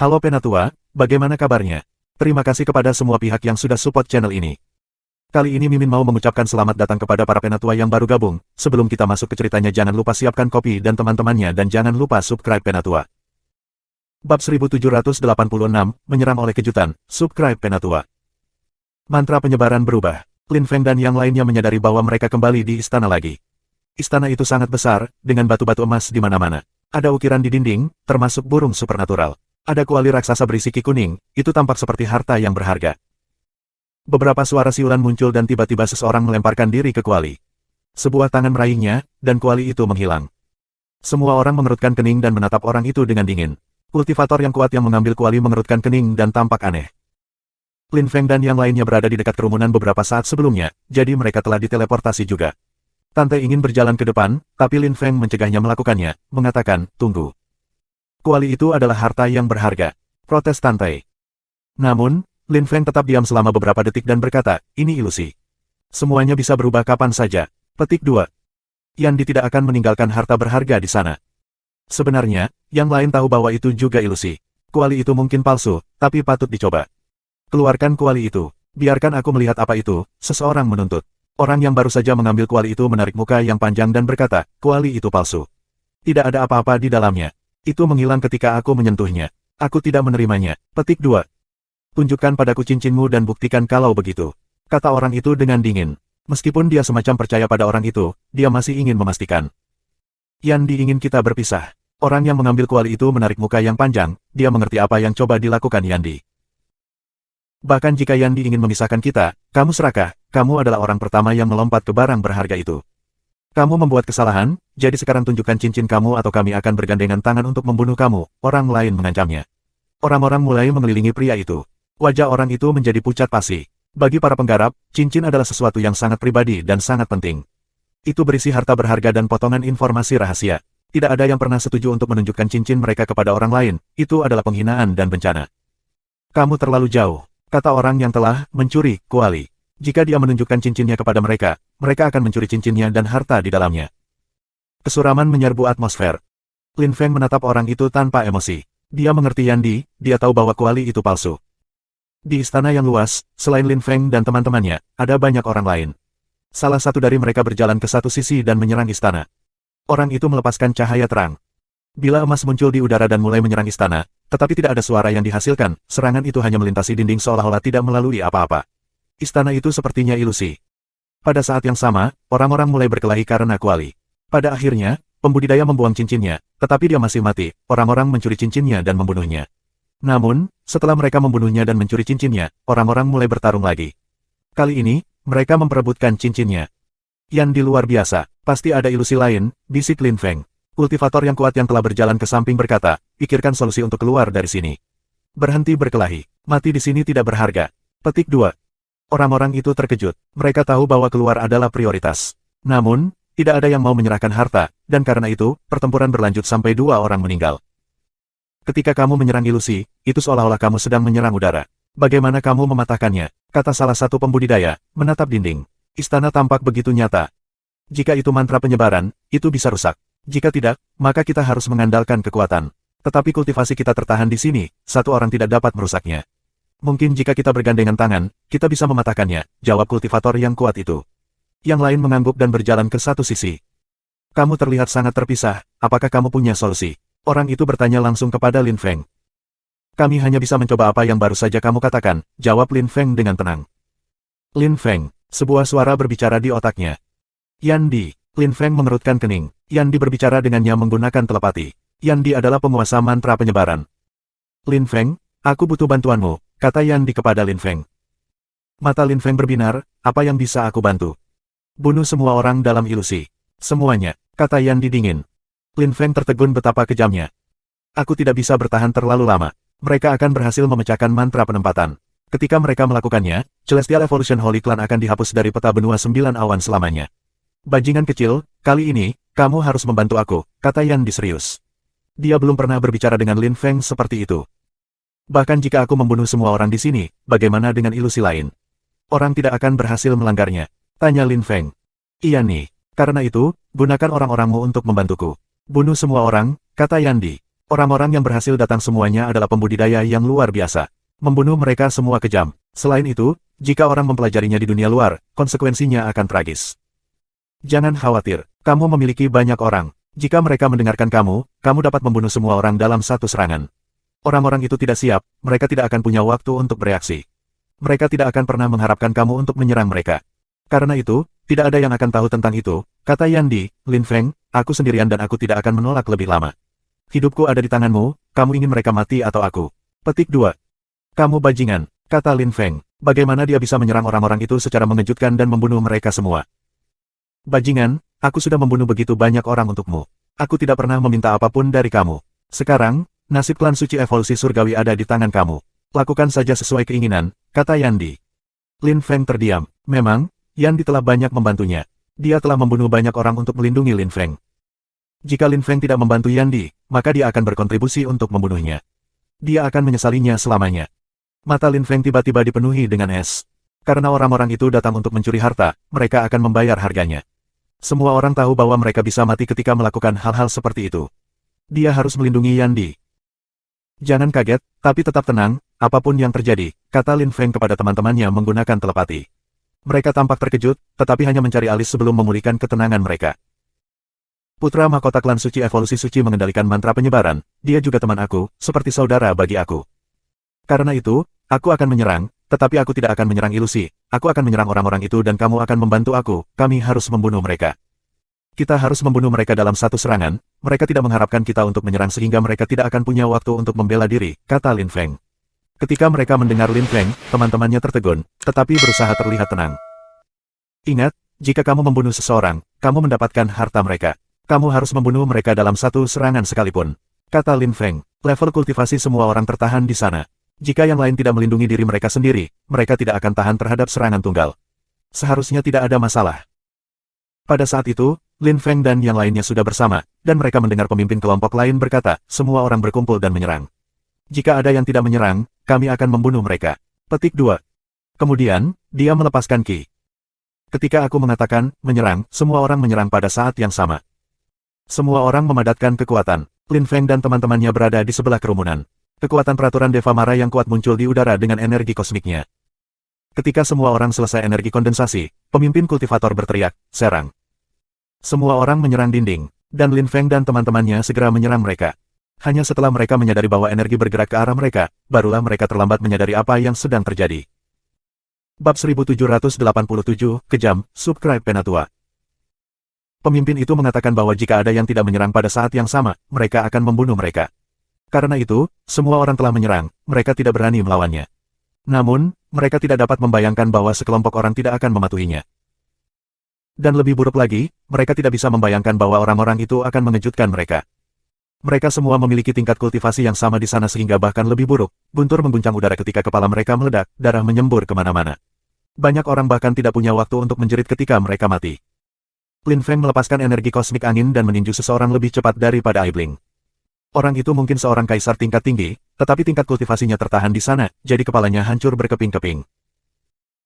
Halo Penatua, bagaimana kabarnya? Terima kasih kepada semua pihak yang sudah support channel ini. Kali ini Mimin mau mengucapkan selamat datang kepada para Penatua yang baru gabung. Sebelum kita masuk ke ceritanya, jangan lupa siapkan kopi dan teman-temannya dan jangan lupa subscribe Penatua. Bab 1786, menyerang oleh kejutan, subscribe Penatua. Mantra penyebaran berubah. Lin Feng dan yang lainnya menyadari bahwa mereka kembali di istana lagi. Istana itu sangat besar, dengan batu-batu emas di mana-mana. Ada ukiran di dinding, termasuk burung supernatural. Ada kuali raksasa berisi ki kuning, itu tampak seperti harta yang berharga. Beberapa suara siulan muncul dan tiba-tiba seseorang melemparkan diri ke kuali. Sebuah tangan meraihnya, dan kuali itu menghilang. Semua orang mengerutkan kening dan menatap orang itu dengan dingin. Kultivator yang kuat yang mengambil kuali mengerutkan kening dan tampak aneh. Lin Feng dan yang lainnya berada di dekat kerumunan beberapa saat sebelumnya, jadi mereka telah diteleportasi juga. Tante ingin berjalan ke depan, tapi Lin Feng mencegahnya melakukannya, mengatakan, tunggu. Kuali itu adalah harta yang berharga. Protes Tante. Namun, Lin Feng tetap diam selama beberapa detik dan berkata, ini ilusi. Semuanya bisa berubah kapan saja. Petik 2. Yandi tidak akan meninggalkan harta berharga di sana. Sebenarnya, yang lain tahu bahwa itu juga ilusi. Kuali itu mungkin palsu, tapi patut dicoba. Keluarkan kuali itu. Biarkan aku melihat apa itu, seseorang menuntut. Orang yang baru saja mengambil kuali itu menarik muka yang panjang dan berkata, kuali itu palsu. Tidak ada apa-apa di dalamnya. Itu menghilang ketika aku menyentuhnya. Aku tidak menerimanya. Petik 2. Tunjukkan padaku cincinmu dan buktikan kalau begitu. Kata orang itu dengan dingin. Meskipun dia semacam percaya pada orang itu, dia masih ingin memastikan. Yandi ingin kita berpisah. Orang yang mengambil kuali itu menarik muka yang panjang, dia mengerti apa yang coba dilakukan Yandi. Bahkan jika Yandi ingin memisahkan kita, kamu serakah, kamu adalah orang pertama yang melompat ke barang berharga itu. Kamu membuat kesalahan, jadi sekarang tunjukkan cincin kamu atau kami akan bergandengan tangan untuk membunuh kamu, orang lain mengancamnya. Orang-orang mulai mengelilingi pria itu. Wajah orang itu menjadi pucat pasi. Bagi para penggarap, cincin adalah sesuatu yang sangat pribadi dan sangat penting. Itu berisi harta berharga dan potongan informasi rahasia. Tidak ada yang pernah setuju untuk menunjukkan cincin mereka kepada orang lain, itu adalah penghinaan dan bencana. Kamu terlalu jauh, kata orang yang telah mencuri kuali. Jika dia menunjukkan cincinnya kepada mereka, mereka akan mencuri cincinnya dan harta di dalamnya. Kesuraman menyerbu atmosfer. Lin Feng menatap orang itu tanpa emosi. Dia mengerti Yandi, dia tahu bahwa kuali itu palsu. Di istana yang luas, selain Lin Feng dan teman-temannya, ada banyak orang lain. Salah satu dari mereka berjalan ke satu sisi dan menyerang istana. Orang itu melepaskan cahaya terang. Bila emas muncul di udara dan mulai menyerang istana, tetapi tidak ada suara yang dihasilkan, serangan itu hanya melintasi dinding seolah-olah tidak melalui apa-apa. Istana itu sepertinya ilusi. Pada saat yang sama, orang-orang mulai berkelahi karena kuali. Pada akhirnya, pembudidaya membuang cincinnya, tetapi dia masih mati. Orang-orang mencuri cincinnya dan membunuhnya. Namun, setelah mereka membunuhnya dan mencuri cincinnya, orang-orang mulai bertarung lagi. Kali ini, mereka memperebutkan cincinnya. Yandi luar biasa, pasti ada ilusi lain, bisik Lin Feng. Kultivator yang kuat yang telah berjalan ke samping berkata, pikirkan solusi untuk keluar dari sini. Berhenti berkelahi, mati di sini tidak berharga. Petik 2. Orang-orang itu terkejut, mereka tahu bahwa keluar adalah prioritas. Namun, tidak ada yang mau menyerahkan harta, dan karena itu, pertempuran berlanjut sampai 2 orang meninggal. Ketika kamu menyerang ilusi, itu seolah-olah kamu sedang menyerang udara. Bagaimana kamu mematahkannya? Kata salah satu pembudidaya, menatap dinding. Istana tampak begitu nyata. Jika itu mantra penyebaran, itu bisa rusak. Jika tidak, maka kita harus mengandalkan kekuatan. Tetapi kultivasi kita tertahan di sini, satu orang tidak dapat merusaknya. Mungkin jika kita bergandengan tangan, kita bisa mematahkannya, jawab kultivator yang kuat itu. Yang lain mengangguk dan berjalan ke satu sisi. Kamu terlihat sangat terpisah, apakah kamu punya solusi? Orang itu bertanya langsung kepada Lin Feng. Kami hanya bisa mencoba apa yang baru saja kamu katakan, jawab Lin Feng dengan tenang. Lin Feng, sebuah suara berbicara di otaknya. Yandi, Lin Feng mengerutkan kening. Yandi berbicara dengannya menggunakan telepati. Yandi adalah penguasa mantra penyebaran. Lin Feng, aku butuh bantuanmu, kata Yandi kepada Lin Feng. Mata Lin Feng berbinar, apa yang bisa aku bantu? Bunuh semua orang dalam ilusi. Semuanya, kata Yandi dingin. Lin Feng tertegun betapa kejamnya. Aku tidak bisa bertahan terlalu lama. Mereka akan berhasil memecahkan mantra penempatan. Ketika mereka melakukannya, Celestial Evolution Holy Clan akan dihapus dari peta benua 9 awan selamanya. Bajingan kecil, kali ini, kamu harus membantu aku, kata Yandi serius. Dia belum pernah berbicara dengan Lin Feng seperti itu. Bahkan jika aku membunuh semua orang di sini, bagaimana dengan ilusi lain? Orang tidak akan berhasil melanggarnya, tanya Lin Feng. Iya nih, karena itu, gunakan orang-orangmu untuk membantuku. Bunuh semua orang, kata Yandi. Orang-orang yang berhasil datang semuanya adalah pembudidaya yang luar biasa. Membunuh mereka semua kejam. Selain itu, jika orang mempelajarinya di dunia luar, konsekuensinya akan tragis. Jangan khawatir, kamu memiliki banyak orang. Jika mereka mendengarkan kamu, kamu dapat membunuh semua orang dalam satu serangan. Orang-orang itu tidak siap, mereka tidak akan punya waktu untuk bereaksi. Mereka tidak akan pernah mengharapkan kamu untuk menyerang mereka. Karena itu, tidak ada yang akan tahu tentang itu, kata Yandi. Lin Feng, aku sendirian dan aku tidak akan menolak lebih lama. Hidupku ada di tanganmu, kamu ingin mereka mati atau aku? Petik 2. Kamu bajingan, kata Lin Feng. Bagaimana dia bisa menyerang orang-orang itu secara mengejutkan dan membunuh mereka semua? Bajingan, aku sudah membunuh begitu banyak orang untukmu. Aku tidak pernah meminta apapun dari kamu. Sekarang, nasib klan suci evolusi surgawi ada di tangan kamu. Lakukan saja sesuai keinginan, kata Yandi. Lin Feng terdiam. Memang, Yandi telah banyak membantunya. Dia telah membunuh banyak orang untuk melindungi Lin Feng. Jika Lin Feng tidak membantu Yandi, maka dia akan berkontribusi untuk membunuhnya. Dia akan menyesalinya selamanya. Mata Lin Feng tiba-tiba dipenuhi dengan es. Karena orang-orang itu datang untuk mencuri harta, mereka akan membayar harganya. Semua orang tahu bahwa mereka bisa mati ketika melakukan hal-hal seperti itu. Dia harus melindungi Yandi. Jangan kaget, tapi tetap tenang, apapun yang terjadi, kata Lin Feng kepada teman-temannya menggunakan telepati. Mereka tampak terkejut, tetapi hanya mencari alis sebelum memulihkan ketenangan mereka. Putra mahkota klan suci evolusi suci mengendalikan mantra penyebaran, dia juga teman aku, seperti saudara bagi aku. Karena itu, aku akan menyerang, tetapi aku tidak akan menyerang ilusi, aku akan menyerang orang-orang itu dan kamu akan membantu aku, kami harus membunuh mereka. Kita harus membunuh mereka dalam satu serangan, mereka tidak mengharapkan kita untuk menyerang sehingga mereka tidak akan punya waktu untuk membela diri, kata Lin Feng. Ketika mereka mendengar Lin Feng, teman-temannya tertegun, tetapi berusaha terlihat tenang. Ingat, jika kamu membunuh seseorang, kamu mendapatkan harta mereka. Kamu harus membunuh mereka dalam satu serangan sekalipun, kata Lin Feng. Level kultivasi semua orang tertahan di sana. Jika yang lain tidak melindungi diri mereka sendiri, mereka tidak akan tahan terhadap serangan tunggal. Seharusnya tidak ada masalah. Pada saat itu, Lin Feng dan yang lainnya sudah bersama, dan mereka mendengar pemimpin kelompok lain berkata, semua orang berkumpul dan menyerang. Jika ada yang tidak menyerang, kami akan membunuh mereka. Petik 2. Kemudian, dia melepaskan Qi. Ketika aku mengatakan, menyerang, semua orang menyerang pada saat yang sama. Semua orang memadatkan kekuatan. Lin Feng dan teman-temannya berada di sebelah kerumunan. Kekuatan peraturan Deva Mara yang kuat muncul di udara dengan energi kosmiknya. Ketika semua orang selesai energi kondensasi, pemimpin kultivator berteriak, serang. Semua orang menyerang dinding, dan Lin Feng dan teman-temannya segera menyerang mereka. Hanya setelah mereka menyadari bahwa energi bergerak ke arah mereka, barulah mereka terlambat menyadari apa yang sedang terjadi. Bab 1787, Kejam, Subscribe Penatua. Pemimpin itu mengatakan bahwa jika ada yang tidak menyerang pada saat yang sama, mereka akan membunuh mereka. Karena itu, semua orang telah menyerang, mereka tidak berani melawannya. Namun, mereka tidak dapat membayangkan bahwa sekelompok orang tidak akan mematuhinya. Dan lebih buruk lagi, mereka tidak bisa membayangkan bahwa orang-orang itu akan mengejutkan mereka. Mereka semua memiliki tingkat kultivasi yang sama di sana sehingga bahkan lebih buruk, guntur mengguncang udara ketika kepala mereka meledak, darah menyembur kemana-mana. Banyak orang bahkan tidak punya waktu untuk menjerit ketika mereka mati. Lin Feng melepaskan energi kosmik angin dan meninju seseorang lebih cepat daripada Aibling. Orang itu mungkin seorang kaisar tingkat tinggi, tetapi tingkat kultivasinya tertahan di sana, jadi kepalanya hancur berkeping-keping.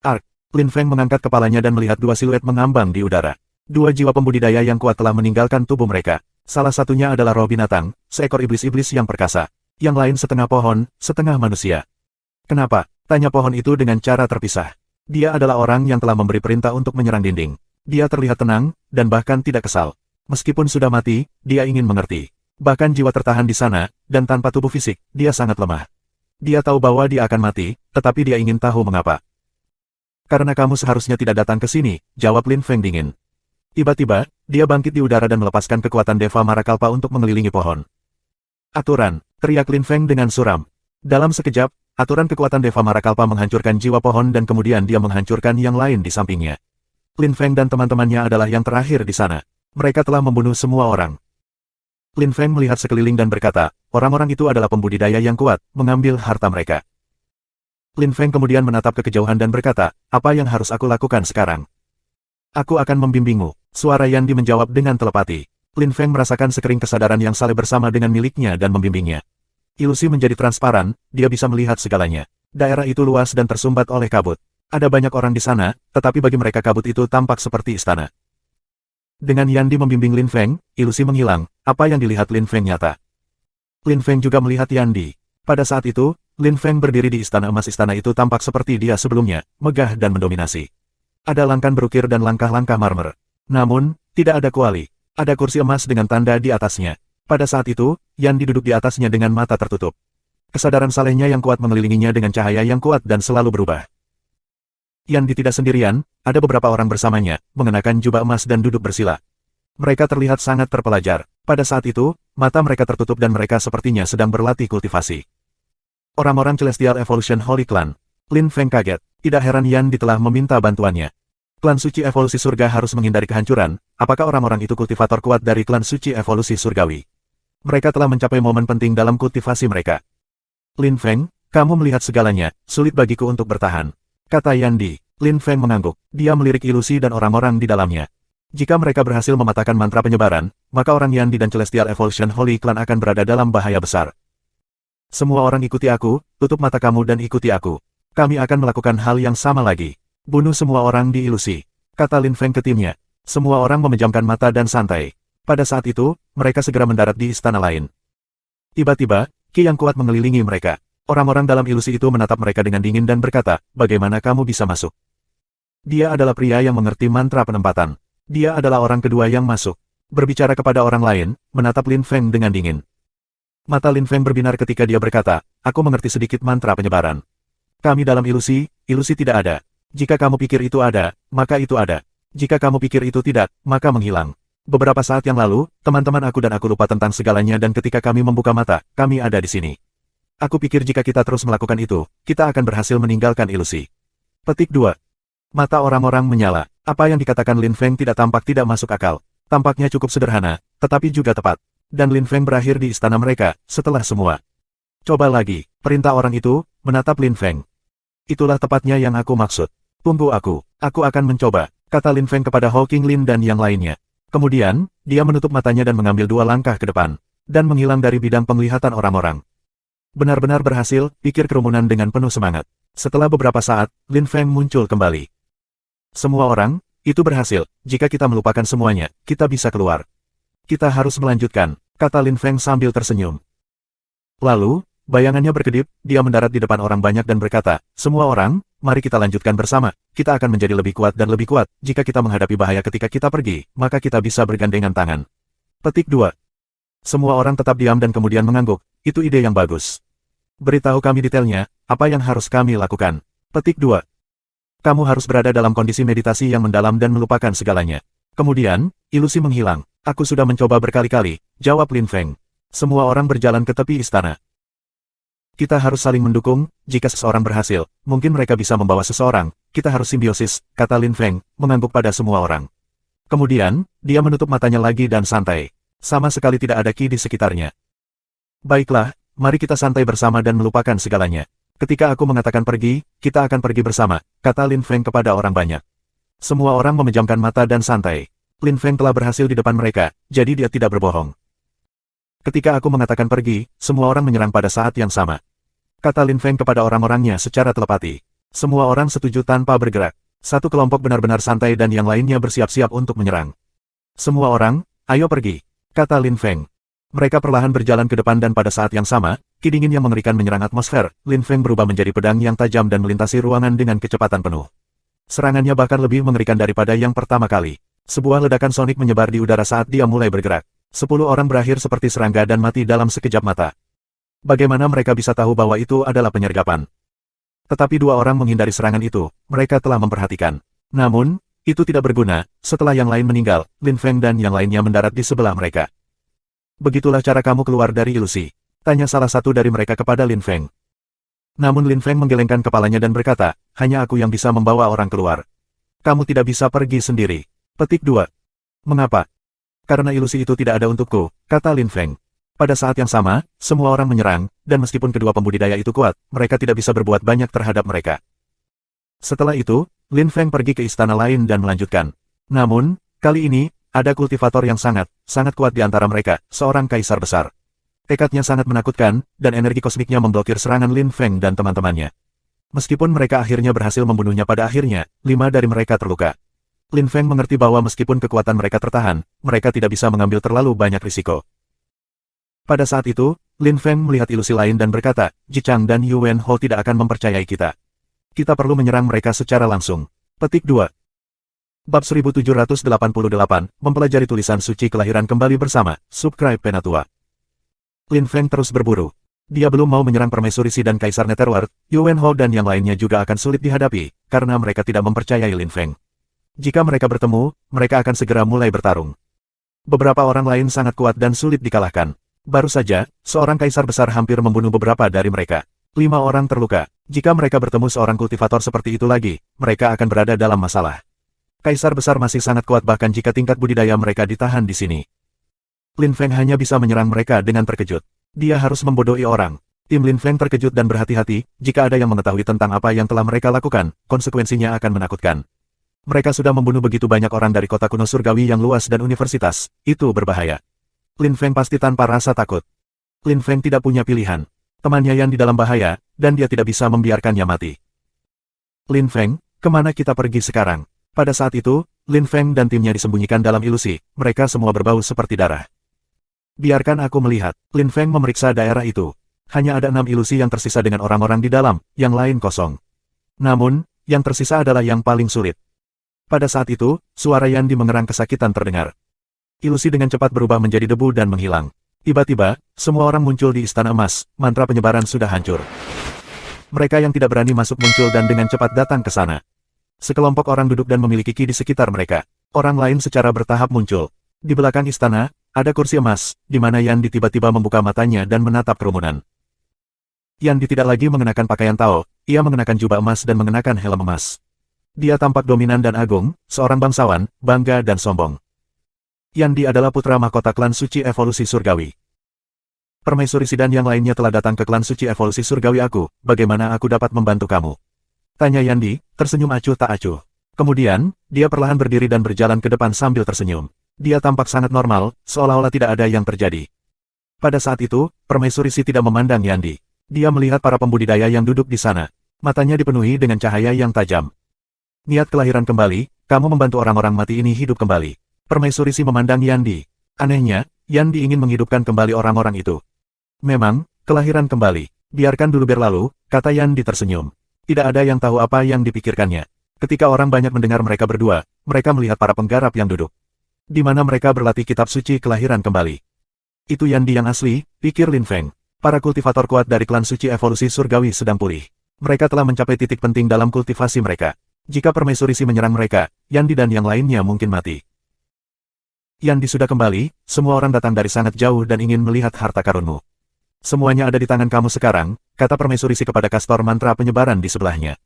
Ark! Lin Feng mengangkat kepalanya dan melihat dua siluet mengambang di udara. Dua jiwa pembudidaya yang kuat telah meninggalkan tubuh mereka. Salah satunya adalah roh binatang, seekor iblis-iblis yang perkasa. Yang lain setengah pohon, setengah manusia. Kenapa? Tanya pohon itu dengan cara terpisah. Dia adalah orang yang telah memberi perintah untuk menyerang dinding. Dia terlihat tenang, dan bahkan tidak kesal. Meskipun sudah mati, dia ingin mengerti. Bahkan jiwa tertahan di sana, dan tanpa tubuh fisik, dia sangat lemah. Dia tahu bahwa dia akan mati, tetapi dia ingin tahu mengapa. Karena kamu seharusnya tidak datang ke sini, jawab Lin Feng dingin. Tiba-tiba, dia bangkit di udara dan melepaskan kekuatan Deva Marakalpa untuk mengelilingi pohon. Aturan, teriak Lin Feng dengan suram. Dalam sekejap, aturan kekuatan Deva Marakalpa menghancurkan jiwa pohon dan kemudian dia menghancurkan yang lain di sampingnya. Lin Feng dan teman-temannya adalah yang terakhir di sana. Mereka telah membunuh semua orang. Lin Feng melihat sekeliling dan berkata, orang-orang itu adalah pembudidaya yang kuat, mengambil harta mereka. Lin Feng kemudian menatap ke kejauhan dan berkata, apa yang harus aku lakukan sekarang? Aku akan membimbingmu, suara Yandi menjawab dengan telepati. Lin Feng merasakan sekering kesadaran yang saleh bersama dengan miliknya dan membimbingnya. Ilusi menjadi transparan, dia bisa melihat segalanya. Daerah itu luas dan tersumbat oleh kabut. Ada banyak orang di sana, tetapi bagi mereka kabut itu tampak seperti istana. Dengan Yandi membimbing Lin Feng, ilusi menghilang, apa yang dilihat Lin Feng nyata. Lin Feng juga melihat Yan Di. Pada saat itu, Lin Feng berdiri di istana emas. Istana itu tampak seperti dia sebelumnya, megah dan mendominasi. Ada langkan berukir dan langkah-langkah marmer. Namun, tidak ada kuali. Ada kursi emas dengan tanda di atasnya. Pada saat itu, Yan Di duduk di atasnya dengan mata tertutup. Kesadaran salehnya yang kuat mengelilinginya dengan cahaya yang kuat dan selalu berubah. Yan Di tidak sendirian, ada beberapa orang bersamanya, mengenakan jubah emas dan duduk bersila. Mereka terlihat sangat terpelajar. Pada saat itu, mata mereka tertutup dan mereka sepertinya sedang berlatih kultivasi. Orang-orang Celestial Evolution Holy Clan. Lin Feng kaget. Tidak heran Yan Di telah meminta bantuannya. Klan Suci Evolusi Surga harus menghindari kehancuran. Apakah orang-orang itu kultivator kuat dari Klan Suci Evolusi Surgawi? Mereka telah mencapai momen penting dalam kultivasi mereka. Lin Feng, kamu melihat segalanya, sulit bagiku untuk bertahan. Kata Yan Di. Lin Feng mengangguk. Dia melirik ilusi dan orang-orang di dalamnya. Jika mereka berhasil mematahkan mantra penyebaran, maka orang Yan Di dan Celestial Evolution Holy Clan akan berada dalam bahaya besar. Semua orang ikuti aku, tutup mata kamu dan ikuti aku. Kami akan melakukan hal yang sama lagi. Bunuh semua orang di ilusi. Kata Lin Feng ke timnya. Semua orang memejamkan mata dan santai. Pada saat itu, mereka segera mendarat di istana lain. Tiba-tiba, ki yang kuat mengelilingi mereka. Orang-orang dalam ilusi itu menatap mereka dengan dingin dan berkata, bagaimana kamu bisa masuk? Dia adalah pria yang mengerti mantra penempatan. Dia adalah orang kedua yang masuk. Berbicara kepada orang lain, menatap Lin Feng dengan dingin. Mata Lin Feng berbinar ketika dia berkata, aku mengerti sedikit mantra penyebaran. Kami dalam ilusi, ilusi tidak ada. Jika kamu pikir itu ada, maka itu ada. Jika kamu pikir itu tidak, maka menghilang. Beberapa saat yang lalu, teman-teman aku dan aku lupa tentang segalanya dan ketika kami membuka mata, kami ada di sini. Aku pikir jika kita terus melakukan itu, kita akan berhasil meninggalkan ilusi. Petik 2. Mata orang-orang menyala. Apa yang dikatakan Lin Feng tidak masuk akal. Tampaknya cukup sederhana, tetapi juga tepat. Dan Lin Feng berakhir di istana mereka, setelah semua. Coba lagi, perintah orang itu, menatap Lin Feng. Itulah tepatnya yang aku maksud. Tunggu aku akan mencoba, kata Lin Feng kepada Hawking Lin dan yang lainnya. Kemudian, dia menutup matanya dan mengambil 2 langkah ke depan, dan menghilang dari bidang penglihatan orang-orang. Benar-benar berhasil, pikir kerumunan dengan penuh semangat. Setelah beberapa saat, Lin Feng muncul kembali. Semua orang, itu berhasil, jika kita melupakan semuanya, kita bisa keluar. Kita harus melanjutkan, kata Lin Feng sambil tersenyum. Lalu, bayangannya berkedip, dia mendarat di depan orang banyak dan berkata, semua orang, mari kita lanjutkan bersama, kita akan menjadi lebih kuat dan lebih kuat, jika kita menghadapi bahaya ketika kita pergi, maka kita bisa bergandengan tangan. Petik 2. Semua orang tetap diam dan kemudian mengangguk, itu ide yang bagus. Beritahu kami detailnya, apa yang harus kami lakukan. Petik 2. Kamu harus berada dalam kondisi meditasi yang mendalam dan melupakan segalanya. Kemudian, ilusi menghilang. Aku sudah mencoba berkali-kali, jawab Lin Feng. Semua orang berjalan ke tepi istana. Kita harus saling mendukung, jika seseorang berhasil, mungkin mereka bisa membawa seseorang, kita harus simbiosis, kata Lin Feng, mengangguk pada semua orang. Kemudian, dia menutup matanya lagi dan santai. Sama sekali tidak ada ki di sekitarnya. Baiklah, mari kita santai bersama dan melupakan segalanya. Ketika aku mengatakan pergi, kita akan pergi bersama, kata Lin Feng kepada orang banyak. Semua orang memejamkan mata dan santai. Lin Feng telah berhasil di depan mereka, jadi dia tidak berbohong. Ketika aku mengatakan pergi, semua orang menyerang pada saat yang sama. Kata Lin Feng kepada orang-orangnya secara telepati. Semua orang setuju tanpa bergerak. Satu kelompok benar-benar santai dan yang lainnya bersiap-siap untuk menyerang. Semua orang, ayo pergi, kata Lin Feng. Mereka perlahan berjalan ke depan dan pada saat yang sama, ki dingin yang mengerikan menyerang atmosfer. Lin Feng berubah menjadi pedang yang tajam dan melintasi ruangan dengan kecepatan penuh. Serangannya bahkan lebih mengerikan daripada yang pertama kali. Sebuah ledakan sonik menyebar di udara saat dia mulai bergerak. 10 orang berakhir seperti serangga dan mati dalam sekejap mata. Bagaimana mereka bisa tahu bahwa itu adalah penyergapan? Tetapi 2 orang menghindari serangan itu, mereka telah memperhatikan. Namun, itu tidak berguna, setelah yang lain meninggal, Lin Feng dan yang lainnya mendarat di sebelah mereka. Begitulah cara kamu keluar dari ilusi, tanya salah satu dari mereka kepada Lin Feng. Namun Lin Feng menggelengkan kepalanya dan berkata, hanya aku yang bisa membawa orang keluar. Kamu tidak bisa pergi sendiri. Petik 2. Mengapa? Karena ilusi itu tidak ada untukku, kata Lin Feng. Pada saat yang sama, semua orang menyerang, dan meskipun kedua pembudidaya itu kuat, mereka tidak bisa berbuat banyak terhadap mereka. Setelah itu, Lin Feng pergi ke istana lain dan melanjutkan. Namun, kali ini, ada kultivator yang sangat kuat di antara mereka, seorang kaisar besar. Tekadnya sangat menakutkan, dan energi kosmiknya memblokir serangan Lin Feng dan teman-temannya. Meskipun mereka akhirnya berhasil membunuhnya pada akhirnya, 5 dari mereka terluka. Lin Feng mengerti bahwa meskipun kekuatan mereka tertahan, mereka tidak bisa mengambil terlalu banyak risiko. Pada saat itu, Lin Feng melihat ilusi lain dan berkata, Ji Chang dan Yu Wenho tidak akan mempercayai kita. Kita perlu menyerang mereka secara langsung. Petik 2. Bab 1788, mempelajari tulisan suci kelahiran kembali bersama, subscribe Penatua. Lin Feng terus berburu. Dia belum mau menyerang Permaisuri Si dan Kaisar Netherworld, Yu Wenho dan yang lainnya juga akan sulit dihadapi, karena mereka tidak mempercayai Lin Feng. Jika mereka bertemu, mereka akan segera mulai bertarung. Beberapa orang lain sangat kuat dan sulit dikalahkan. Baru saja, seorang kaisar besar hampir membunuh beberapa dari mereka. 5 orang terluka. Jika mereka bertemu seorang kultivator seperti itu lagi, mereka akan berada dalam masalah. Kaisar besar masih sangat kuat bahkan jika tingkat budidaya mereka ditahan di sini. Lin Feng hanya bisa menyerang mereka dengan terkejut. Dia harus membodohi orang. Tim Lin Feng terkejut dan berhati-hati, jika ada yang mengetahui tentang apa yang telah mereka lakukan, konsekuensinya akan menakutkan. Mereka sudah membunuh begitu banyak orang dari kota kuno surgawi yang luas dan universitas, itu berbahaya. Lin Feng pasti tanpa rasa takut. Lin Feng tidak punya pilihan. Temannya Yan di dalam bahaya, dan dia tidak bisa membiarkannya mati. Lin Feng, kemana kita pergi sekarang? Pada saat itu, Lin Feng dan timnya disembunyikan dalam ilusi, mereka semua berbau seperti darah. Biarkan aku melihat. Lin Feng memeriksa daerah itu. Hanya ada 6 ilusi yang tersisa dengan orang-orang di dalam, yang lain kosong. Namun, yang tersisa adalah yang paling sulit. Pada saat itu, suara Yan di mengerang kesakitan terdengar. Ilusi dengan cepat berubah menjadi debu dan menghilang. Tiba-tiba, semua orang muncul di Istana Emas, mantra penyebaran sudah hancur. Mereka yang tidak berani masuk muncul dan dengan cepat datang ke sana. Sekelompok orang duduk dan memiliki ki di sekitar mereka. Orang lain secara bertahap muncul. Di belakang istana, ada kursi emas, di mana Yandi tiba-tiba membuka matanya dan menatap kerumunan. Yandi tidak lagi mengenakan pakaian Tao, ia mengenakan jubah emas dan mengenakan helm emas. Dia tampak dominan dan agung, seorang bangsawan, bangga dan sombong. Yandi adalah putra mahkota klan suci evolusi surgawi. Permaisuri Si dan yang lainnya telah datang ke klan suci evolusi surgawi aku, bagaimana aku dapat membantu kamu? Tanya Yandi, tersenyum acuh tak acuh. Kemudian, dia perlahan berdiri dan berjalan ke depan sambil tersenyum. Dia tampak sangat normal, seolah-olah tidak ada yang terjadi. Pada saat itu, Permaisuri Si tidak memandang Yandi. Dia melihat para pembudidaya yang duduk di sana. Matanya dipenuhi dengan cahaya yang tajam. Niat kelahiran kembali, kamu membantu orang-orang mati ini hidup kembali. Permaisuri Si memandang Yandi. Anehnya, Yandi ingin menghidupkan kembali orang-orang itu. Memang, kelahiran kembali. Biarkan dulu berlalu, kata Yandi tersenyum. Tidak ada yang tahu apa yang dipikirkannya. Ketika orang banyak mendengar mereka berdua, mereka melihat para penggarap yang duduk. Di mana mereka berlatih kitab suci kelahiran kembali. Itu Yandi yang asli, pikir Lin Feng. Para kultivator kuat dari klan suci evolusi surgawi sedang pulih. Mereka telah mencapai titik penting dalam kultivasi mereka. Jika Permaisuri Si menyerang mereka, Yandi dan yang lainnya mungkin mati. Yandi sudah kembali, semua orang datang dari sangat jauh dan ingin melihat harta karunmu. Semuanya ada di tangan kamu sekarang, kata Permaisuri Si kepada kastor mantra penyebaran di sebelahnya.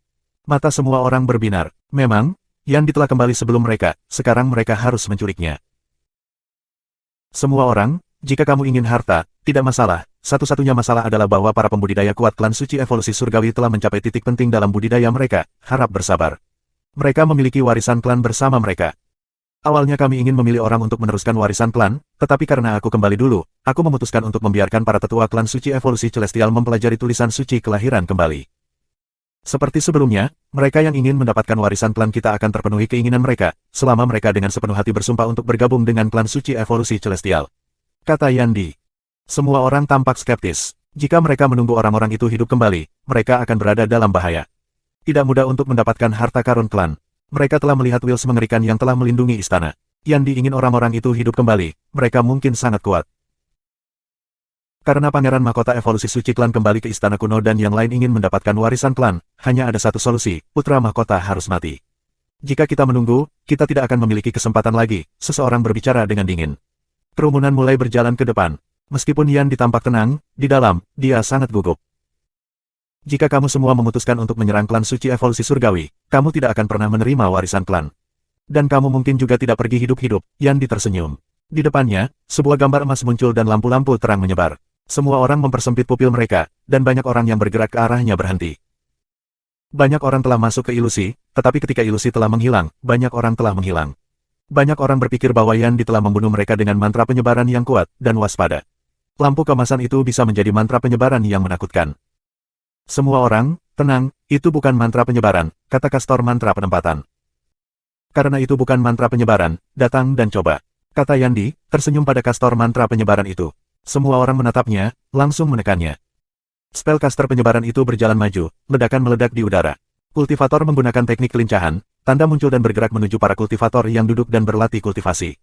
Mata semua orang berbinar. Memang, Yandi telah kembali sebelum mereka, sekarang mereka harus menculiknya. Semua orang, jika kamu ingin harta, tidak masalah. Satu-satunya masalah adalah bahwa para pembudidaya kuat klan suci evolusi surgawi telah mencapai titik penting dalam budidaya mereka, harap bersabar. Mereka memiliki warisan klan bersama mereka. Awalnya kami ingin memilih orang untuk meneruskan warisan klan, tetapi karena aku kembali dulu, aku memutuskan untuk membiarkan para tetua klan suci evolusi celestial mempelajari tulisan suci kelahiran kembali. Seperti sebelumnya, mereka yang ingin mendapatkan warisan klan kita akan terpenuhi keinginan mereka, selama mereka dengan sepenuh hati bersumpah untuk bergabung dengan klan suci evolusi celestial. Kata Yandi. Semua orang tampak skeptis. Jika mereka menunggu orang-orang itu hidup kembali, mereka akan berada dalam bahaya. Tidak mudah untuk mendapatkan harta karun klan. Mereka telah melihat Wills mengerikan yang telah melindungi istana. Yandi ingin orang-orang itu hidup kembali, mereka mungkin sangat kuat. Karena Pangeran Mahkota Evolusi Suci Klan kembali ke istana kuno dan yang lain ingin mendapatkan warisan klan, hanya ada satu solusi, Putra Mahkota harus mati. Jika kita menunggu, kita tidak akan memiliki kesempatan lagi, seseorang berbicara dengan dingin. Kerumunan mulai berjalan ke depan. Meskipun Yan ditampak tenang, di dalam, dia sangat gugup. Jika kamu semua memutuskan untuk menyerang klan suci evolusi surgawi, kamu tidak akan pernah menerima warisan klan. Dan kamu mungkin juga tidak pergi hidup-hidup, Yandi tersenyum. Di depannya, sebuah gambar emas muncul dan lampu-lampu terang menyebar. Semua orang mempersempit pupil mereka, dan banyak orang yang bergerak ke arahnya berhenti. Banyak orang telah masuk ke ilusi, tetapi ketika ilusi telah menghilang, banyak orang telah menghilang. Banyak orang berpikir bahwa Yandi telah membunuh mereka dengan mantra penyebaran yang kuat, dan waspada. Lampu kemasan itu bisa menjadi mantra penyebaran yang menakutkan. Semua orang, tenang, itu bukan mantra penyebaran, kata kastor mantra penempatan. Karena itu bukan mantra penyebaran, datang dan coba. Kata Yandi, tersenyum pada kastor mantra penyebaran itu. Semua orang menatapnya, langsung menekannya. Spellcaster penyebaran itu berjalan maju, ledakan meledak di udara. Kultivator menggunakan teknik kelincahan, tanda muncul dan bergerak menuju para kultivator yang duduk dan berlatih kultivasi.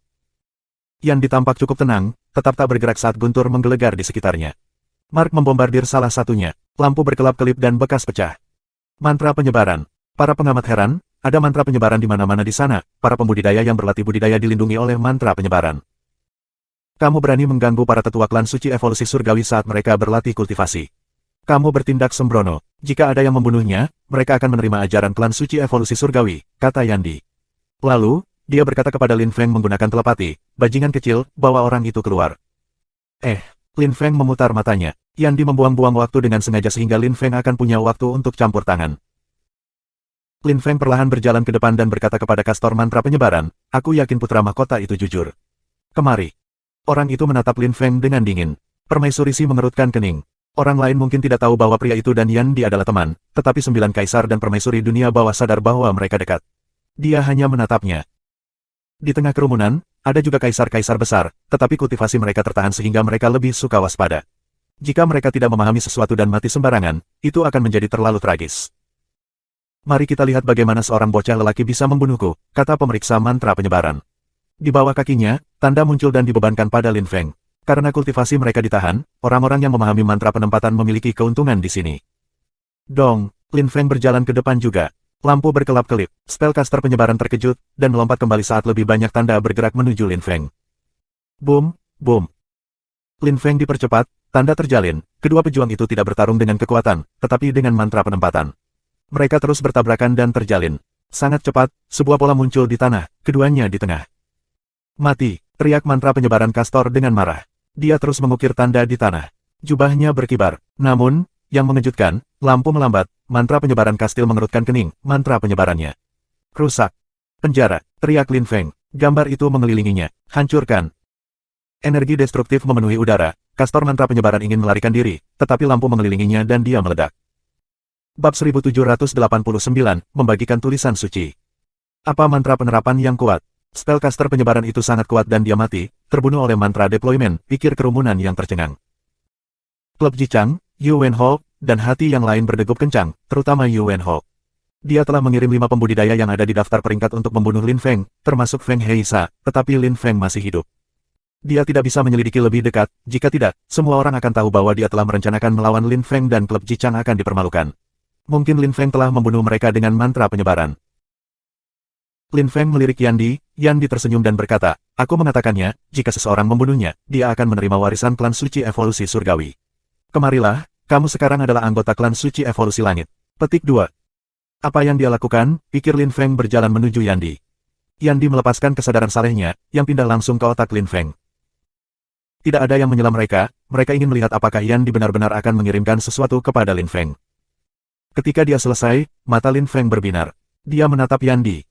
Yan ditampak cukup tenang, tetap tak bergerak saat guntur menggelegar di sekitarnya. Mark membombardir salah satunya, lampu berkelap-kelip dan bekas pecah. Mantra penyebaran. Para pengamat heran, ada mantra penyebaran di mana-mana di sana, para pembudidaya yang berlatih budidaya dilindungi oleh mantra penyebaran. Kamu berani mengganggu para tetua klan suci evolusi surgawi saat mereka berlatih kultivasi. Kamu bertindak sembrono. Jika ada yang membunuhnya, mereka akan menerima ajaran klan suci evolusi surgawi, kata Yandi. Lalu, dia berkata kepada Lin Feng menggunakan telepati, bajingan kecil, bawa orang itu keluar. Lin Feng memutar matanya. Yandi membuang-buang waktu dengan sengaja sehingga Lin Feng akan punya waktu untuk campur tangan. Lin Feng perlahan berjalan ke depan dan berkata kepada kastor mantra penyebaran, aku yakin putra mahkota itu jujur. Kemari. Orang itu menatap Lin Feng dengan dingin. Permaisuri Si mengerutkan kening. Orang lain mungkin tidak tahu bahwa pria itu dan Yandi adalah teman, tetapi 9 kaisar dan permaisuri dunia bawah sadar bahwa mereka dekat. Dia hanya menatapnya. Di tengah kerumunan, ada juga kaisar-kaisar besar, tetapi kultivasi mereka tertahan sehingga mereka lebih suka waspada. Jika mereka tidak memahami sesuatu dan mati sembarangan, itu akan menjadi terlalu tragis. Mari kita lihat bagaimana seorang bocah lelaki bisa membunuhku, kata pemeriksa mantra penyebaran. Di bawah kakinya, tanda muncul dan dibebankan pada Lin Feng. Karena kultivasi mereka ditahan, orang-orang yang memahami mantra penempatan memiliki keuntungan di sini. Dong, Lin Feng berjalan ke depan juga. Lampu berkelap-kelip, spellcaster penyebaran terkejut, dan melompat kembali saat lebih banyak tanda bergerak menuju Lin Feng. Boom, boom. Lin Feng dipercepat, tanda terjalin, kedua pejuang itu tidak bertarung dengan kekuatan, tetapi dengan mantra penempatan. Mereka terus bertabrakan dan terjalin. Sangat cepat, sebuah pola muncul di tanah, keduanya di tengah. Mati, teriak mantra penyebaran Kastor dengan marah. Dia terus mengukir tanda di tanah. Jubahnya berkibar. Namun, yang mengejutkan, lampu melambat, mantra penyebaran kastil mengerutkan kening, mantra penyebarannya. Rusak. Penjara, teriak Lin Feng. Gambar itu mengelilinginya. Hancurkan. Energi destruktif memenuhi udara. Kastor mantra penyebaran ingin melarikan diri, tetapi lampu mengelilinginya dan dia meledak. Bab 1789, membagikan tulisan suci. Apa mantra penerapan yang kuat? Spellcaster penyebaran itu sangat kuat dan dia mati, terbunuh oleh mantra deployment, pikir kerumunan yang tercengang. Klub Jichang, Yu Wenho, dan hati yang lain berdegup kencang, terutama Yu Wenho. Dia telah mengirim 5 pembudidaya yang ada di daftar peringkat untuk membunuh Lin Feng, termasuk Feng Heisa, tetapi Lin Feng masih hidup. Dia tidak bisa menyelidiki lebih dekat, jika tidak, semua orang akan tahu bahwa dia telah merencanakan melawan Lin Feng dan klub Jichang akan dipermalukan. Mungkin Lin Feng telah membunuh mereka dengan mantra penyebaran. Lin Feng melirik Yandi, Yandi tersenyum dan berkata, aku mengatakannya, jika seseorang membunuhnya, dia akan menerima warisan klan suci evolusi surgawi. Kemarilah, kamu sekarang adalah anggota klan suci evolusi langit. Petik 2. Apa yang dia lakukan, pikir Lin Feng berjalan menuju Yandi. Yandi melepaskan kesadaran salehnya, yang pindah langsung ke otak Lin Feng. Tidak ada yang menyela mereka ingin melihat apakah Yandi benar-benar akan mengirimkan sesuatu kepada Lin Feng. Ketika dia selesai, mata Lin Feng berbinar. Dia menatap Yandi.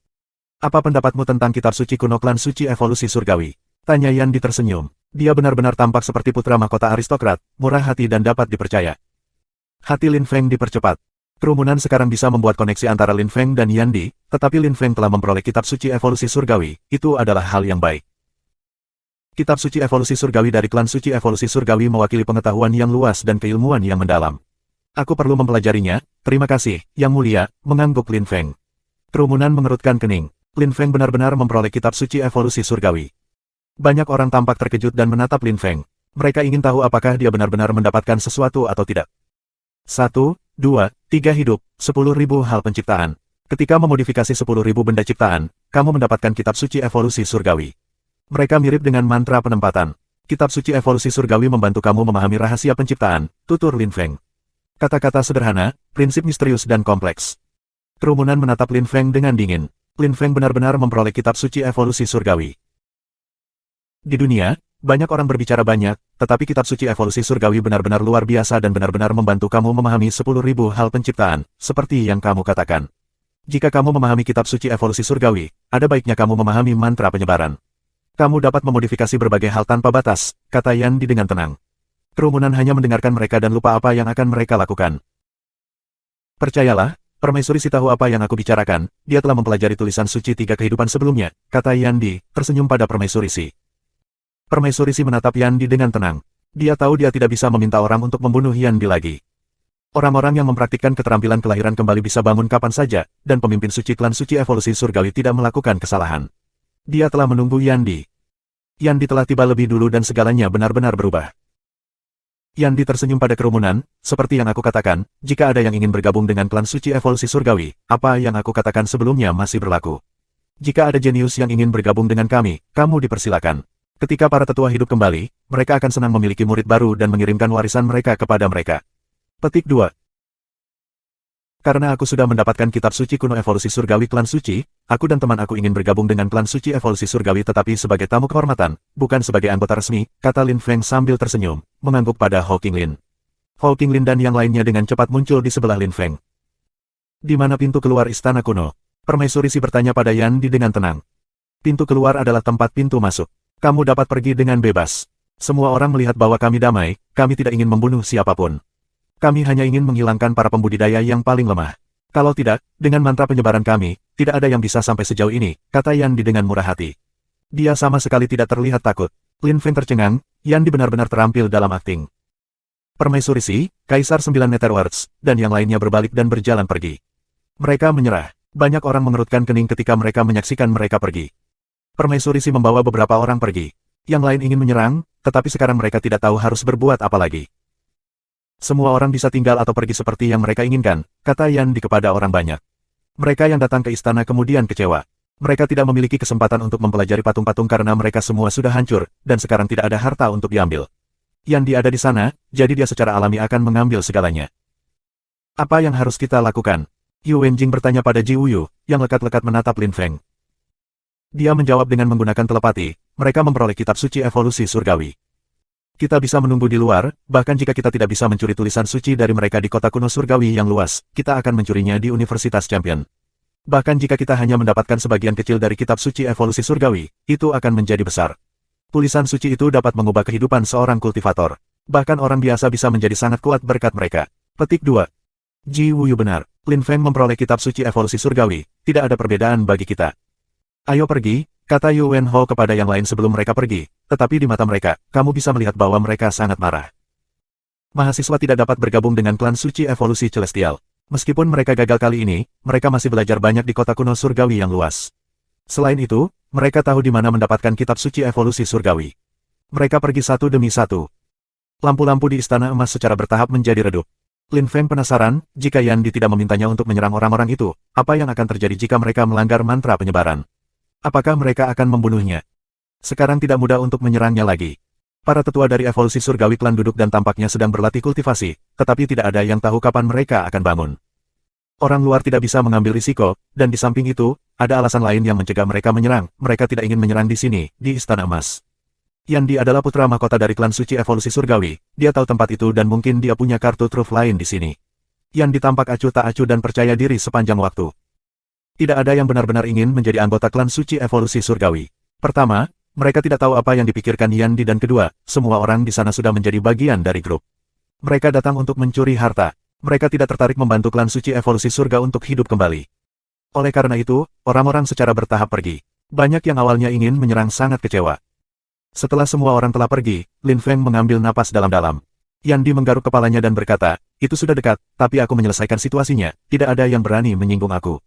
Apa pendapatmu tentang kitab suci kuno klan suci evolusi surgawi? Tanya Yandi tersenyum. Dia benar-benar tampak seperti putra mahkota aristokrat, murah hati dan dapat dipercaya. Hati Lin Feng dipercepat. Kerumunan sekarang bisa membuat koneksi antara Lin Feng dan Yandi, tetapi Lin Feng telah memperoleh kitab suci evolusi surgawi, itu adalah hal yang baik. Kitab suci evolusi surgawi dari klan suci evolusi surgawi mewakili pengetahuan yang luas dan keilmuan yang mendalam. Aku perlu mempelajarinya, terima kasih, Yang Mulia, mengangguk Lin Feng. Kerumunan mengerutkan kening. Lin Feng benar-benar memperoleh kitab suci evolusi surgawi. Banyak orang tampak terkejut dan menatap Lin Feng. Mereka ingin tahu apakah dia benar-benar mendapatkan sesuatu atau tidak. 1, 2, 3 hidup, 10.000 hal penciptaan. Ketika memodifikasi 10.000 benda ciptaan, kamu mendapatkan kitab suci evolusi surgawi. Mereka mirip dengan mantra penempatan. Kitab suci evolusi surgawi membantu kamu memahami rahasia penciptaan, tutur Lin Feng. Kata-kata sederhana, prinsip misterius dan kompleks. Kerumunan menatap Lin Feng dengan dingin. Lin Feng benar-benar memperoleh kitab suci evolusi surgawi. Di dunia, banyak orang berbicara banyak, tetapi kitab suci evolusi surgawi benar-benar luar biasa dan benar-benar membantu kamu memahami 10.000 hal penciptaan, seperti yang kamu katakan. Jika kamu memahami kitab suci evolusi surgawi, ada baiknya kamu memahami mantra penyebaran. Kamu dapat memodifikasi berbagai hal tanpa batas, kata Yandi dengan tenang. Kerumunan hanya mendengarkan mereka dan lupa apa yang akan mereka lakukan. Percayalah, Permaisuri Si tahu apa yang aku bicarakan, dia telah mempelajari tulisan suci 3 kehidupan sebelumnya, kata Yandi, tersenyum pada Permaisuri Si. Permaisuri Si menatap Yandi dengan tenang. Dia tahu dia tidak bisa meminta orang untuk membunuh Yan Di lagi. Orang-orang yang mempraktikkan keterampilan kelahiran kembali bisa bangun kapan saja, dan pemimpin suci klan suci evolusi surgawi tidak melakukan kesalahan. Dia telah menunggu Yan Di. Yan Di telah tiba lebih dulu dan segalanya benar-benar berubah. Yan Di tersenyum pada kerumunan, seperti yang aku katakan, jika ada yang ingin bergabung dengan klan suci evolusi surgawi, apa yang aku katakan sebelumnya masih berlaku. Jika ada jenius yang ingin bergabung dengan kami, kamu dipersilakan. Ketika para tetua hidup kembali, mereka akan senang memiliki murid baru dan mengirimkan warisan mereka kepada mereka. Petik 2. Karena aku sudah mendapatkan kitab suci kuno evolusi surgawi klan suci, aku dan teman aku ingin bergabung dengan klan suci evolusi surgawi tetapi sebagai tamu kehormatan, bukan sebagai anggota resmi, kata Lin Feng sambil tersenyum, mengangguk pada Hawking Lin. Hawking Lin dan yang lainnya dengan cepat muncul di sebelah Lin Feng. Di mana pintu keluar istana kuno? Permaisuri Si bertanya pada Yan Di dengan tenang. Pintu keluar adalah tempat pintu masuk. Kamu dapat pergi dengan bebas. Semua orang melihat bahwa kami damai, kami tidak ingin membunuh siapapun. Kami hanya ingin menghilangkan para pembudidaya yang paling lemah. Kalau tidak, dengan mantra penyebaran kami, tidak ada yang bisa sampai sejauh ini, kata Yan Di dengan murah hati. Dia sama sekali tidak terlihat takut. Lin Feng tercengang, Yan Di benar-benar terampil dalam akting. Permaisuri Si, Kaisar 9 Netherworlds, dan yang lainnya berbalik dan berjalan pergi. Mereka menyerah. Banyak orang mengerutkan kening ketika mereka menyaksikan mereka pergi. Permaisuri Si membawa beberapa orang pergi. Yang lain ingin menyerang, tetapi sekarang mereka tidak tahu harus berbuat apa lagi. Semua orang bisa tinggal atau pergi seperti yang mereka inginkan, kata Yan Di kepada orang banyak. Mereka yang datang ke istana kemudian kecewa. Mereka tidak memiliki kesempatan untuk mempelajari patung-patung karena mereka semua sudah hancur, dan sekarang tidak ada harta untuk diambil. Yan Di ada di sana, jadi dia secara alami akan mengambil segalanya. Apa yang harus kita lakukan? Yu Wenjing bertanya pada Ji Wuyu, yang lekat-lekat menatap Lin Feng. Dia menjawab dengan menggunakan telepati, mereka memperoleh kitab suci evolusi surgawi. Kita bisa menunggu di luar, bahkan jika kita tidak bisa mencuri tulisan suci dari mereka di kota kuno surgawi yang luas, kita akan mencurinya di Universitas Champion. Bahkan jika kita hanya mendapatkan sebagian kecil dari kitab suci evolusi surgawi, itu akan menjadi besar. Tulisan suci itu dapat mengubah kehidupan seorang kultivator. Bahkan orang biasa bisa menjadi sangat kuat berkat mereka. Petik 2. Ji Wuyu benar. Lin Feng memperoleh kitab suci evolusi surgawi, tidak ada perbedaan bagi kita. Ayo pergi, kata Yu Wenho kepada yang lain sebelum mereka pergi, tetapi di mata mereka, kamu bisa melihat bahwa mereka sangat marah. Mahasiswa tidak dapat bergabung dengan klan suci evolusi celestial. Meskipun mereka gagal kali ini, mereka masih belajar banyak di kota kuno surgawi yang luas. Selain itu, mereka tahu di mana mendapatkan kitab suci evolusi surgawi. Mereka pergi satu demi satu. Lampu-lampu di istana emas secara bertahap menjadi redup. Lin Feng penasaran, jika Yan Di tidak memintanya untuk menyerang orang-orang itu, apa yang akan terjadi jika mereka melanggar mantra penyebaran? Apakah mereka akan membunuhnya? Sekarang tidak mudah untuk menyerangnya lagi. Para tetua dari evolusi surgawi klan duduk dan tampaknya sedang berlatih kultivasi, tetapi tidak ada yang tahu kapan mereka akan bangun. Orang luar tidak bisa mengambil risiko, dan di samping itu, ada alasan lain yang mencegah mereka menyerang. Mereka tidak ingin menyerang di sini, di Istana Emas. Yan Di adalah putra mahkota dari klan suci evolusi surgawi, dia tahu tempat itu dan mungkin dia punya kartu truf lain di sini. Yan Di tampak acuh tak acuh dan percaya diri sepanjang waktu. Tidak ada yang benar-benar ingin menjadi anggota klan suci evolusi surgawi. Pertama, mereka tidak tahu apa yang dipikirkan Yan Di dan kedua, semua orang di sana sudah menjadi bagian dari grup. Mereka datang untuk mencuri harta. Mereka tidak tertarik membantu klan suci evolusi surga untuk hidup kembali. Oleh karena itu, orang-orang secara bertahap pergi. Banyak yang awalnya ingin menyerang sangat kecewa. Setelah semua orang telah pergi, Lin Feng mengambil napas dalam-dalam. Yan Di menggaruk kepalanya dan berkata, itu sudah dekat, tapi aku menyelesaikan situasinya, tidak ada yang berani menyinggung aku.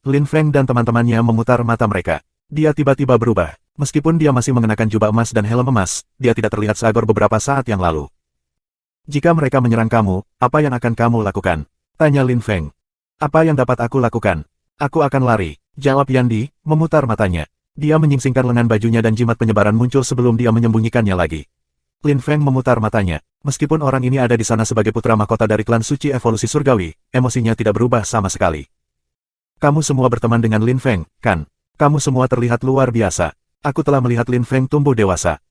Lin Feng dan teman-temannya memutar mata mereka. Dia tiba-tiba berubah. Meskipun dia masih mengenakan jubah emas dan helm emas, dia tidak terlihat seagor beberapa saat yang lalu. Jika mereka menyerang kamu, apa yang akan kamu lakukan? Tanya Lin Feng. Apa yang dapat aku lakukan? Aku akan lari, jawab Yan Di, memutar matanya. Dia menyingsingkan lengan bajunya dan jimat penyebaran muncul sebelum dia menyembunyikannya lagi. Lin Feng memutar matanya. Meskipun orang ini ada di sana sebagai putra mahkota dari klan suci evolusi surgawi, emosinya tidak berubah sama sekali. Kamu semua berteman dengan Lin Feng, kan? Kamu semua terlihat luar biasa. Aku telah melihat Lin Feng tumbuh dewasa.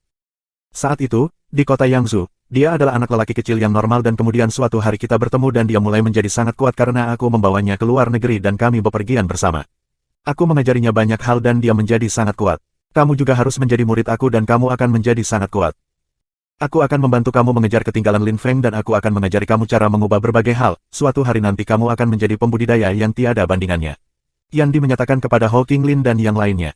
Saat itu, di kota Yangzhou, dia adalah anak lelaki kecil yang normal dan kemudian suatu hari kita bertemu dan dia mulai menjadi sangat kuat karena aku membawanya ke luar negeri dan kami bepergian bersama. Aku mengajarinya banyak hal dan dia menjadi sangat kuat. Kamu juga harus menjadi murid aku dan kamu akan menjadi sangat kuat. Aku akan membantu kamu mengejar ketinggalan Lin Feng dan aku akan mengajari kamu cara mengubah berbagai hal. Suatu hari nanti kamu akan menjadi pembudidaya yang tiada bandingannya. Yan Di menyatakan kepada Hawking Lin dan yang lainnya.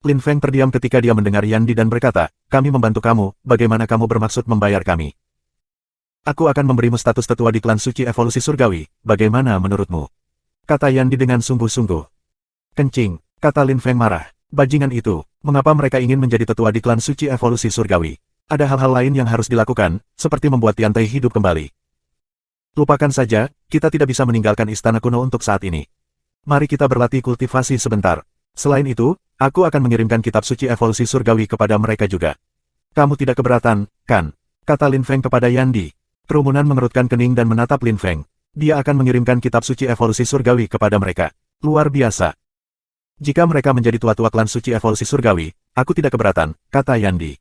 Lin Feng terdiam ketika dia mendengar Yan Di dan berkata, kami membantu kamu, bagaimana kamu bermaksud membayar kami? Aku akan memberimu status tetua di klan suci evolusi surgawi, bagaimana menurutmu? Kata Yan Di dengan sungguh-sungguh. Kencing, kata Lin Feng marah. Bajingan itu, mengapa mereka ingin menjadi tetua di klan suci evolusi surgawi? Ada hal-hal lain yang harus dilakukan, seperti membuat Tiantai hidup kembali. Lupakan saja, kita tidak bisa meninggalkan istana kuno untuk saat ini. Mari kita berlatih kultivasi sebentar. Selain itu, aku akan mengirimkan kitab suci evolusi surgawi kepada mereka juga. Kamu tidak keberatan, kan? Kata Lin Feng kepada Yan Di. Kerumunan mengerutkan kening dan menatap Lin Feng. Dia akan mengirimkan kitab suci evolusi surgawi kepada mereka. Luar biasa. Jika mereka menjadi tua-tua klan suci evolusi surgawi, aku tidak keberatan, kata Yan Di.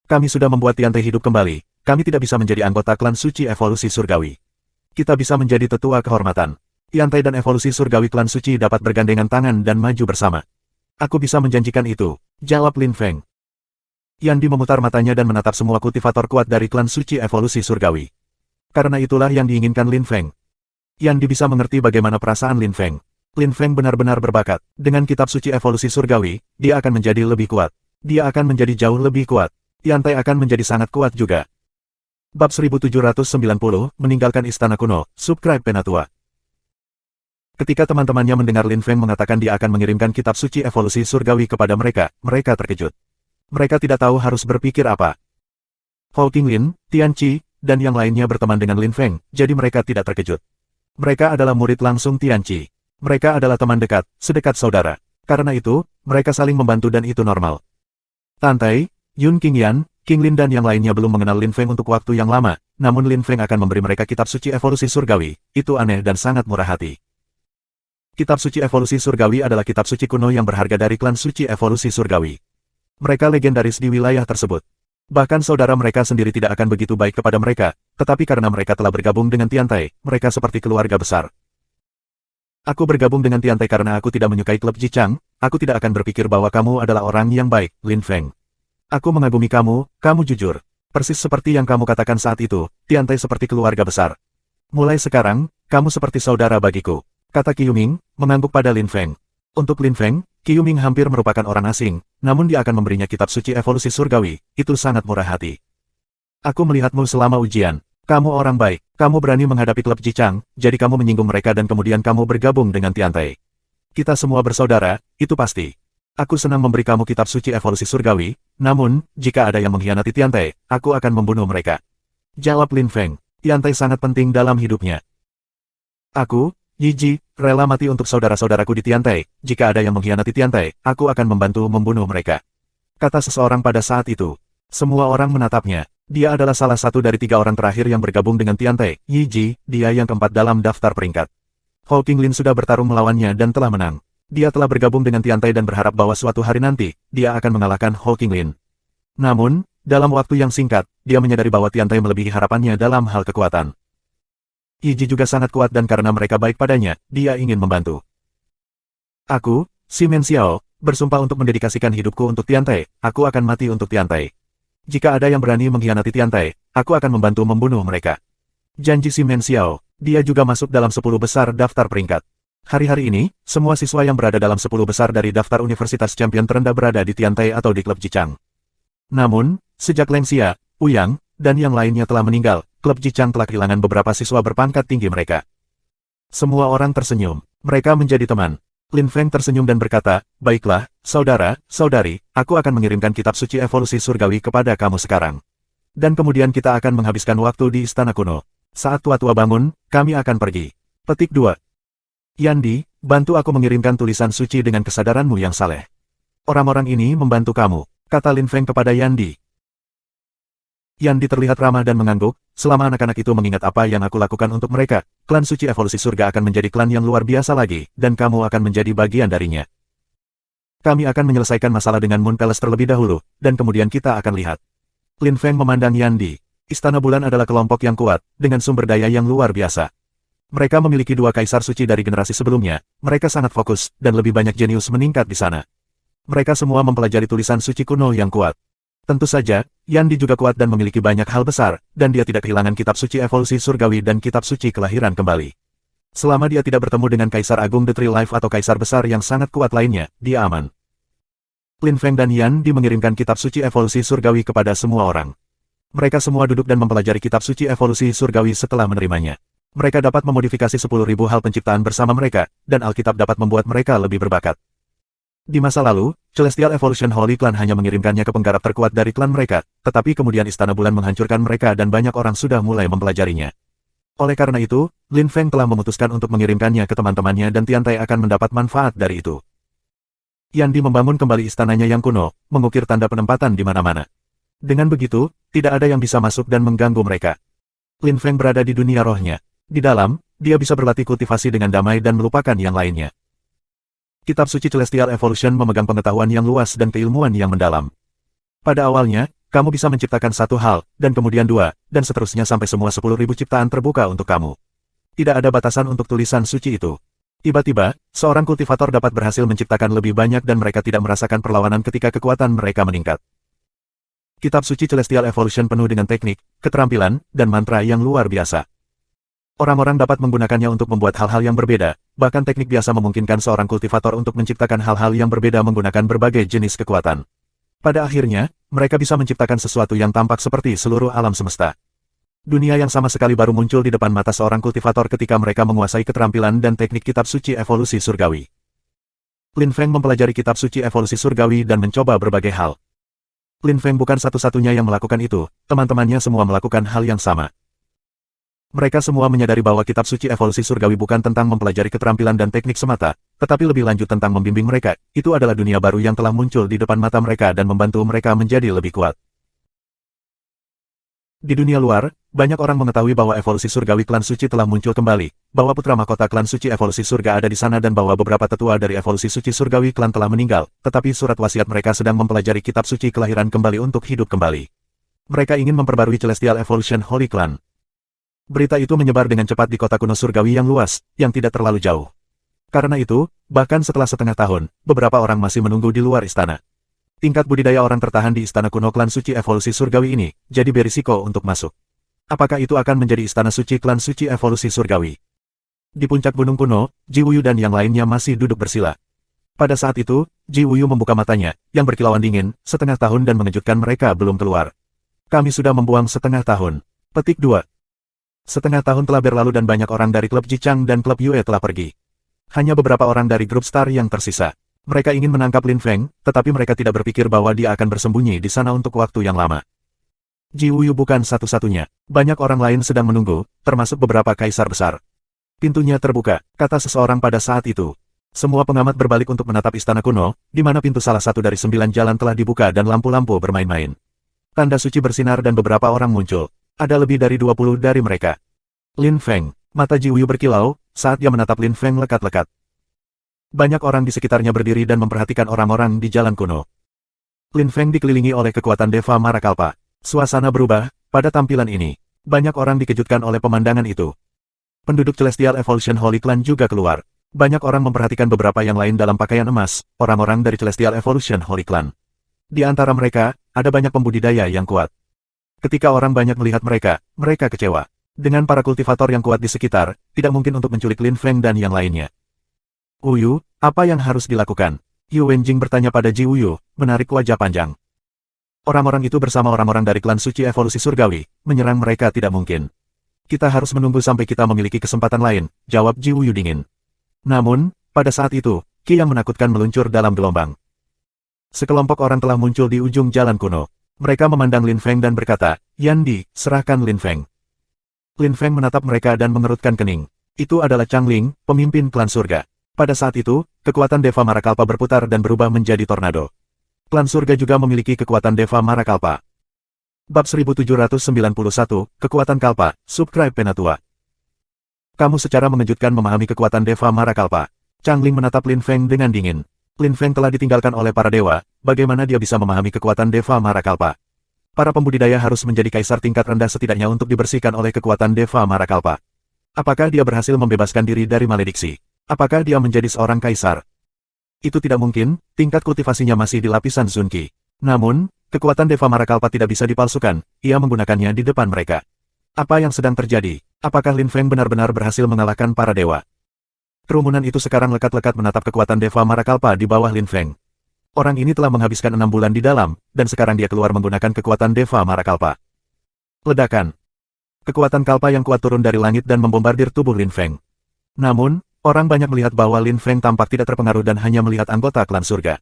Kami sudah membuat Tiantai hidup kembali. Kami tidak bisa menjadi anggota klan suci evolusi surgawi. Kita bisa menjadi tetua kehormatan. Tiantai dan evolusi surgawi klan suci dapat bergandengan tangan dan maju bersama. Aku bisa menjanjikan itu, jawab Lin Feng. Yan Di memutar matanya dan menatap semua kultivator kuat dari klan suci evolusi surgawi. Karena itulah yang diinginkan Lin Feng. Yan Di bisa mengerti bagaimana perasaan Lin Feng. Lin Feng benar-benar berbakat. Dengan kitab suci evolusi surgawi, dia akan menjadi lebih kuat. Dia akan menjadi jauh lebih kuat. Tiantai akan menjadi sangat kuat juga. Bab 1790, meninggalkan istana kuno, subscribe Penatua. Ketika teman-temannya mendengar Lin Feng mengatakan dia akan mengirimkan kitab suci evolusi surgawi kepada mereka, mereka terkejut. Mereka tidak tahu harus berpikir apa. Hou Qinglin, Tian Qi, dan yang lainnya berteman dengan Lin Feng, jadi mereka tidak terkejut. Mereka adalah murid langsung Tian Qi. Mereka adalah teman dekat, sedekat saudara. Karena itu, mereka saling membantu dan itu normal. Tantai, Yun Qingyan, Qinglin dan yang lainnya belum mengenal Lin Feng untuk waktu yang lama, namun Lin Feng akan memberi mereka kitab suci evolusi surgawi, itu aneh dan sangat murah hati. Kitab suci evolusi surgawi adalah kitab suci kuno yang berharga dari klan suci evolusi surgawi. Mereka legendaris di wilayah tersebut. Bahkan saudara mereka sendiri tidak akan begitu baik kepada mereka, tetapi karena mereka telah bergabung dengan Tiantai, mereka seperti keluarga besar. Aku bergabung dengan Tiantai karena aku tidak menyukai klub Jichang, aku tidak akan berpikir bahwa kamu adalah orang yang baik, Lin Feng. Aku mengagumi kamu, kamu jujur. Persis seperti yang kamu katakan saat itu, Tiantai seperti keluarga besar. Mulai sekarang, kamu seperti saudara bagiku, kata Qiyuming, mengangguk pada Lin Feng. Untuk Lin Feng, Qiyuming hampir merupakan orang asing, namun dia akan memberinya kitab suci evolusi surgawi, itu sangat murah hati. Aku melihatmu selama ujian. Kamu orang baik, kamu berani menghadapi klub Jichang, jadi kamu menyinggung mereka dan kemudian kamu bergabung dengan Tiantai. Kita semua bersaudara, itu pasti. Aku senang memberi kamu kitab suci evolusi surgawi, namun, jika ada yang mengkhianati Tiantai, aku akan membunuh mereka. Jawab Lin Feng, Tiantai sangat penting dalam hidupnya. Aku, Yi Ji, rela mati untuk saudara-saudaraku di Tiantai, jika ada yang mengkhianati Tiantai, aku akan membantu membunuh mereka. Kata seseorang pada saat itu. Semua orang menatapnya. Dia adalah salah satu dari 3 orang terakhir yang bergabung dengan Tiantai, Yi Ji, dia yang keempat dalam daftar peringkat. Hou Qinglin sudah bertarung melawannya dan telah menang. Dia telah bergabung dengan Tiantai dan berharap bahwa suatu hari nanti, dia akan mengalahkan Hou Qinglin. Namun, dalam waktu yang singkat, dia menyadari bahwa Tiantai melebihi harapannya dalam hal kekuatan. Yi Ji juga sangat kuat dan karena mereka baik padanya, dia ingin membantu. Aku, Simen Xiao, bersumpah untuk mendedikasikan hidupku untuk Tiantai, aku akan mati untuk Tiantai. Jika ada yang berani mengkhianati Tiantai, aku akan membantu membunuh mereka. Janji Simen Xiao, dia juga masuk dalam 10 besar daftar peringkat. Hari-hari ini, semua siswa yang berada dalam 10 besar dari daftar Universitas Champion terendah berada di Tiantai atau di klub Jichang. Namun, sejak Leng Xia, Ouyang, dan yang lainnya telah meninggal, klub Jichang telah kehilangan beberapa siswa berpangkat tinggi mereka. Semua orang tersenyum, mereka menjadi teman. Lin Feng tersenyum dan berkata, baiklah, saudara-saudari, aku akan mengirimkan kitab suci evolusi surgawi kepada kamu sekarang. Dan kemudian kita akan menghabiskan waktu di istana kuno. Saat tua-tua bangun, kami akan pergi. Petik 2. Yan Di, bantu aku mengirimkan tulisan suci dengan kesadaranmu yang saleh. Orang-orang ini membantu kamu, kata Lin Feng kepada Yan Di. Yan Di terlihat ramah dan mengangguk, selama anak-anak itu mengingat apa yang aku lakukan untuk mereka, klan suci evolusi surga akan menjadi klan yang luar biasa lagi, dan kamu akan menjadi bagian darinya. Kami akan menyelesaikan masalah dengan Moon Palace terlebih dahulu, dan kemudian kita akan lihat. Lin Feng memandang Yan Di. Istana Bulan adalah kelompok yang kuat, dengan sumber daya yang luar biasa. Mereka memiliki 2 kaisar suci dari generasi sebelumnya, mereka sangat fokus, dan lebih banyak jenius meningkat di sana. Mereka semua mempelajari tulisan suci kuno yang kuat. Tentu saja, Yan Di juga kuat dan memiliki banyak hal besar, dan dia tidak kehilangan kitab suci evolusi surgawi dan kitab suci kelahiran kembali. Selama dia tidak bertemu dengan Kaisar Agung The Tree Life atau Kaisar besar yang sangat kuat lainnya, dia aman. Lin Feng dan Yan Di mengirimkan kitab suci evolusi surgawi kepada semua orang. Mereka semua duduk dan mempelajari kitab suci evolusi surgawi setelah menerimanya. Mereka dapat memodifikasi 10.000 hal penciptaan bersama mereka, dan Alkitab dapat membuat mereka lebih berbakat. Di masa lalu, Celestial Evolution Holy Clan hanya mengirimkannya ke penggarap terkuat dari klan mereka, tetapi kemudian Istana Bulan menghancurkan mereka dan banyak orang sudah mulai mempelajarinya. Oleh karena itu, Lin Feng telah memutuskan untuk mengirimkannya ke teman-temannya dan Tiantai akan mendapat manfaat dari itu. Yan Di membangun kembali istananya yang kuno, mengukir tanda penempatan di mana-mana. Dengan begitu, tidak ada yang bisa masuk dan mengganggu mereka. Lin Feng berada di dunia rohnya. Di dalam, dia bisa berlatih kultivasi dengan damai dan melupakan yang lainnya. Kitab suci Celestial Evolution memegang pengetahuan yang luas dan keilmuan yang mendalam. Pada awalnya, kamu bisa menciptakan satu hal, dan kemudian dua, dan seterusnya sampai semua 10.000 ciptaan terbuka untuk kamu. Tidak ada batasan untuk tulisan suci itu. Tiba-tiba, seorang kultivator dapat berhasil menciptakan lebih banyak dan mereka tidak merasakan perlawanan ketika kekuatan mereka meningkat. Kitab suci Celestial Evolution penuh dengan teknik, keterampilan, dan mantra yang luar biasa. Orang-orang dapat menggunakannya untuk membuat hal-hal yang berbeda, bahkan teknik biasa memungkinkan seorang kultivator untuk menciptakan hal-hal yang berbeda menggunakan berbagai jenis kekuatan. Pada akhirnya, mereka bisa menciptakan sesuatu yang tampak seperti seluruh alam semesta. Dunia yang sama sekali baru muncul di depan mata seorang kultivator ketika mereka menguasai keterampilan dan teknik kitab suci evolusi surgawi. Lin Feng mempelajari kitab suci evolusi surgawi dan mencoba berbagai hal. Lin Feng bukan satu-satunya yang melakukan itu, teman-temannya semua melakukan hal yang sama. Mereka semua menyadari bahwa kitab suci evolusi surgawi bukan tentang mempelajari keterampilan dan teknik semata, tetapi lebih lanjut tentang membimbing mereka. Itu adalah dunia baru yang telah muncul di depan mata mereka dan membantu mereka menjadi lebih kuat. Di dunia luar, banyak orang mengetahui bahwa evolusi surgawi klan suci telah muncul kembali, bahwa putra mahkota klan suci evolusi surga ada di sana dan bahwa beberapa tetua dari evolusi suci surgawi klan telah meninggal, tetapi surat wasiat mereka sedang mempelajari kitab suci kelahiran kembali untuk hidup kembali. Mereka ingin memperbarui Celestial Evolution Holy Clan. Berita itu menyebar dengan cepat di kota kuno surgawi yang luas, yang tidak terlalu jauh. Karena itu, bahkan setelah setengah tahun, beberapa orang masih menunggu di luar istana. Tingkat budidaya orang tertahan di istana kuno klan suci evolusi surgawi ini, jadi berisiko untuk masuk. Apakah itu akan menjadi istana suci klan suci evolusi surgawi? Di puncak gunung kuno, Ji Wuyu dan yang lainnya masih duduk bersila. Pada saat itu, Ji Wuyu membuka matanya, yang berkilauan dingin, setengah tahun dan mengejutkan mereka belum keluar. Kami sudah membuang setengah tahun. Petik 2. Setengah tahun telah berlalu dan banyak orang dari klub Jichang dan klub Yue telah pergi. Hanya beberapa orang dari grup Star yang tersisa. Mereka ingin menangkap Lin Feng, tetapi mereka tidak berpikir bahwa dia akan bersembunyi di sana untuk waktu yang lama. Ji Wuyu bukan satu-satunya. Banyak orang lain sedang menunggu, termasuk beberapa kaisar besar. Pintunya terbuka, kata seseorang pada saat itu. Semua pengamat berbalik untuk menatap istana kuno, di mana pintu salah satu dari 9 jalan telah dibuka dan lampu-lampu bermain-main. Tanda suci bersinar dan beberapa orang muncul. Ada lebih dari 20 dari mereka. Lin Feng, mata Ji Wuyu berkilau, saat dia menatap Lin Feng lekat-lekat. Banyak orang di sekitarnya berdiri dan memperhatikan orang-orang di jalan kuno. Lin Feng dikelilingi oleh kekuatan Deva Marakalpa. Suasana berubah, pada tampilan ini. Banyak orang dikejutkan oleh pemandangan itu. Penduduk Celestial Evolution Holy Clan juga keluar. Banyak orang memperhatikan beberapa yang lain dalam pakaian emas, orang-orang dari Celestial Evolution Holy Clan. Di antara mereka, ada banyak pembudidaya yang kuat. Ketika orang banyak melihat mereka, mereka kecewa. Dengan para kultivator yang kuat di sekitar, tidak mungkin untuk menculik Lin Feng dan yang lainnya. Wuyu, apa yang harus dilakukan? Yu Wenjing bertanya pada Ji Wuyu, menarik wajah panjang. Orang-orang itu bersama orang-orang dari klan suci evolusi surgawi, menyerang mereka tidak mungkin. Kita harus menunggu sampai kita memiliki kesempatan lain, jawab Ji Wuyu dingin. Namun, pada saat itu, Ki yang menakutkan meluncur dalam gelombang. Sekelompok orang telah muncul di ujung jalan kuno. Mereka memandang Lin Feng dan berkata, Yan Di, serahkan Lin Feng. Lin Feng menatap mereka dan mengerutkan kening. Itu adalah Chang Ling, pemimpin klan surga. Pada saat itu, kekuatan Deva Marakalpa berputar dan berubah menjadi tornado. Klan surga juga memiliki kekuatan Deva Marakalpa. Bab 1791, Kekuatan Kalpa, Subscribe Penatua. Kamu secara mengejutkan memahami kekuatan Deva Marakalpa. Chang Ling menatap Lin Feng dengan dingin. Lin Feng telah ditinggalkan oleh para dewa, bagaimana dia bisa memahami kekuatan Deva Marakalpa? Para pembudidaya harus menjadi kaisar tingkat rendah setidaknya untuk dibersihkan oleh kekuatan Deva Marakalpa. Apakah dia berhasil membebaskan diri dari malediksi? Apakah dia menjadi seorang kaisar? Itu tidak mungkin, tingkat kultivasinya masih di lapisan Zunqi. Namun, kekuatan Deva Marakalpa tidak bisa dipalsukan, ia menggunakannya di depan mereka. Apa yang sedang terjadi? Apakah Lin Feng benar-benar berhasil mengalahkan para dewa? Kerumunan itu sekarang lekat-lekat menatap kekuatan Deva Marakalpa di bawah Lin Feng. Orang ini telah menghabiskan 6 bulan di dalam, dan sekarang dia keluar menggunakan kekuatan Deva Marakalpa. Ledakan. Kekuatan kalpa yang kuat turun dari langit dan membombardir tubuh Lin Feng. Namun, orang banyak melihat bahwa Lin Feng tampak tidak terpengaruh dan hanya melihat anggota klan surga.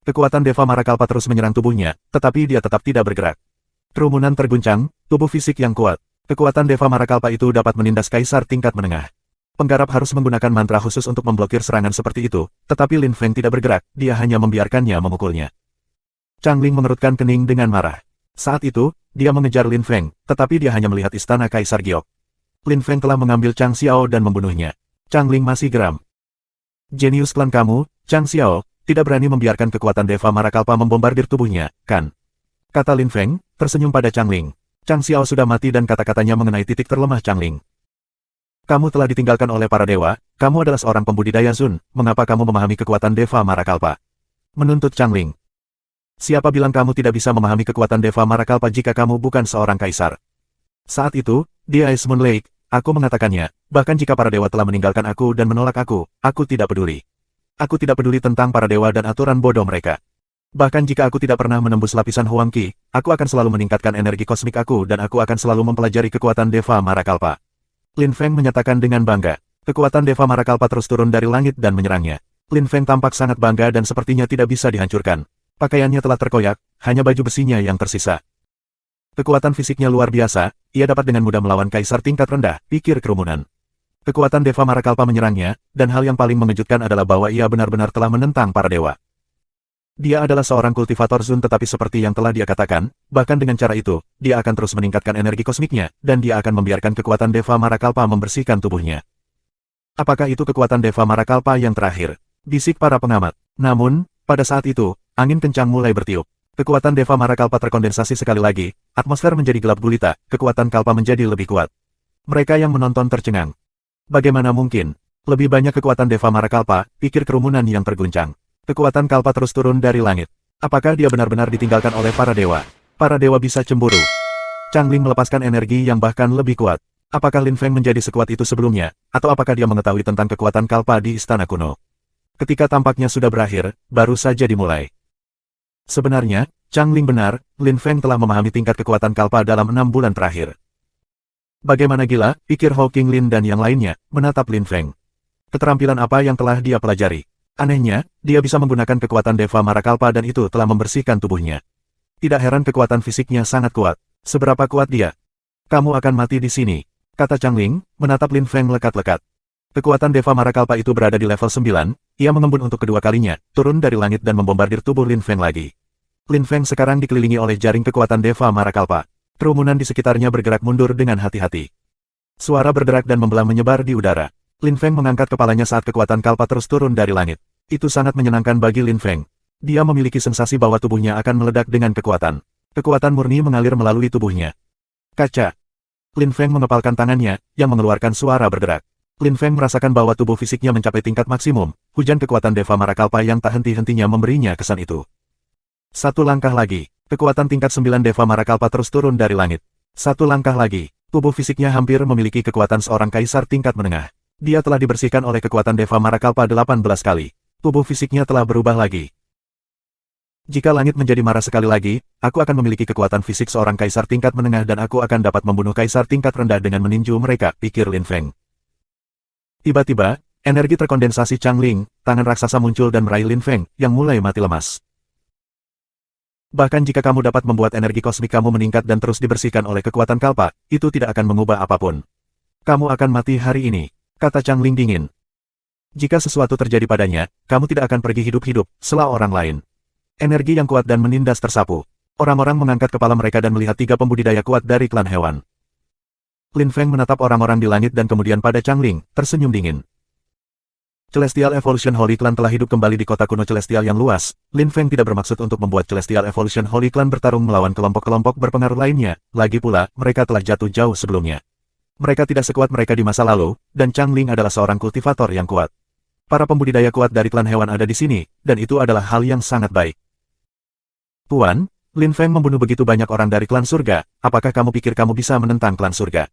Kekuatan Deva Marakalpa terus menyerang tubuhnya, tetapi dia tetap tidak bergerak. Kerumunan terguncang, tubuh fisik yang kuat. Kekuatan Deva Marakalpa itu dapat menindas kaisar tingkat menengah. Penggarap harus menggunakan mantra khusus untuk memblokir serangan seperti itu, tetapi Lin Feng tidak bergerak, dia hanya membiarkannya memukulnya. Changling mengerutkan kening dengan marah. Saat itu, dia mengejar Lin Feng, tetapi dia hanya melihat istana Kaisar Giok. Lin Feng telah mengambil Chang Xiao dan membunuhnya. Changling masih geram. Jenius klan kamu, Chang Xiao, tidak berani membiarkan kekuatan Deva Marakalpa membombardir tubuhnya, kan? Kata Lin Feng, tersenyum pada Changling. Chang Xiao sudah mati dan kata-katanya mengenai titik terlemah Changling. Kamu telah ditinggalkan oleh para dewa, kamu adalah seorang pembudidaya Zun, mengapa kamu memahami kekuatan Deva Marakalpa? Menuntut Changling. Siapa bilang kamu tidak bisa memahami kekuatan Deva Marakalpa jika kamu bukan seorang kaisar? Saat itu, di Ice Moon Lake, aku mengatakannya, bahkan jika para dewa telah meninggalkan aku dan menolak aku tidak peduli. Aku tidak peduli tentang para dewa dan aturan bodoh mereka. Bahkan jika aku tidak pernah menembus lapisan Huang Qi, aku akan selalu meningkatkan energi kosmik aku dan aku akan selalu mempelajari kekuatan Deva Marakalpa. Lin Feng menyatakan dengan bangga. Kekuatan Deva Marakalpa terus turun dari langit dan menyerangnya. Lin Feng tampak sangat bangga dan sepertinya tidak bisa dihancurkan. Pakaiannya telah terkoyak, hanya baju besinya yang tersisa. Kekuatan fisiknya luar biasa, ia dapat dengan mudah melawan kaisar tingkat rendah, pikir kerumunan. Kekuatan Deva Marakalpa menyerangnya, dan hal yang paling mengejutkan adalah bahwa ia benar-benar telah menentang para dewa. Dia adalah seorang kultivator Zun tetapi seperti yang telah dia katakan, bahkan dengan cara itu, dia akan terus meningkatkan energi kosmiknya, dan dia akan membiarkan kekuatan Deva Marakalpa membersihkan tubuhnya. Apakah itu kekuatan Deva Marakalpa yang terakhir? Bisik para pengamat. Namun, pada saat itu, angin kencang mulai bertiup. Kekuatan Deva Marakalpa terkondensasi sekali lagi, atmosfer menjadi gelap gulita, kekuatan kalpa menjadi lebih kuat. Mereka yang menonton tercengang. Bagaimana mungkin? Lebih banyak kekuatan Deva Marakalpa, pikir kerumunan yang terguncang. Kekuatan kalpa terus turun dari langit. Apakah dia benar-benar ditinggalkan oleh para dewa? Para dewa bisa cemburu. Changling melepaskan energi yang bahkan lebih kuat. Apakah Lin Feng menjadi sekuat itu sebelumnya, atau apakah dia mengetahui tentang kekuatan kalpa di istana kuno? Ketika tampaknya sudah berakhir, baru saja dimulai. Sebenarnya, Changling benar, Lin Feng telah memahami tingkat kekuatan kalpa dalam 6 bulan terakhir. Bagaimana gila, pikir Hawking Lin dan yang lainnya, menatap Lin Feng. Keterampilan apa yang telah dia pelajari? Anehnya, dia bisa menggunakan kekuatan Deva Marakalpa dan itu telah membersihkan tubuhnya. Tidak heran kekuatan fisiknya sangat kuat. Seberapa kuat dia? Kamu akan mati di sini, kata Changling, menatap Lin Feng lekat-lekat. Kekuatan Deva Marakalpa itu berada di level 9, ia mengembun untuk kedua kalinya, turun dari langit dan membombardir tubuh Lin Feng lagi. Lin Feng sekarang dikelilingi oleh jaring kekuatan Deva Marakalpa. Kerumunan di sekitarnya bergerak mundur dengan hati-hati. Suara berderak dan membelah menyebar di udara. Lin Feng mengangkat kepalanya saat kekuatan kalpa terus turun dari langit. Itu sangat menyenangkan bagi Lin Feng. Dia memiliki sensasi bahwa tubuhnya akan meledak dengan kekuatan. Kekuatan murni mengalir melalui tubuhnya. Kaca. Lin Feng mengepalkan tangannya, yang mengeluarkan suara berderak. Lin Feng merasakan bahwa tubuh fisiknya mencapai tingkat maksimum, hujan kekuatan Deva Marakalpa yang tak henti-hentinya memberinya kesan itu. Satu langkah lagi, kekuatan tingkat 9 Deva Marakalpa terus turun dari langit. Satu langkah lagi, tubuh fisiknya hampir memiliki kekuatan seorang kaisar tingkat menengah. Dia telah dibersihkan oleh kekuatan Deva Marakalpa 18 kali. Tubuh fisiknya telah berubah lagi. Jika langit menjadi marah sekali lagi, aku akan memiliki kekuatan fisik seorang kaisar tingkat menengah dan aku akan dapat membunuh kaisar tingkat rendah dengan meninju mereka, pikir Lin Feng. Tiba-tiba, energi terkondensasi Changling, tangan raksasa muncul dan meraih Lin Feng, yang mulai mati lemas. Bahkan jika kamu dapat membuat energi kosmik kamu meningkat dan terus dibersihkan oleh kekuatan kalpa, itu tidak akan mengubah apapun. Kamu akan mati hari ini, kata Changling dingin. Jika sesuatu terjadi padanya, kamu tidak akan pergi hidup-hidup, sela orang lain. Energi yang kuat dan menindas tersapu. Orang-orang mengangkat kepala mereka dan melihat 3 pembudidaya kuat dari klan hewan. Lin Feng menatap orang-orang di langit dan kemudian pada Changling, tersenyum dingin. Celestial Evolution Holy Clan telah hidup kembali di kota kuno Celestial yang luas. Lin Feng tidak bermaksud untuk membuat Celestial Evolution Holy Clan bertarung melawan kelompok-kelompok berpengaruh lainnya, lagi pula, mereka telah jatuh jauh sebelumnya. Mereka tidak sekuat mereka di masa lalu, dan Changling adalah seorang kultivator yang kuat. Para pembudidaya kuat dari klan hewan ada di sini, dan itu adalah hal yang sangat baik. Tuan, Lin Feng membunuh begitu banyak orang dari klan surga, apakah kamu pikir kamu bisa menentang klan surga?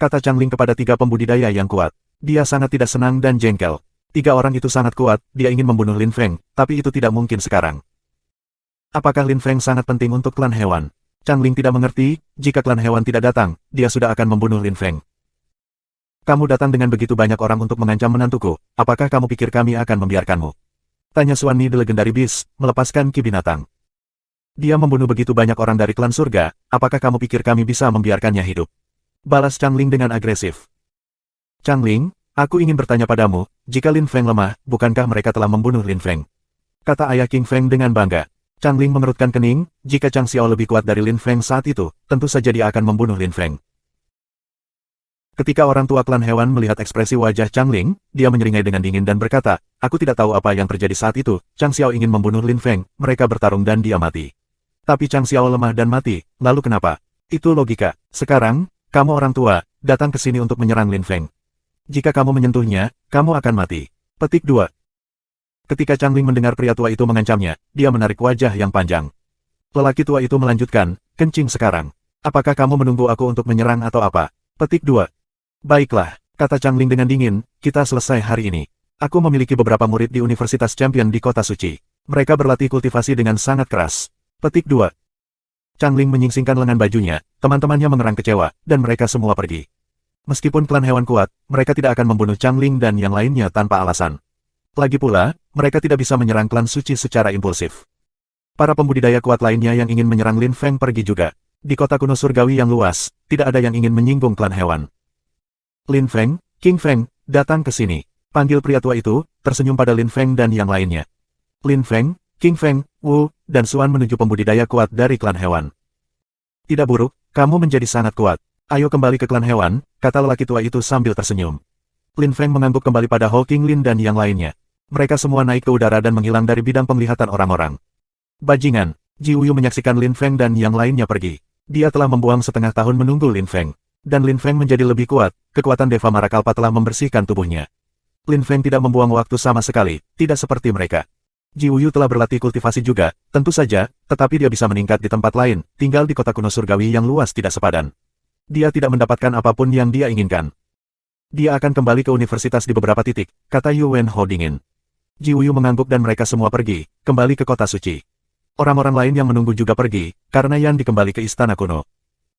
Kata Changling kepada 3 pembudidaya yang kuat. Dia sangat tidak senang dan jengkel. 3 orang itu sangat kuat, dia ingin membunuh Lin Feng, tapi itu tidak mungkin sekarang. Apakah Lin Feng sangat penting untuk klan hewan? Changling tidak mengerti, jika klan hewan tidak datang, dia sudah akan membunuh Lin Feng. Kamu datang dengan begitu banyak orang untuk mengancam menantuku, apakah kamu pikir kami akan membiarkanmu? Tanya Xuan Ni the Legendary Beast, melepaskan ki binatang. Dia membunuh begitu banyak orang dari klan surga, apakah kamu pikir kami bisa membiarkannya hidup? Balas Changling dengan agresif. Changling, aku ingin bertanya padamu, jika Lin Feng lemah, bukankah mereka telah membunuh Lin Feng? Kata ayah King Feng dengan bangga. Changling mengerutkan kening, jika Chang Xiao lebih kuat dari Lin Feng saat itu, tentu saja dia akan membunuh Lin Feng. Ketika orang tua klan hewan melihat ekspresi wajah Changling, dia menyeringai dengan dingin dan berkata, aku tidak tahu apa yang terjadi saat itu, Chang Xiao ingin membunuh Lin Feng, mereka bertarung dan dia mati. Tapi Chang Xiao lemah dan mati, lalu kenapa? Itu logika. Sekarang, kamu orang tua, datang ke sini untuk menyerang Lin Feng. Jika kamu menyentuhnya, kamu akan mati. Petik 2. Ketika Changling mendengar pria tua itu mengancamnya, dia menarik wajah yang panjang. Lelaki tua itu melanjutkan, kencing sekarang. Apakah kamu menunggu aku untuk menyerang atau apa? Petik 2. Baiklah, kata Changling dengan dingin, kita selesai hari ini. Aku memiliki beberapa murid di Universitas Champion di Kota Suci. Mereka berlatih kultivasi dengan sangat keras. Petik 2. Changling menyingsingkan lengan bajunya, teman-temannya mengerang kecewa, dan mereka semua pergi. Meskipun klan hewan kuat, mereka tidak akan membunuh Changling dan yang lainnya tanpa alasan. Lagi pula, mereka tidak bisa menyerang klan suci secara impulsif. Para pembudidaya kuat lainnya yang ingin menyerang Lin Feng pergi juga. Di kota kuno surgawi yang luas, tidak ada yang ingin menyinggung klan hewan. Lin Feng, King Feng, datang ke sini. Panggil pria tua itu, tersenyum pada Lin Feng dan yang lainnya. Lin Feng, King Feng, Wu, dan Xuan menuju pembudidaya kuat dari klan hewan. Tidak buruk, kamu menjadi sangat kuat. Ayo kembali ke klan hewan, kata lelaki tua itu sambil tersenyum. Lin Feng mengangguk kembali pada Ho King Lin dan yang lainnya. Mereka semua naik ke udara dan menghilang dari bidang penglihatan orang-orang. Bajingan, Ji Wuyu menyaksikan Lin Feng dan yang lainnya pergi. Dia telah membuang setengah tahun menunggu Lin Feng. Dan Lin Feng menjadi lebih kuat, kekuatan Deva Marakalpa telah membersihkan tubuhnya. Lin Feng tidak membuang waktu sama sekali, tidak seperti mereka. Ji Wuyu telah berlatih kultivasi juga, tentu saja, tetapi dia bisa meningkat di tempat lain, tinggal di kota kuno surgawi yang luas tidak sepadan. Dia tidak mendapatkan apapun yang dia inginkan. Dia akan kembali ke universitas di beberapa titik, kata Yu Wen Ho dingin. Ji Wuyu mengangguk dan mereka semua pergi, kembali ke kota suci. Orang-orang lain yang menunggu juga pergi, karena Yan dikembali ke istana kuno.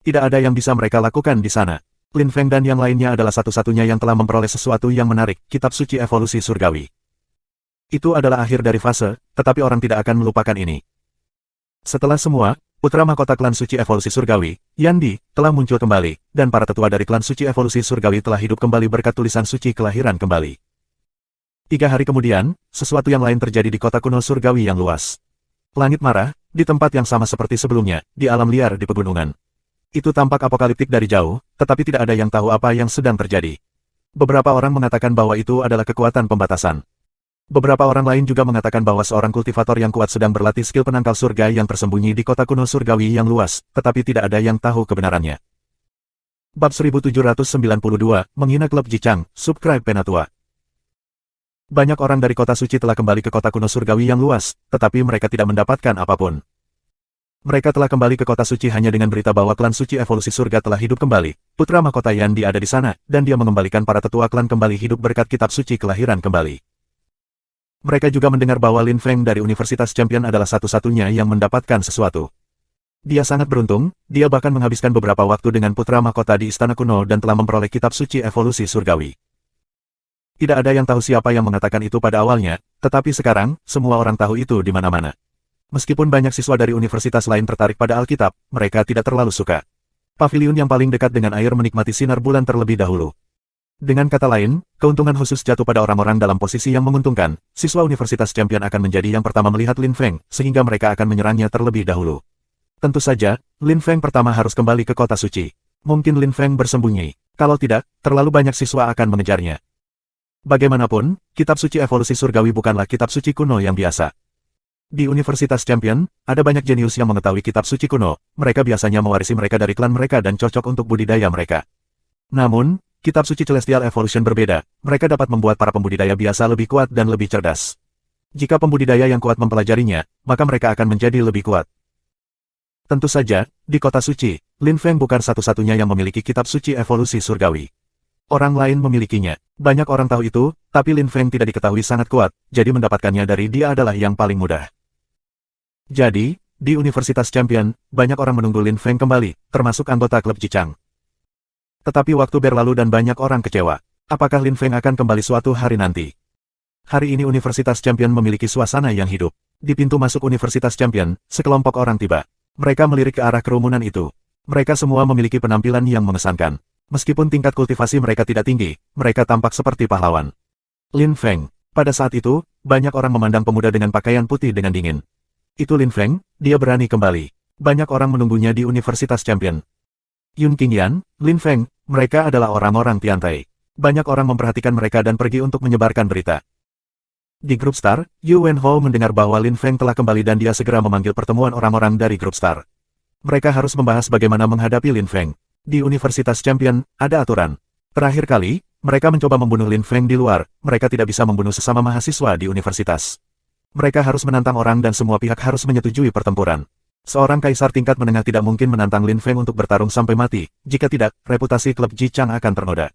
Tidak ada yang bisa mereka lakukan di sana. Lin Feng dan yang lainnya adalah satu-satunya yang telah memperoleh sesuatu yang menarik, kitab suci evolusi surgawi. Itu adalah akhir dari fase, tetapi orang tidak akan melupakan ini. Setelah semua, putra mahkota klan suci evolusi surgawi, Yan Di, telah muncul kembali, dan para tetua dari klan suci evolusi surgawi telah hidup kembali berkat tulisan suci kelahiran kembali. 3 hari kemudian, sesuatu yang lain terjadi di kota kuno surgawi yang luas. Langit marah, di tempat yang sama seperti sebelumnya, di alam liar di pegunungan. Itu tampak apokaliptik dari jauh, tetapi tidak ada yang tahu apa yang sedang terjadi. Beberapa orang mengatakan bahwa itu adalah kekuatan pembatasan. Beberapa orang lain juga mengatakan bahwa seorang kultivator yang kuat sedang berlatih skill penangkal surga yang tersembunyi di kota kuno surgawi yang luas, tetapi tidak ada yang tahu kebenarannya. Bab 1792, Menghina Klub Jicang, Subscribe Penatua. Banyak orang dari kota suci telah kembali ke kota kuno surgawi yang luas, tetapi mereka tidak mendapatkan apapun. Mereka telah kembali ke kota suci hanya dengan berita bahwa klan suci evolusi surga telah hidup kembali. Putra mahkota Yan Di ada di sana, dan dia mengembalikan para tetua klan kembali hidup berkat kitab suci kelahiran kembali. Mereka juga mendengar bahwa Lin Feng dari Universitas Champion adalah satu-satunya yang mendapatkan sesuatu. Dia sangat beruntung, dia bahkan menghabiskan beberapa waktu dengan putra mahkota di istana kuno dan telah memperoleh kitab suci evolusi surgawi. Tidak ada yang tahu siapa yang mengatakan itu pada awalnya, tetapi sekarang, semua orang tahu itu di mana-mana. Meskipun banyak siswa dari universitas lain tertarik pada Alkitab, mereka tidak terlalu suka. Paviliun yang paling dekat dengan air menikmati sinar bulan terlebih dahulu. Dengan kata lain, keuntungan khusus jatuh pada orang-orang dalam posisi yang menguntungkan. Siswa Universitas Champion akan menjadi yang pertama melihat Lin Feng, sehingga mereka akan menyerangnya terlebih dahulu. Tentu saja, Lin Feng pertama harus kembali ke kota suci. Mungkin Lin Feng bersembunyi. Kalau tidak, terlalu banyak siswa akan mengejarnya. Bagaimanapun, kitab suci evolusi surgawi bukanlah kitab suci kuno yang biasa. Di Universitas Champion, ada banyak jenius yang mengetahui kitab suci kuno. Mereka biasanya mewarisi mereka dari klan mereka dan cocok untuk budidaya mereka. Namun, kitab suci Celestial Evolution berbeda. Mereka dapat membuat para pembudidaya biasa lebih kuat dan lebih cerdas. Jika pembudidaya yang kuat mempelajarinya, maka mereka akan menjadi lebih kuat. Tentu saja, di kota suci, Lin Feng bukan satu-satunya yang memiliki kitab suci evolusi surgawi. Orang lain memilikinya. Banyak orang tahu itu, tapi Lin Feng tidak diketahui sangat kuat, jadi mendapatkannya dari dia adalah yang paling mudah. Jadi, Di Universitas Champion, banyak orang menunggu Lin Feng kembali, termasuk anggota klub Jichang. Tetapi waktu berlalu dan banyak orang kecewa. Apakah Lin Feng akan kembali suatu hari nanti? Hari ini Universitas Champion memiliki suasana yang hidup. Di pintu masuk Universitas Champion, sekelompok orang tiba. Mereka melirik ke arah kerumunan itu. Mereka semua memiliki penampilan yang mengesankan. Meskipun tingkat kultivasi mereka tidak tinggi, mereka tampak seperti pahlawan. Lin Feng. Pada saat itu, banyak orang memandang pemuda dengan pakaian putih dengan dingin. Itu Lin Feng, dia berani kembali. Banyak orang menunggunya di Universitas Champion. Yun Qingyan, Lin Feng, mereka adalah orang-orang Tiantai. Banyak orang memperhatikan mereka dan pergi untuk menyebarkan berita. Di grup Star, Yu Wenho mendengar bahwa Lin Feng telah kembali dan dia segera memanggil pertemuan orang-orang dari grup Star. Mereka harus membahas bagaimana menghadapi Lin Feng. Di Universitas Champion, ada aturan. Terakhir kali, mereka mencoba membunuh Lin Feng di luar, mereka tidak bisa membunuh sesama mahasiswa di universitas. Mereka harus menantang orang dan semua pihak harus menyetujui pertempuran. Seorang kaisar tingkat menengah tidak mungkin menantang Lin Feng untuk bertarung sampai mati, jika tidak, reputasi klub Jichang akan ternoda.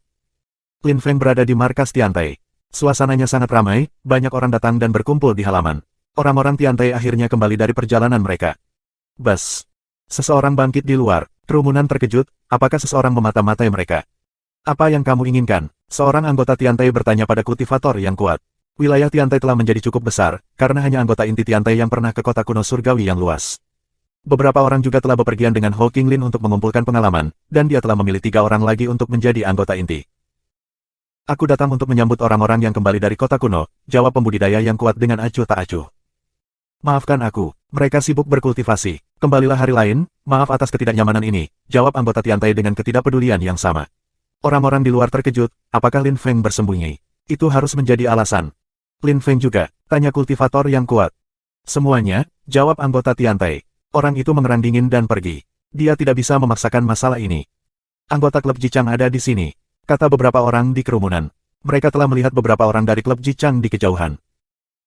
Lin Feng berada di markas Tiantai. Suasananya sangat ramai, banyak orang datang dan berkumpul di halaman. Orang-orang Tiantai akhirnya kembali dari perjalanan mereka. Bas. Seseorang bangkit di luar, kerumunan terkejut, apakah seseorang memata-matai mereka? Apa yang kamu inginkan? Seorang anggota Tiantai bertanya pada kultivator yang kuat. Wilayah Tiantai telah menjadi cukup besar, karena hanya anggota inti Tiantai yang pernah ke kota kuno surgawi yang luas. Beberapa orang juga telah bepergian dengan Ho Qinglin untuk mengumpulkan pengalaman, dan dia telah memilih 3 orang lagi untuk menjadi anggota inti. Aku datang untuk menyambut orang-orang yang kembali dari kota kuno, jawab pembudidaya yang kuat dengan acuh tak acuh. Maafkan aku, mereka sibuk berkultivasi. Kembalilah hari lain, maaf atas ketidaknyamanan ini, jawab anggota Tiantai dengan ketidakpedulian yang sama. Orang-orang di luar terkejut, apakah Lin Feng bersembunyi? Itu harus menjadi alasan. Lin Feng juga, tanya kultivator yang kuat. Semuanya, jawab anggota Tiantai. Orang itu mengerang dingin dan pergi. Dia tidak bisa memaksakan masalah ini. Anggota klub Jichang ada di sini, kata beberapa orang di kerumunan. Mereka telah melihat beberapa orang dari klub Jichang di kejauhan.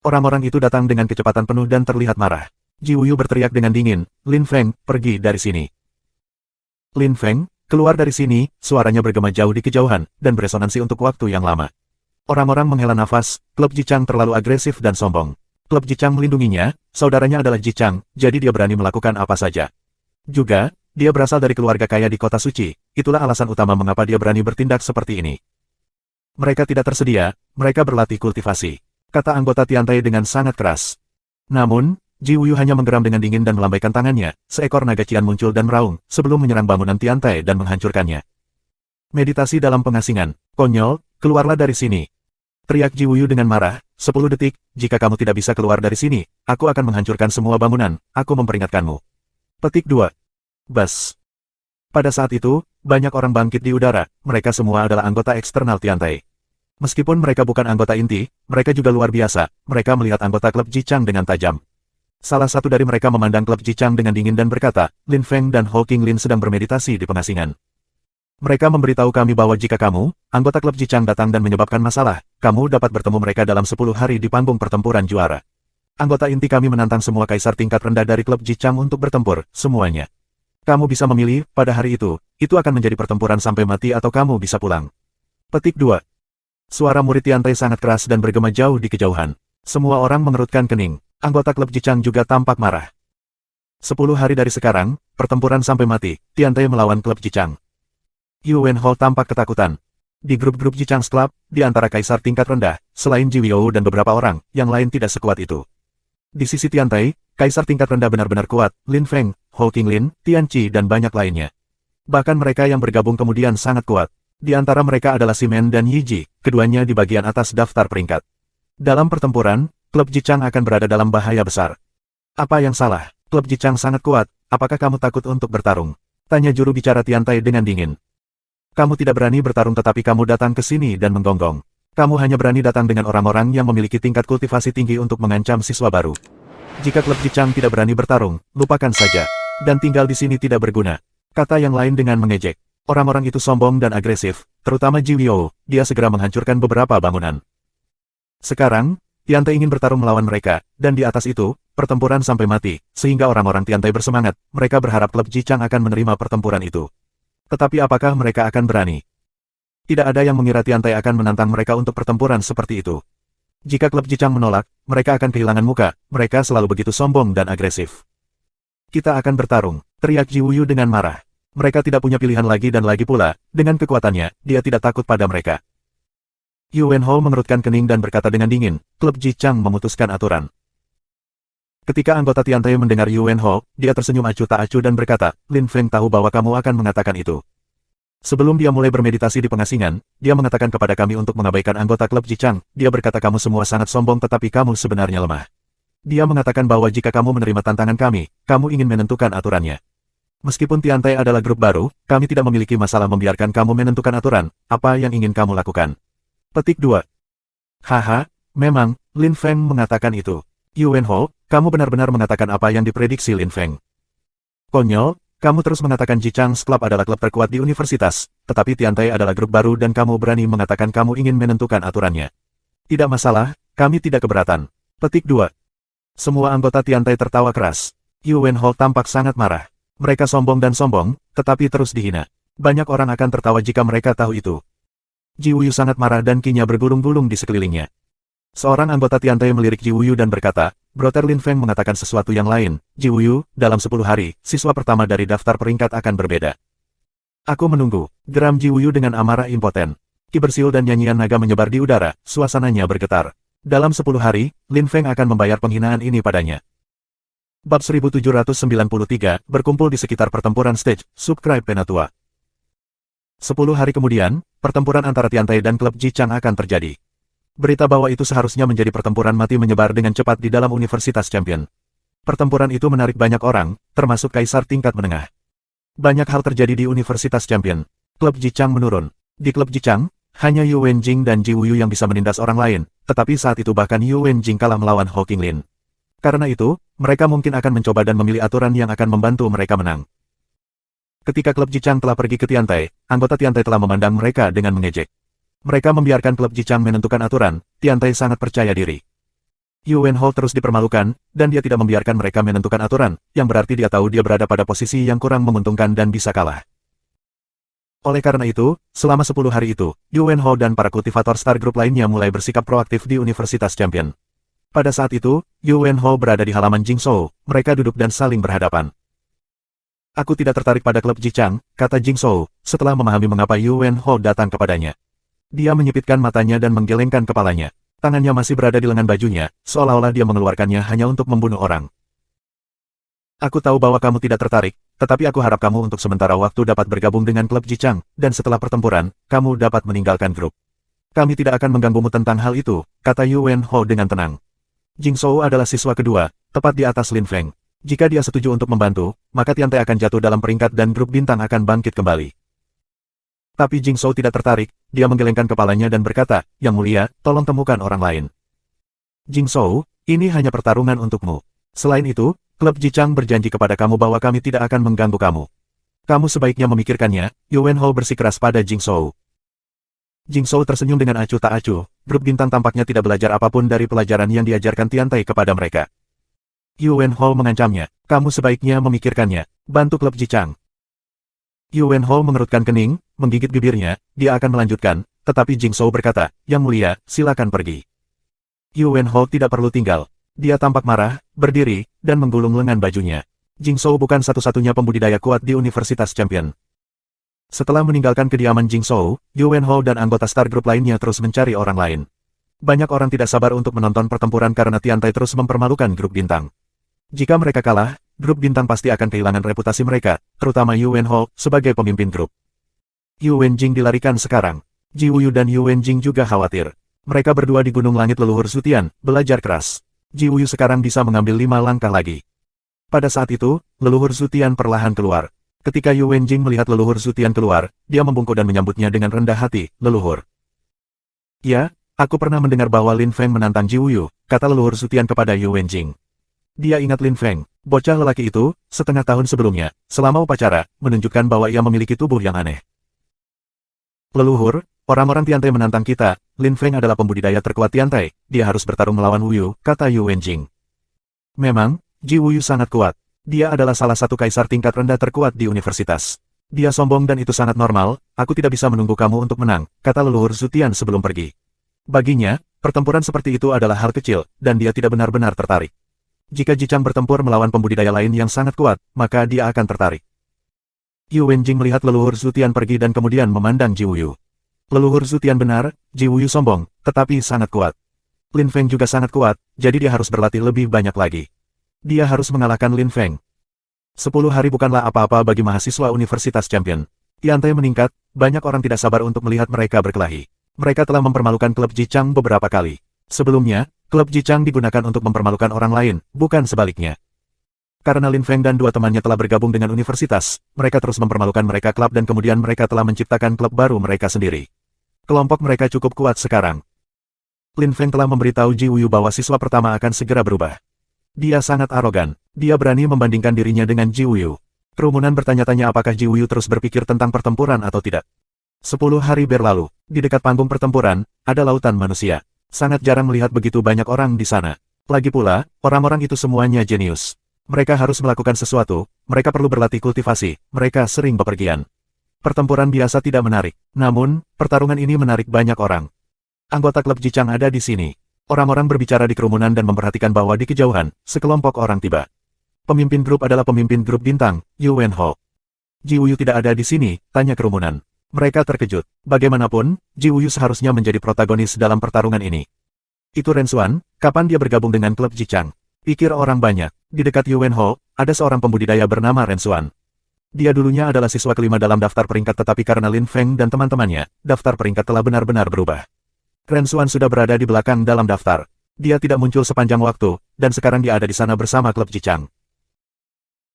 Orang-orang itu datang dengan kecepatan penuh dan terlihat marah. Ji Wuyu berteriak dengan dingin, Lin Feng, pergi dari sini. Lin Feng, keluar dari sini, suaranya bergema jauh di kejauhan, dan beresonansi untuk waktu yang lama. Orang-orang menghela nafas, klub Jichang terlalu agresif dan sombong. Klub Jichang melindunginya, saudaranya adalah Jichang, jadi dia berani melakukan apa saja. Juga, dia berasal dari keluarga kaya di kota suci, itulah alasan utama mengapa dia berani bertindak seperti ini. Mereka tidak tersedia, mereka berlatih kultivasi, kata anggota Tiantai dengan sangat keras. Namun, Ji Wuyu hanya menggeram dengan dingin dan melambaikan tangannya, seekor naga cian muncul dan meraung, sebelum menyerang bangunan Tiantai dan menghancurkannya. Meditasi dalam pengasingan, konyol, keluarlah dari sini. Teriak Ji Wuyu dengan marah, 10 detik, jika kamu tidak bisa keluar dari sini, aku akan menghancurkan semua bangunan, aku memperingatkanmu. Petik 2. Bas. Pada saat itu, banyak orang bangkit di udara, mereka semua adalah anggota eksternal Tiantai. Meskipun mereka bukan anggota inti, mereka juga luar biasa, mereka melihat anggota klub Jichang dengan tajam. Salah satu dari mereka memandang klub Jichang dengan dingin dan berkata, Lin Feng dan Ho Qinglin sedang bermeditasi di pengasingan. Mereka memberitahu kami bahwa jika kamu, anggota klub Jichang datang dan menyebabkan masalah, kamu dapat bertemu mereka dalam 10 hari di panggung pertempuran juara. Anggota inti kami menantang semua kaisar tingkat rendah dari klub Jichang untuk bertempur, semuanya. Kamu bisa memilih, pada hari itu akan menjadi pertempuran sampai mati atau kamu bisa pulang. Petik 2. Suara murid Tiantai sangat keras dan bergema jauh di kejauhan. Semua orang mengerutkan kening, anggota klub Jichang juga tampak marah. 10 hari dari sekarang, pertempuran sampai mati, Tiantai melawan klub Jichang. Yu Wenho tampak ketakutan. Di grup-grup Jichang's Club, di antara kaisar tingkat rendah, selain Ji Wuyu dan beberapa orang, yang lain tidak sekuat itu. Di sisi Tiantai, kaisar tingkat rendah benar-benar kuat, Lin Feng, Ho Qinglin, Tian Qi dan banyak lainnya. Bahkan mereka yang bergabung kemudian sangat kuat. Di antara mereka adalah Ximen dan Yi Ji, keduanya di bagian atas daftar peringkat. Dalam pertempuran, klub Jichang akan berada dalam bahaya besar. Apa yang salah? Klub Jichang sangat kuat, apakah kamu takut untuk bertarung? Tanya juru bicara Tiantai dengan dingin. Kamu tidak berani bertarung tetapi kamu datang ke sini dan menggonggong. Kamu hanya berani datang dengan orang-orang yang memiliki tingkat kultivasi tinggi untuk mengancam siswa baru. Jika klub Jichang tidak berani bertarung, lupakan saja. Dan tinggal di sini tidak berguna. Kata yang lain dengan mengejek. Orang-orang itu sombong dan agresif, terutama Ji Wuyu, dia segera menghancurkan beberapa bangunan. Sekarang, Tiantai ingin bertarung melawan mereka, dan di atas itu, pertempuran sampai mati, sehingga orang-orang Tiantai bersemangat, mereka berharap klub Jichang akan menerima pertempuran itu. Tetapi apakah mereka akan berani? Tidak ada yang mengira Tiantai akan menantang mereka untuk pertempuran seperti itu. Jika klub Jichang menolak, mereka akan kehilangan muka, mereka selalu begitu sombong dan agresif. Kita akan bertarung, teriak Ji Wuyu dengan marah. Mereka tidak punya pilihan lagi dan lagi pula, dengan kekuatannya, dia tidak takut pada mereka. Yu Wenho mengerutkan kening dan berkata dengan dingin, klub Ji Chang memutuskan aturan. Ketika anggota Tiantai mendengar Yu Wenho, dia tersenyum acuh tak acuh dan berkata, Lin Feng tahu bahwa kamu akan mengatakan itu. Sebelum dia mulai bermeditasi di pengasingan, dia mengatakan kepada kami untuk mengabaikan anggota klub Ji Chang. Dia berkata kamu semua sangat sombong tetapi kamu sebenarnya lemah. Dia mengatakan bahwa jika kamu menerima tantangan kami, kamu ingin menentukan aturannya. Meskipun Tiantai adalah grup baru, kami tidak memiliki masalah membiarkan kamu menentukan aturan, apa yang ingin kamu lakukan. Petik 2. Haha, memang, Lin Feng mengatakan itu. Yu Wenho, kamu benar-benar mengatakan apa yang diprediksi Lin Feng. Konyol, kamu terus mengatakan Ji Chang's Club adalah klub terkuat di universitas, tetapi Tiantai adalah grup baru dan kamu berani mengatakan kamu ingin menentukan aturannya. Tidak masalah, kami tidak keberatan. Petik 2. Semua anggota Tiantai tertawa keras. Yu Wenho tampak sangat marah. Mereka sombong dan sombong, tetapi terus dihina. Banyak orang akan tertawa jika mereka tahu itu. Ji Wuyu sangat marah dan kinya bergulung-gulung di sekelilingnya. Seorang anggota Tiantai melirik Ji Wuyu dan berkata, Brother Lin Feng mengatakan sesuatu yang lain. Ji Wuyu, dalam 10 hari, siswa pertama dari daftar peringkat akan berbeda. Aku menunggu, geram Ji Wuyu dengan amarah impoten. Ki bersiul dan nyanyian naga menyebar di udara, suasananya bergetar. Dalam 10 hari, Lin Feng akan membayar penghinaan ini padanya. Bab 1793, berkumpul di sekitar pertempuran stage, subscribe Penatua. 10 hari kemudian, pertempuran antara Tiantai dan klub Ji Chang akan terjadi. Berita bahwa itu seharusnya menjadi pertempuran mati menyebar dengan cepat di dalam Universitas Champion. Pertempuran itu menarik banyak orang, termasuk kaisar tingkat menengah. Banyak hal terjadi di Universitas Champion. Klub Ji Chang menurun. Di klub Ji Chang, hanya Yu Wenjing dan Ji Wuyu yang bisa menindas orang lain, tetapi saat itu bahkan Yu Wenjing kalah melawan Ho Qinglin. Karena itu, mereka mungkin akan mencoba dan memilih aturan yang akan membantu mereka menang. Ketika klub Ji Chang telah pergi ke Tiantai, anggota Tiantai telah memandang mereka dengan mengejek. Mereka membiarkan klub Ji Chang menentukan aturan, Tiantai sangat percaya diri. Yu Wenho terus dipermalukan, dan dia tidak membiarkan mereka menentukan aturan, yang berarti dia tahu dia berada pada posisi yang kurang menguntungkan dan bisa kalah. Oleh karena itu, selama 10 hari itu, Yu Wenho dan para kultivator Star Group lainnya mulai bersikap proaktif di Universitas Champion. Pada saat itu, Yu Wenho berada di halaman Jingzhou, mereka duduk dan saling berhadapan. Aku tidak tertarik pada klub Ji Chang, kata Jingzhou, setelah memahami mengapa Yu Wenho datang kepadanya. Dia menyipitkan matanya dan menggelengkan kepalanya. Tangannya masih berada di lengan bajunya, seolah-olah dia mengeluarkannya hanya untuk membunuh orang. Aku tahu bahwa kamu tidak tertarik, tetapi aku harap kamu untuk sementara waktu dapat bergabung dengan klub Ji Chang, dan setelah pertempuran, kamu dapat meninggalkan grup. Kami tidak akan mengganggumu tentang hal itu, kata Yu Wenho dengan tenang. Jingzhou adalah siswa kedua, tepat di atas Lin Feng. Jika dia setuju untuk membantu, maka Tiantai akan jatuh dalam peringkat dan grup bintang akan bangkit kembali. Tapi Jingzhou tidak tertarik, dia menggelengkan kepalanya dan berkata, Yang mulia, tolong temukan orang lain. Jingzhou, ini hanya pertarungan untukmu. Selain itu, klub Ji Chang berjanji kepada kamu bahwa kami tidak akan mengganggu kamu. Kamu sebaiknya memikirkannya, Yu Wenho bersikeras pada Jingzhou. Jingzhou tersenyum dengan acuh tak acuh, grup bintang tampaknya tidak belajar apapun dari pelajaran yang diajarkan Tiantai kepada mereka. Yu Wenho mengancamnya, kamu sebaiknya memikirkannya, bantu klub Ji Chang. Yu Wenho mengerutkan kening, menggigit bibirnya, dia akan melanjutkan, tetapi Jingzhou berkata, Yang mulia, silakan pergi. Yu Wenho tidak perlu tinggal. Dia tampak marah, berdiri, dan menggulung lengan bajunya. Jingzhou bukan satu-satunya pembudidaya kuat di Universitas Champion. Setelah meninggalkan kediaman Jingzhou, Yu Wenho dan anggota Star Group lainnya terus mencari orang lain. Banyak orang tidak sabar untuk menonton pertempuran karena Tiantai terus mempermalukan grup bintang. Jika mereka kalah, grup bintang pasti akan kehilangan reputasi mereka, terutama Yu Wenho sebagai pemimpin grup. Yu Wenjing dilarikan sekarang. Ji Wuyu dan Yu Wenjing juga khawatir. Mereka berdua di Gunung Langit Leluhur Zutian, belajar keras. Ji Wuyu sekarang bisa mengambil 5 langkah lagi. Pada saat itu, Leluhur Zutian perlahan keluar. Ketika Yu Wenjing melihat Leluhur Zutian keluar, dia membungkuk dan menyambutnya dengan rendah hati, Leluhur. Ya, aku pernah mendengar bahwa Lin Feng menantang Ji Wuyu, kata Leluhur Zutian kepada Yu Wenjing. Dia ingat Lin Feng, bocah lelaki itu, setengah tahun sebelumnya, selama upacara, menunjukkan bahwa ia memiliki tubuh yang aneh. Leluhur, orang-orang Tiantai menantang kita, Lin Feng adalah pembudidaya terkuat Tiantai, dia harus bertarung melawan Wuyu, kata Yu Wenjing. Memang, Ji Wuyu sangat kuat. Dia adalah salah satu kaisar tingkat rendah terkuat di universitas. Dia sombong dan itu sangat normal, aku tidak bisa menunggu kamu untuk menang, kata Leluhur Zutian sebelum pergi. Baginya, pertempuran seperti itu adalah hal kecil, dan dia tidak benar-benar tertarik. Jika Jichang bertempur melawan pembudidaya lain yang sangat kuat, maka dia akan tertarik. Yu Wenjing melihat leluhur Zutian pergi dan kemudian memandang Ji Wuyu. Leluhur Zutian benar, Ji Wuyu sombong, tetapi sangat kuat. Lin Feng juga sangat kuat, jadi dia harus berlatih lebih banyak lagi. Dia harus mengalahkan Lin Feng. 10 hari bukanlah apa-apa bagi mahasiswa Universitas Champion. Tiantai meningkat, banyak orang tidak sabar untuk melihat mereka berkelahi. Mereka telah mempermalukan klub Jichang beberapa kali. Sebelumnya, klub Jichang digunakan untuk mempermalukan orang lain, bukan sebaliknya. Karena Lin Feng dan dua temannya telah bergabung dengan universitas, mereka terus mempermalukan mereka klub dan kemudian mereka telah menciptakan klub baru mereka sendiri. Kelompok mereka cukup kuat sekarang. Lin Feng telah memberitahu Ji Wuyu bahwa siswa pertama akan segera berubah. Dia sangat arogan, dia berani membandingkan dirinya dengan Ji Wuyu. Kerumunan bertanya-tanya apakah Ji Wuyu terus berpikir tentang pertempuran atau tidak. 10 hari berlalu, di dekat panggung pertempuran, ada lautan manusia. Sangat jarang melihat begitu banyak orang di sana. Lagi pula, orang-orang itu semuanya jenius. Mereka harus melakukan sesuatu, mereka perlu berlatih kultivasi, mereka sering bepergian. Pertempuran biasa tidak menarik, namun, pertarungan ini menarik banyak orang. Anggota klub Jichang ada di sini. Orang-orang berbicara di kerumunan dan memperhatikan bahwa di kejauhan, sekelompok orang tiba. Pemimpin grup adalah pemimpin grup bintang, Yu Wenho. Ji Wuyu tidak ada di sini, tanya kerumunan. Mereka terkejut. Bagaimanapun, Ji Wuyu seharusnya menjadi protagonis dalam pertarungan ini. Itu Ren Xuan, kapan dia bergabung dengan klub Jichang? Pikir orang banyak. Di dekat Yu Wenho, ada seorang pembudidaya bernama Ren Xuan. Dia dulunya adalah siswa kelima dalam daftar peringkat tetapi karena Lin Feng dan teman-temannya, daftar peringkat telah benar-benar berubah. Ren Xuan sudah berada di belakang dalam daftar. Dia tidak muncul sepanjang waktu, dan sekarang dia ada di sana bersama klub Jichang.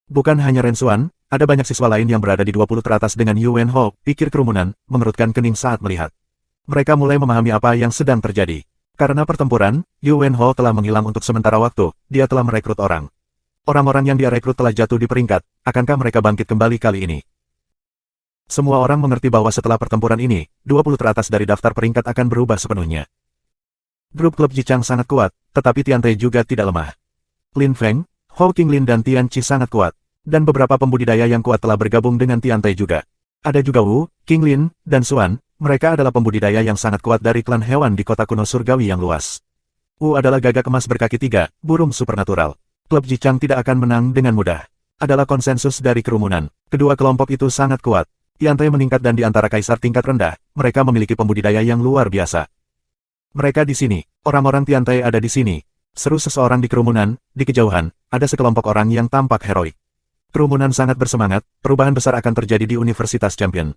Bukan hanya Ren Xuan, ada banyak siswa lain yang berada di 20 teratas dengan Yu Wenho, pikir kerumunan, mengerutkan kening saat melihat. Mereka mulai memahami apa yang sedang terjadi. Karena pertempuran, Yu Wenho telah menghilang untuk sementara waktu, dia telah merekrut orang. Orang-orang yang dia rekrut telah jatuh di peringkat, akankah mereka bangkit kembali kali ini? Semua orang mengerti bahwa setelah pertempuran ini, 20 teratas dari daftar peringkat akan berubah sepenuhnya. Grup klub Jichang sangat kuat, tetapi Tiantai juga tidak lemah. Lin Feng, Hou Qinglin dan Tian Qi sangat kuat, dan beberapa pembudidaya yang kuat telah bergabung dengan Tiantai juga. Ada juga Wu, Qinglin, dan Xuan, mereka adalah pembudidaya yang sangat kuat dari klan hewan di kota kuno surgawi yang luas. Wu adalah gagak emas berkaki 3, burung supernatural. Klub Jichang tidak akan menang dengan mudah. Adalah konsensus dari kerumunan. Kedua kelompok itu sangat kuat. Tiantai meningkat dan di antara kaisar tingkat rendah, mereka memiliki pembudidaya yang luar biasa. Mereka di sini, orang-orang Tiantai ada di sini. Seru seseorang di kerumunan, di kejauhan, ada sekelompok orang yang tampak heroik. Kerumunan sangat bersemangat, perubahan besar akan terjadi di Universitas Champion.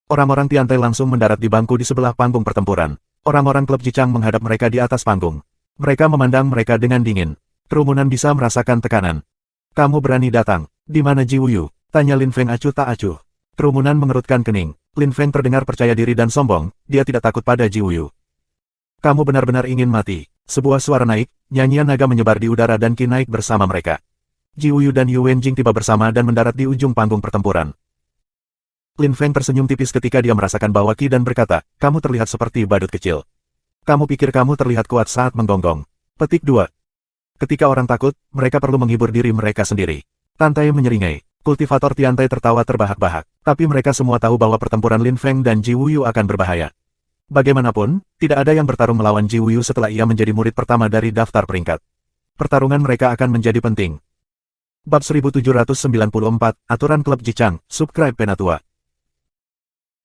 Orang-orang Tiantai langsung mendarat di bangku di sebelah panggung pertempuran. Orang-orang klub Jichang menghadap mereka di atas panggung. Mereka memandang mereka dengan dingin. Kerumunan bisa merasakan tekanan. Kamu berani datang. Di mana Ji Wuyu? Tanya Lin Feng acuh tak acuh. Kerumunan mengerutkan kening. Lin Feng terdengar percaya diri dan sombong, dia tidak takut pada Ji Wuyu. Kamu benar-benar ingin mati. Sebuah suara naik, nyanyian naga menyebar di udara dan Qi naik bersama mereka. Ji Wuyu dan Yu Wenjing tiba bersama dan mendarat di ujung panggung pertempuran. Lin Feng tersenyum tipis ketika dia merasakan bahwa Qi dan berkata, kamu terlihat seperti badut kecil. Kamu pikir kamu terlihat kuat saat menggonggong. Petik 2. Ketika orang takut, mereka perlu menghibur diri mereka sendiri. Tiantai menyeringai. Kultivator Tiantai tertawa terbahak-bahak. Tapi mereka semua tahu bahwa pertempuran Lin Feng dan Ji Wuyu akan berbahaya. Bagaimanapun, tidak ada yang bertarung melawan Ji Wuyu setelah ia menjadi murid pertama dari daftar peringkat. Pertarungan mereka akan menjadi penting. Bab 1794, Aturan Klub Jichang, Subscribe Penatua.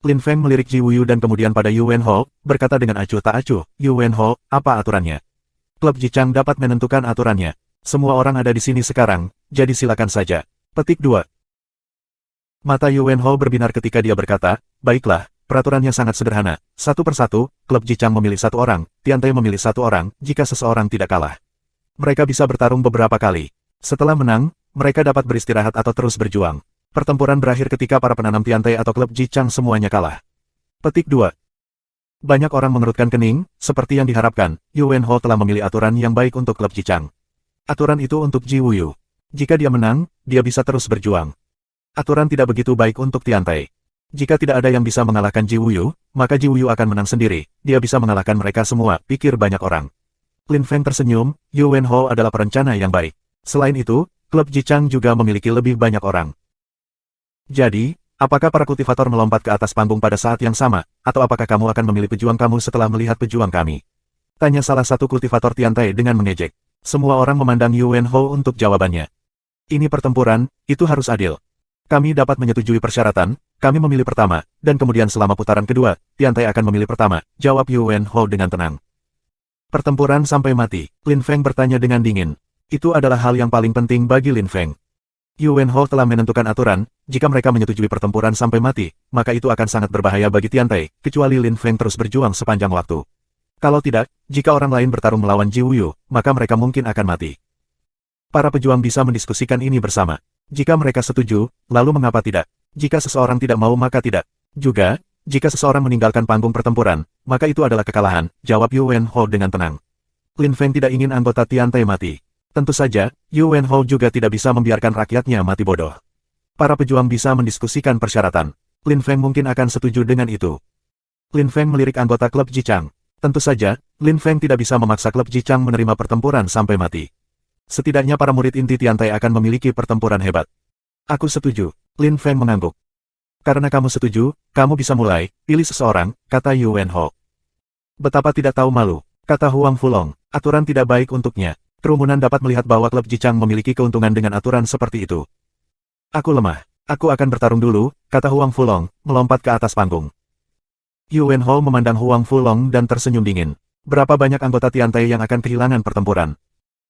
Lin Feng melirik Ji Wuyu dan kemudian pada Yu Wenho, berkata dengan acuh tak acuh, Yu Wenho, apa aturannya? Klub Jichang dapat menentukan aturannya. Semua orang ada di sini sekarang, jadi silakan saja. Petik 2. Mata Yu Wenho berbinar ketika dia berkata, baiklah, peraturannya sangat sederhana. Satu persatu, klub Jichang memilih satu orang, Tiantai memilih satu orang, jika seseorang tidak kalah. Mereka bisa bertarung beberapa kali. Setelah menang, mereka dapat beristirahat atau terus berjuang. Pertempuran berakhir ketika para penanam Tiantai atau klub Jichang semuanya kalah. Petik 2. Banyak orang mengerutkan kening, seperti yang diharapkan, Yu Wenho telah memilih aturan yang baik untuk klub Jichang. Aturan itu untuk Ji Wuyu. Jika dia menang, dia bisa terus berjuang. Aturan tidak begitu baik untuk Tiantai. Jika tidak ada yang bisa mengalahkan Ji Wuyu, maka Ji Wuyu akan menang sendiri, dia bisa mengalahkan mereka semua, pikir banyak orang. Lin Feng tersenyum, Yu Wenho adalah perencana yang baik. Selain itu, klub Jichang juga memiliki lebih banyak orang. Jadi, apakah para kultivator melompat ke atas panggung pada saat yang sama, atau apakah kamu akan memilih pejuang kamu setelah melihat pejuang kami? Tanya salah satu kultivator Tiantai dengan mengejek. Semua orang memandang Yuan Ho untuk jawabannya. Ini pertempuran, itu harus adil. Kami dapat menyetujui persyaratan, kami memilih pertama, dan kemudian selama putaran kedua, Tiantai akan memilih pertama, jawab Yuan Ho dengan tenang. Pertempuran sampai mati, Lin Feng bertanya dengan dingin. Itu adalah hal yang paling penting bagi Lin Feng. Yuan Ho telah menentukan aturan, jika mereka menyetujui pertempuran sampai mati, maka itu akan sangat berbahaya bagi Tiantai, kecuali Lin Feng terus berjuang sepanjang waktu. Kalau tidak, jika orang lain bertarung melawan Ji Wuyu, maka mereka mungkin akan mati. Para pejuang bisa mendiskusikan ini bersama. Jika mereka setuju, lalu mengapa tidak? Jika seseorang tidak mau maka tidak. Juga, jika seseorang meninggalkan panggung pertempuran, maka itu adalah kekalahan, jawab Yuan Ho dengan tenang. Lin Feng tidak ingin anggota Tiantai mati. Tentu saja, Yuan Ho juga tidak bisa membiarkan rakyatnya mati bodoh. Para pejuang bisa mendiskusikan persyaratan. Lin Feng mungkin akan setuju dengan itu. Lin Feng melirik anggota klub Jichang. Tentu saja, Lin Feng tidak bisa memaksa klub Jichang menerima pertempuran sampai mati. Setidaknya para murid inti Tiantai akan memiliki pertempuran hebat. Aku setuju, Lin Feng mengangguk. Karena kamu setuju, kamu bisa mulai, pilih seseorang, kata Yuan Ho. Betapa tidak tahu malu, kata Huang Fulong, aturan tidak baik untuknya. Kerumunan dapat melihat bahwa klub Jichang memiliki keuntungan dengan aturan seperti itu. Aku lemah, aku akan bertarung dulu, kata Huang Fulong, melompat ke atas panggung. Yuan Ho memandang Huang Fulong dan tersenyum dingin. Berapa banyak anggota Tiantai yang akan kehilangan pertempuran?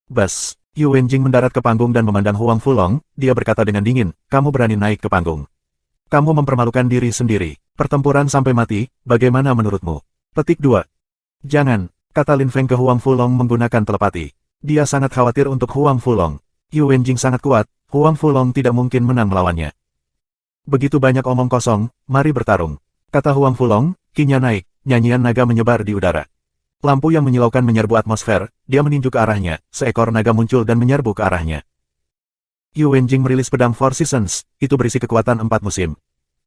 Bas, Yuan Jing mendarat ke panggung dan memandang Huang Fulong, dia berkata dengan dingin, kamu berani naik ke panggung. Kamu mempermalukan diri sendiri. Pertempuran sampai mati, bagaimana menurutmu? Petik 2. Jangan, kata Lin Feng ke Huang Fulong menggunakan telepati. Dia sangat khawatir untuk Huang Fulong. Yuan Jing sangat kuat, Huang Fulong tidak mungkin menang melawannya. Begitu banyak omong kosong, mari bertarung. Kata Huang Fulong, kinya naik, nyanyian naga menyebar di udara. Lampu yang menyilaukan menyerbu atmosfer, dia meninju ke arahnya, seekor naga muncul dan menyerbu ke arahnya. Yuan Jing merilis pedang Four Seasons, itu berisi kekuatan 4 musim.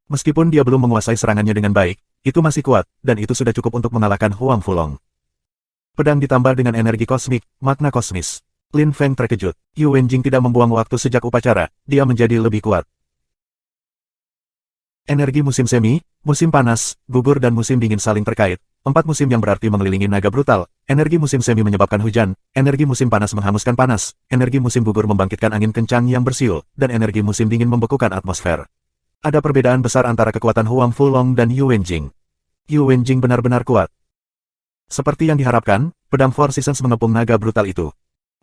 Meskipun dia belum menguasai serangannya dengan baik, itu masih kuat, dan itu sudah cukup untuk mengalahkan Huang Fulong. Pedang ditambah dengan energi kosmik, makna kosmis. Lin Feng terkejut. Yuan Jing tidak membuang waktu sejak upacara, dia menjadi lebih kuat. Energi musim semi, musim panas, gugur dan musim dingin saling terkait. 4 musim yang berarti mengelilingi naga brutal. Energi musim semi menyebabkan hujan, energi musim panas menghanguskan panas, energi musim gugur membangkitkan angin kencang yang bersiul, dan energi musim dingin membekukan atmosfer. Ada perbedaan besar antara kekuatan Huang Fulong dan Yuan Jing. Yuan Jing benar-benar kuat. Seperti yang diharapkan, pedang Four Seasons mengepung naga brutal itu.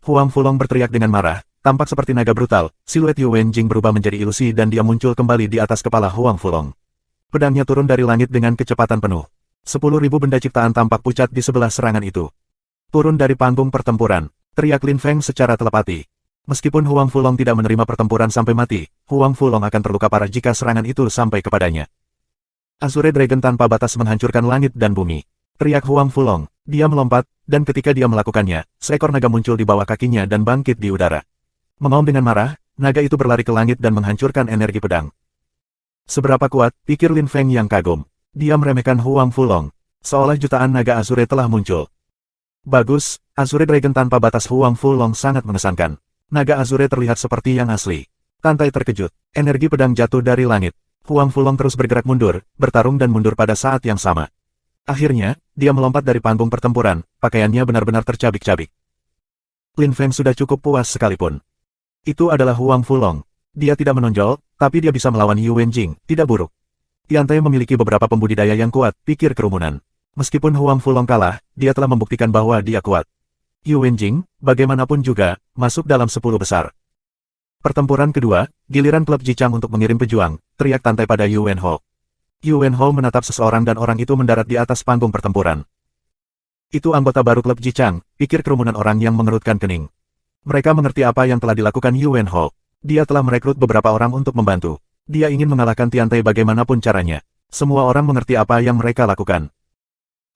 Huang Fulong berteriak dengan marah. Tampak seperti naga brutal, siluet Yuan Jing berubah menjadi ilusi dan dia muncul kembali di atas kepala Huang Fulong. Pedangnya turun dari langit dengan kecepatan penuh. 10.000 benda ciptaan tampak pucat di sebelah serangan itu. Turun dari panggung pertempuran, teriak Lin Feng secara telepati. Meskipun Huang Fulong tidak menerima pertempuran sampai mati, Huang Fulong akan terluka parah jika serangan itu sampai kepadanya. Azure Dragon tanpa batas menghancurkan langit dan bumi. Teriak Huang Fulong, dia melompat, dan ketika dia melakukannya, seekor naga muncul di bawah kakinya dan bangkit di udara. Mengaum dengan marah, naga itu berlari ke langit dan menghancurkan energi pedang. Seberapa kuat, pikir Lin Feng yang kagum. Dia meremehkan Huang Fulong. Seolah jutaan naga Azure telah muncul. Bagus, Azure Dragon tanpa batas Huang Fulong sangat mengesankan. Naga Azure terlihat seperti yang asli. Tiantai terkejut. Energi pedang jatuh dari langit. Huang Fulong terus bergerak mundur, bertarung dan mundur pada saat yang sama. Akhirnya, dia melompat dari panggung pertempuran, pakaiannya benar-benar tercabik-cabik. Lin Feng sudah cukup puas sekalipun. Itu adalah Huang Fulong. Dia tidak menonjol, tapi dia bisa melawan Yuan Jing, tidak buruk. Tiantai memiliki beberapa pembudidaya yang kuat, pikir kerumunan. Meskipun Huang Fulong kalah, dia telah membuktikan bahwa dia kuat. Yuan Jing, bagaimanapun juga, masuk dalam 10 besar. Pertempuran kedua, giliran klub Jichang untuk mengirim pejuang, teriak Tiantai pada Yuan Ho. Yuan Ho menatap seseorang dan orang itu mendarat di atas panggung pertempuran. Itu anggota baru klub Jichang, pikir kerumunan orang yang mengerutkan kening. Mereka mengerti apa yang telah dilakukan Yuan Ho. Dia telah merekrut beberapa orang untuk membantu. Dia ingin mengalahkan Tiantai bagaimanapun caranya. Semua orang mengerti apa yang mereka lakukan.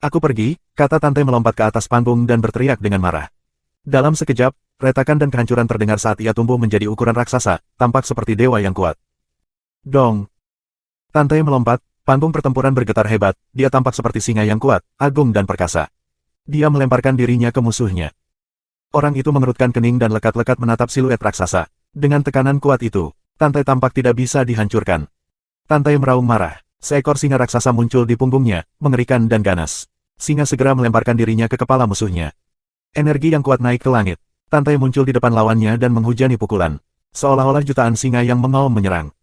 Aku pergi, kata Tiantai melompat ke atas panggung dan berteriak dengan marah. Dalam sekejap, retakan dan kehancuran terdengar saat ia tumbuh menjadi ukuran raksasa, tampak seperti dewa yang kuat. Dong! Tiantai melompat, panggung pertempuran bergetar hebat, dia tampak seperti singa yang kuat, agung dan perkasa. Dia melemparkan dirinya ke musuhnya. Orang itu mengerutkan kening dan lekat-lekat menatap siluet raksasa. Dengan tekanan kuat itu, Tiantai tampak tidak bisa dihancurkan. Tiantai meraung marah. Seekor singa raksasa muncul di punggungnya, mengerikan dan ganas. Singa segera melemparkan dirinya ke kepala musuhnya. Energi yang kuat naik ke langit. Tantai muncul di depan lawannya dan menghujani pukulan. Seolah-olah jutaan singa yang mengaum menyerang.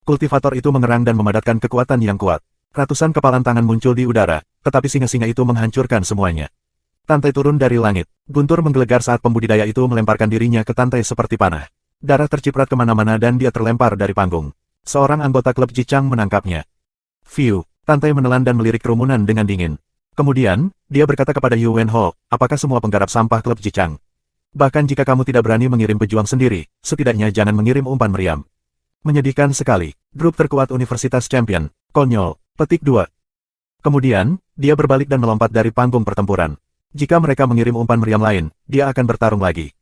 Kultivator itu mengerang dan memadatkan kekuatan yang kuat. Ratusan kepalan tangan muncul di udara, tetapi singa-singa itu menghancurkan semuanya. Tantai turun dari langit. Guntur menggelegar saat pembudidaya itu melemparkan dirinya ke Tantai seperti panah. Darah terciprat kemana-mana dan dia terlempar dari panggung. Seorang anggota klub Jicang menangkapnya. Fiu, Tantai menelan dan melirik kerumunan dengan dingin. Kemudian, dia berkata kepada Yu Wenho, apakah semua penggarap sampah klub Jicang? Bahkan jika kamu tidak berani mengirim pejuang sendiri, setidaknya jangan mengirim umpan meriam. Menyedihkan sekali. Grup terkuat Universitas Champion. Konyol. Petik 2. Kemudian, dia berbalik dan melompat dari panggung pertempuran. Jika mereka mengirim umpan meriam lain, dia akan bertarung lagi.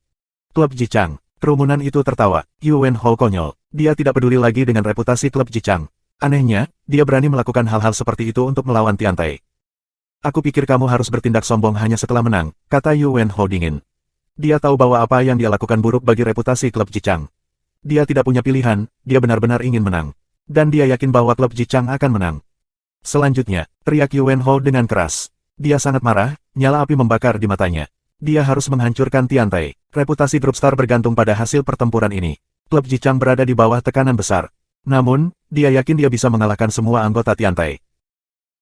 Klub Jicang. Kerumunan itu tertawa. Yu Wenho konyol. Dia tidak peduli lagi dengan reputasi klub Jicang. Anehnya, dia berani melakukan hal-hal seperti itu untuk melawan Tiantai. Aku pikir kamu harus bertindak sombong hanya setelah menang, kata Yu Wenho dingin. Dia tahu bahwa apa yang dia lakukan buruk bagi reputasi klub Jicang. Dia tidak punya pilihan, dia benar-benar ingin menang. Dan dia yakin bahwa klub Jicang akan menang. Selanjutnya, teriak Yu Wenho dengan keras. Dia sangat marah, nyala api membakar di matanya. Dia harus menghancurkan Tiantai. Reputasi grup Star bergantung pada hasil pertempuran ini. Klub Jicang berada di bawah tekanan besar. Namun, dia yakin dia bisa mengalahkan semua anggota Tiantai.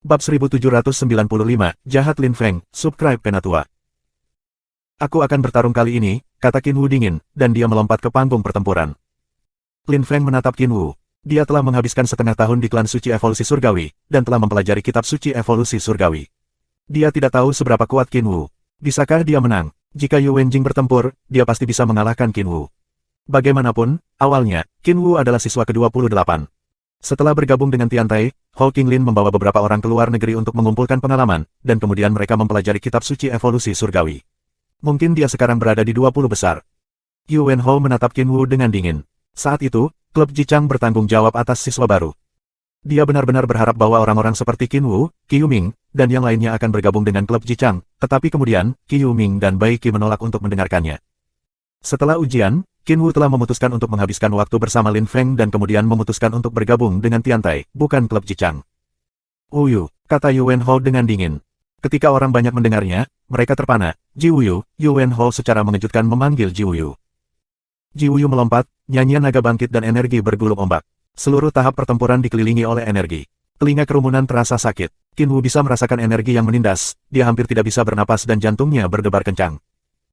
Bab 1795, Jahat Lin Feng, Subscribe Penatua. Aku akan bertarung kali ini, kata Qin Wu dingin, dan dia melompat ke panggung pertempuran. Lin Feng menatap Qin Wu. Dia telah menghabiskan setengah tahun di klan suci evolusi surgawi, dan telah mempelajari kitab suci evolusi surgawi. Dia tidak tahu seberapa kuat Qin Wu. Bisakah dia menang? Jika Yu Wenjing bertempur, dia pasti bisa mengalahkan Qin Wu. Bagaimanapun, awalnya, Qin Wu adalah siswa ke-28. Setelah bergabung dengan Tiantai, Hou Qinglin membawa beberapa orang ke luar negeri untuk mengumpulkan pengalaman, dan kemudian mereka mempelajari kitab suci evolusi surgawi. Mungkin dia sekarang berada di 20 besar. Yu Wenho menatap Qin Wu dengan dingin. Saat itu, klub Jicang bertanggung jawab atas siswa baru. Dia benar-benar berharap bahwa orang-orang seperti Qin Wu, Qi Yuming, dan yang lainnya akan bergabung dengan klub Jicang, tetapi kemudian, Qi Yuming dan Bai Qi menolak untuk mendengarkannya. Setelah ujian, Qin Wu telah memutuskan untuk menghabiskan waktu bersama Lin Feng dan kemudian memutuskan untuk bergabung dengan Tiantai, bukan klub Jicang. Wuyu, kata Yu Wenho dengan dingin. Ketika orang banyak mendengarnya, mereka terpana. Ji Wuyu, Yu Wenho secara mengejutkan memanggil Ji Wuyu. Ji Wuyu melompat, nyanyian naga bangkit dan energi bergulung ombak. Seluruh tahap pertempuran dikelilingi oleh energi. Telinga kerumunan terasa sakit. Qin Wu bisa merasakan energi yang menindas, dia hampir tidak bisa bernapas dan jantungnya berdebar kencang.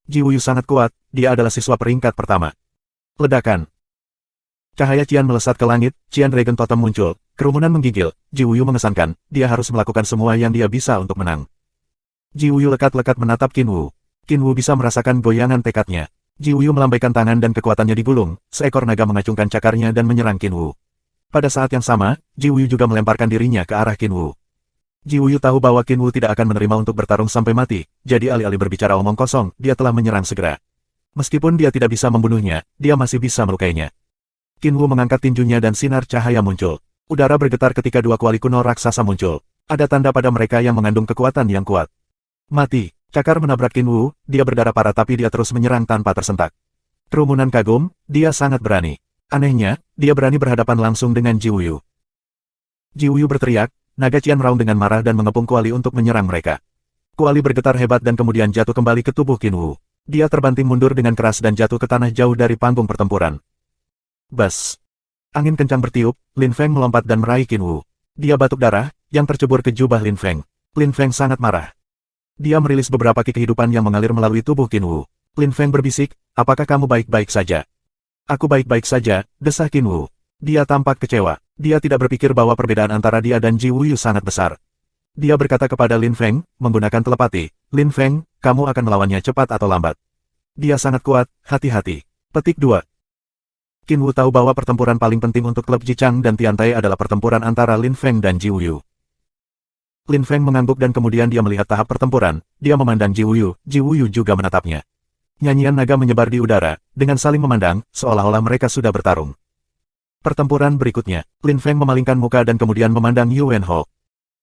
Ji Wuyu sangat kuat, dia adalah siswa peringkat pertama. Ledakan. Cahaya Qian melesat ke langit, Qian Dragon Totem muncul, kerumunan menggigil, Ji Wuyu mengesankan, dia harus melakukan semua yang dia bisa untuk menang. Ji Wuyu lekat-lekat menatap Qin Wu. Qin Wu bisa merasakan goyangan tekadnya. Ji Wuyu melambaikan tangan dan kekuatannya digulung, seekor naga mengacungkan cakarnya dan menyerang Qin Wu. Pada saat yang sama, Ji Wuyu juga melemparkan dirinya ke arah Qin Wu. Ji Wuyu tahu bahwa Qin Wu tidak akan menerima untuk bertarung sampai mati, jadi alih-alih berbicara omong kosong, dia telah menyerang segera. Meskipun dia tidak bisa membunuhnya, dia masih bisa melukainya. Qin Wu mengangkat tinjunya dan sinar cahaya muncul. Udara bergetar ketika dua kuali kuno raksasa muncul. Ada tanda pada mereka yang mengandung kekuatan yang kuat. Mati. Cakar menabrak Qin Wu, dia berdarah parah tapi dia terus menyerang tanpa tersentak. Kerumunan kagum, dia sangat berani. Anehnya, dia berani berhadapan langsung dengan Ji Wuyu. Ji Wuyu berteriak, naga Qian meraung dengan marah dan mengepung kuali untuk menyerang mereka. Kuali bergetar hebat dan kemudian jatuh kembali ke tubuh Qin Wu. Dia terbanting mundur dengan keras dan jatuh ke tanah jauh dari panggung pertempuran. Bas. Angin kencang bertiup, Lin Feng melompat dan meraih Qin Wu. Dia batuk darah, yang tercebur ke jubah Lin Feng. Lin Feng sangat marah. Dia merilis beberapa ki kehidupan yang mengalir melalui tubuh Qin Wu. Lin Feng berbisik, apakah kamu baik-baik saja? Aku baik-baik saja, desah Qin Wu. Dia tampak kecewa. Dia tidak berpikir bahwa perbedaan antara dia dan Ji Wuyu sangat besar. Dia berkata kepada Lin Feng, menggunakan telepati, Lin Feng, kamu akan melawannya cepat atau lambat. Dia sangat kuat, hati-hati. Petik 2. Qin Wu tahu bahwa pertempuran paling penting untuk klub Jicang dan Tiantai adalah pertempuran antara Lin Feng dan Ji Wuyu. Lin Feng mengangguk dan kemudian dia melihat tahap pertempuran, dia memandang Ji Wuyu juga menatapnya. Nyanyian naga menyebar di udara, dengan saling memandang, seolah-olah mereka sudah bertarung. Pertempuran berikutnya, Lin Feng memalingkan muka dan kemudian memandang Yu Wenho.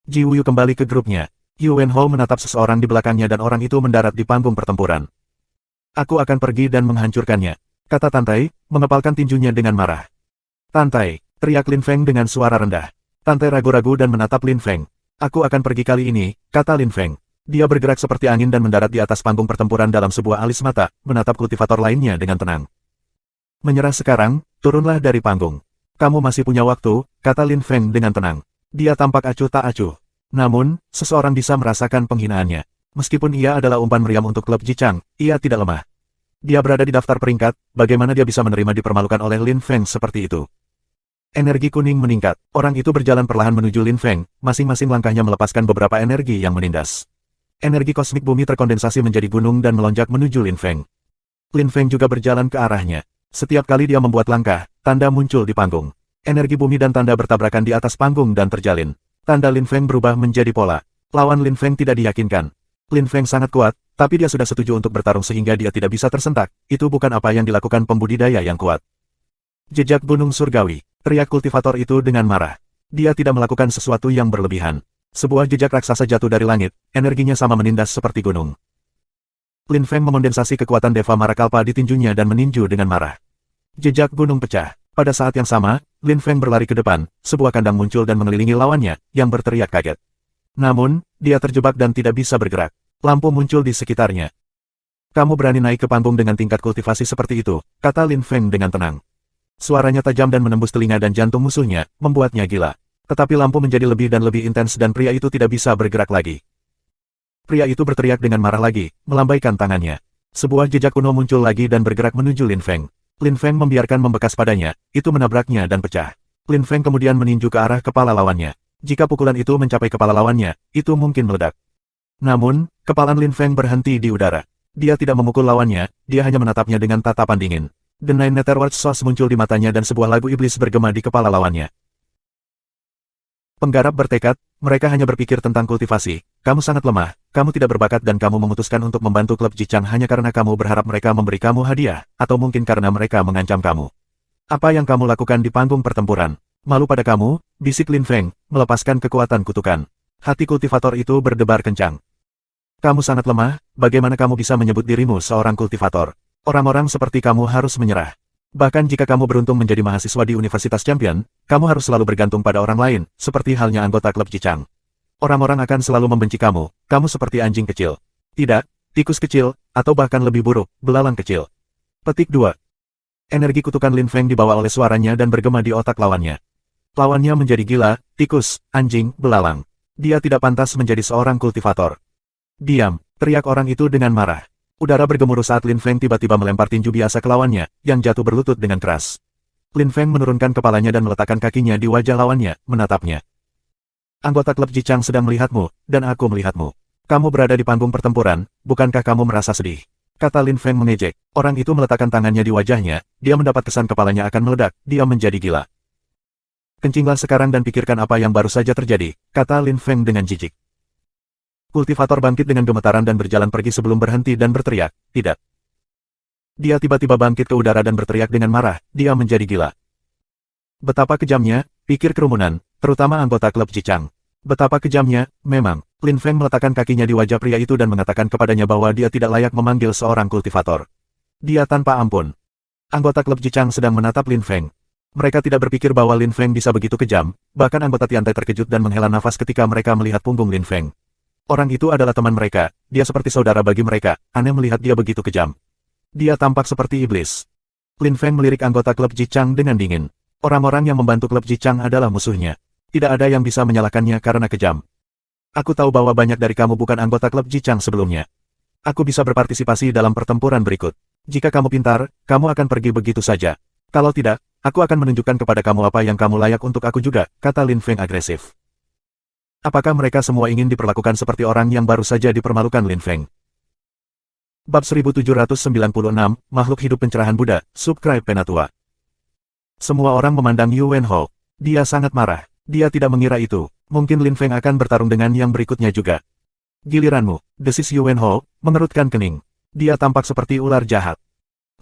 Ji Wuyu kembali ke grupnya. Yu Wenho menatap seseorang di belakangnya dan orang itu mendarat di panggung pertempuran. Aku akan pergi dan menghancurkannya, kata Tantai, mengepalkan tinjunya dengan marah. Tantai, teriak Lin Feng dengan suara rendah. Tantai ragu-ragu dan menatap Lin Feng. Aku akan pergi kali ini, kata Lin Feng. Dia bergerak seperti angin dan mendarat di atas panggung pertempuran dalam sebuah alis mata, menatap kultivator lainnya dengan tenang. Menyerah sekarang, turunlah dari panggung. Kamu masih punya waktu, kata Lin Feng dengan tenang. Dia tampak acuh tak acuh. Namun, seseorang bisa merasakan penghinaannya. Meskipun ia adalah umpan meriam untuk klub Jichang, ia tidak lemah. Dia berada di daftar peringkat, bagaimana dia bisa menerima dipermalukan oleh Lin Feng seperti itu? Energi kuning meningkat. Orang itu berjalan perlahan menuju Lin Feng, masing-masing langkahnya melepaskan beberapa energi yang menindas. Energi kosmik bumi terkondensasi menjadi gunung dan melonjak menuju Lin Feng. Lin Feng juga berjalan ke arahnya. Setiap kali dia membuat langkah, tanda muncul di panggung. Energi bumi dan tanda bertabrakan di atas panggung dan terjalin. Tanda Lin Feng berubah menjadi pola. Lawan Lin Feng tidak diyakinkan. Lin Feng sangat kuat, tapi dia sudah setuju untuk bertarung sehingga dia tidak bisa tersentak. Itu bukan apa yang dilakukan pembudidaya yang kuat. Jejak gunung surgawi. Teriak kultivator itu dengan marah. Dia tidak melakukan sesuatu yang berlebihan. Sebuah jejak raksasa jatuh dari langit, energinya sama menindas seperti gunung. Lin Feng memondensasi kekuatan Deva Marakalpa di tinjunya dan meninju dengan marah. Jejak gunung pecah. Pada saat yang sama, Lin Feng berlari ke depan, sebuah kandang muncul dan mengelilingi lawannya, yang berteriak kaget. Namun, dia terjebak dan tidak bisa bergerak. Lampu muncul di sekitarnya. Kamu berani naik ke panggung dengan tingkat kultivasi seperti itu, kata Lin Feng dengan tenang. Suaranya tajam dan menembus telinga dan jantung musuhnya, membuatnya gila. Tetapi lampu menjadi lebih dan lebih intens dan pria itu tidak bisa bergerak lagi. Pria itu berteriak dengan marah lagi, melambaikan tangannya. Sebuah jejak kuno muncul lagi dan bergerak menuju Lin Feng. Lin Feng membiarkan membekas padanya, itu menabraknya dan pecah. Lin Feng kemudian meninju ke arah kepala lawannya. Jika pukulan itu mencapai kepala lawannya, itu mungkin meledak. Namun, kepalan Lin Feng berhenti di udara. Dia tidak memukul lawannya, dia hanya menatapnya dengan tatapan dingin. The Nine Netherworld Sauce muncul di matanya dan sebuah lagu iblis bergema di kepala lawannya. Penggarap bertekad, mereka hanya berpikir tentang kultivasi. Kamu sangat lemah, kamu tidak berbakat dan kamu memutuskan untuk membantu klub Jichang hanya karena kamu berharap mereka memberi kamu hadiah, atau mungkin karena mereka mengancam kamu. Apa yang kamu lakukan di panggung pertempuran? Malu pada kamu, bisik Lin Feng, melepaskan kekuatan kutukan. Hati kultivator itu berdebar kencang. Kamu sangat lemah, bagaimana kamu bisa menyebut dirimu seorang kultivator? Orang-orang seperti kamu harus menyerah. Bahkan jika kamu beruntung menjadi mahasiswa di Universitas Champion, kamu harus selalu bergantung pada orang lain, seperti halnya anggota klub Jichang. Orang-orang akan selalu membenci kamu seperti anjing kecil. Tidak, tikus kecil, atau bahkan lebih buruk, belalang kecil. Petik 2. Energi kutukan Lin Feng dibawa oleh suaranya dan bergema di otak lawannya. Lawannya menjadi gila, tikus, anjing, belalang. Dia tidak pantas menjadi seorang kultivator. Diam, teriak orang itu dengan marah. Udara bergemuruh saat Lin Feng tiba-tiba melempar tinju biasa ke lawannya, yang jatuh berlutut dengan keras. Lin Feng menurunkan kepalanya dan meletakkan kakinya di wajah lawannya, menatapnya. Anggota klub Jichang sedang melihatmu, dan aku melihatmu. Kamu berada di panggung pertempuran, bukankah kamu merasa sedih? Kata Lin Feng mengejek. Orang itu meletakkan tangannya di wajahnya, dia mendapat kesan kepalanya akan meledak, dia menjadi gila. Kencinglah sekarang dan pikirkan apa yang baru saja terjadi, kata Lin Feng dengan jijik. Kultivator bangkit dengan gemetaran dan berjalan pergi sebelum berhenti dan berteriak, tidak. Dia tiba-tiba bangkit ke udara dan berteriak dengan marah, dia menjadi gila. Betapa kejamnya, pikir kerumunan, terutama anggota klub Jichang. Betapa kejamnya, memang. Lin Feng meletakkan kakinya di wajah pria itu dan mengatakan kepadanya bahwa dia tidak layak memanggil seorang kultivator. Dia tanpa ampun. Anggota klub Jichang sedang menatap Lin Feng. Mereka tidak berpikir bahwa Lin Feng bisa begitu kejam, bahkan anggota Tiantai terkejut dan menghela nafas ketika mereka melihat punggung Lin Feng. Orang itu adalah teman mereka, dia seperti saudara bagi mereka, aneh melihat dia begitu kejam. Dia tampak seperti iblis. Lin Feng melirik anggota klub Jichang dengan dingin. Orang-orang yang membantu klub Jichang adalah musuhnya. Tidak ada yang bisa menyalahkannya karena kejam. Aku tahu bahwa banyak dari kamu bukan anggota klub Jichang sebelumnya. Aku bisa berpartisipasi dalam pertempuran berikut. Jika kamu pintar, kamu akan pergi begitu saja. Kalau tidak, aku akan menunjukkan kepada kamu apa yang kamu layak untuk aku juga, kata Lin Feng agresif. Apakah mereka semua ingin diperlakukan seperti orang yang baru saja dipermalukan Lin Feng? Bab 1796, Makhluk Hidup Pencerahan Buddha, Subscribe Penatua. Semua orang memandang Yu Wenho. Dia sangat marah. Dia tidak mengira itu. Mungkin Lin Feng akan bertarung dengan yang berikutnya juga. Giliranmu, desis Yu Wenho, mengerutkan kening. Dia tampak seperti ular jahat.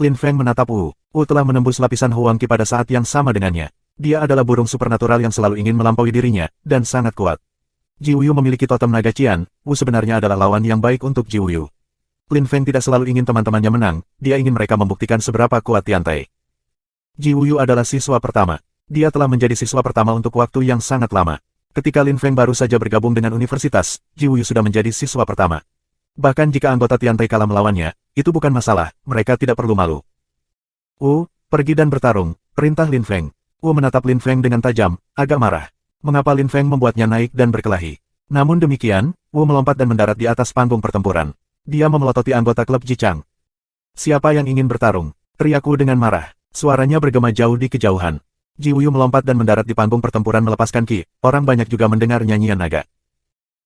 Lin Feng menatap Wu. Wu telah menembus lapisan Huangqi pada saat yang sama dengannya. Dia adalah burung supernatural yang selalu ingin melampaui dirinya, dan sangat kuat. Ji Wuyu memiliki totem naga Qian, Wu sebenarnya adalah lawan yang baik untuk Ji Wuyu. Lin Feng tidak selalu ingin teman-temannya menang, dia ingin mereka membuktikan seberapa kuat Tiantai. Ji Wuyu adalah siswa pertama. Dia telah menjadi siswa pertama untuk waktu yang sangat lama. Ketika Lin Feng baru saja bergabung dengan universitas, Ji Wuyu sudah menjadi siswa pertama. Bahkan jika anggota Tiantai kalah melawannya, itu bukan masalah, mereka tidak perlu malu. Pergi dan bertarung, perintah Lin Feng. Menatap Lin Feng dengan tajam, agak marah. Mengapa Lin Feng membuatnya naik dan berkelahi? Namun demikian, melompat dan mendarat di atas panggung pertempuran. Dia memelototi anggota klub Jichang. Siapa yang ingin bertarung? Teriak Wu dengan marah. Suaranya bergema jauh di kejauhan. Ji Wuyu melompat dan mendarat di panggung pertempuran melepaskan ki. Orang banyak juga mendengar nyanyian naga.